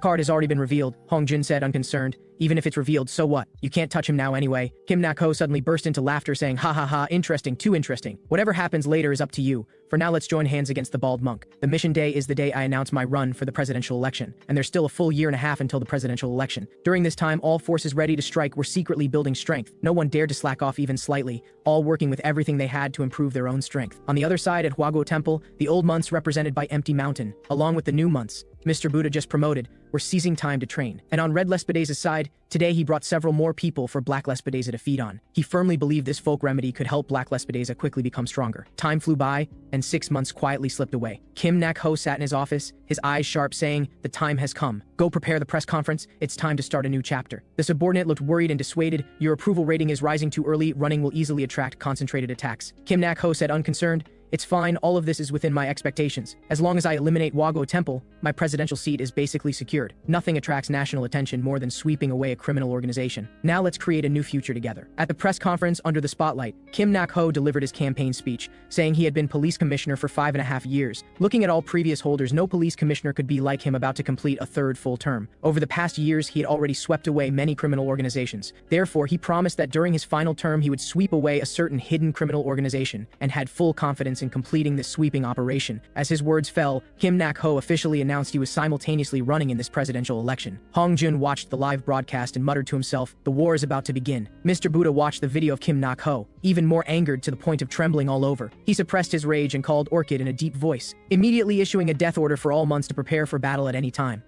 S1: card has already been revealed." Hongjun said unconcerned, "Even if it's revealed, so what? You can't touch him now anyway." Kim Nak-ho suddenly burst into laughter, saying, "Ha ha ha, interesting, too interesting. Whatever happens later is up to you. For now, let's join hands against the bald monk. The mission day is the day I announce my run for the presidential election, and there's still a full year and a half until the presidential election. During this time, all forces ready to strike were secretly building strength. No one dared to slack off even slightly, all working with everything they had to improve their own strength." On the other side, at Hwago Temple, the old months represented by Empty Mountain, along with the new months, Mr. Buddha just promoted, were seizing time to train. And on Red Lespedaze's side, today he brought several more people for Black Lespedeza to feed on. He firmly believed this folk remedy could help Black Lespedeza quickly become stronger. Time flew by, and 6 months quietly slipped away. Kim Nak-ho sat in his office, his eyes sharp, saying, "The time has come. Go prepare the press conference. It's time to start a new chapter." The subordinate looked worried and dissuaded. "Your approval rating is rising too early. Running will easily attract concentrated attacks." Kim Nak-ho said unconcerned, "It's fine, all of this is within my expectations. As long as I eliminate Hwago Temple, my presidential seat is basically secured. Nothing attracts national attention more than sweeping away a criminal organization. Now let's create a new future together." At the press conference under the spotlight, Kim Nak-ho delivered his campaign speech, saying he had been police commissioner for 5.5 years. Looking at all previous holders, no police commissioner could be like him, about to complete a third full term. Over the past years, he had already swept away many criminal organizations. Therefore, he promised that during his final term, he would sweep away a certain hidden criminal organization, and had full confidence in completing this sweeping operation. As his words fell, Kim Nak-ho officially announced he was simultaneously running in this presidential election. Hongjun watched the live broadcast and muttered to himself, "The war is about to begin." Mr. Buddha watched the video of Kim Nak-ho, even more angered to the point of trembling all over. He suppressed his rage and called Orchid in a deep voice, immediately issuing a death order for all months to prepare for battle at any time.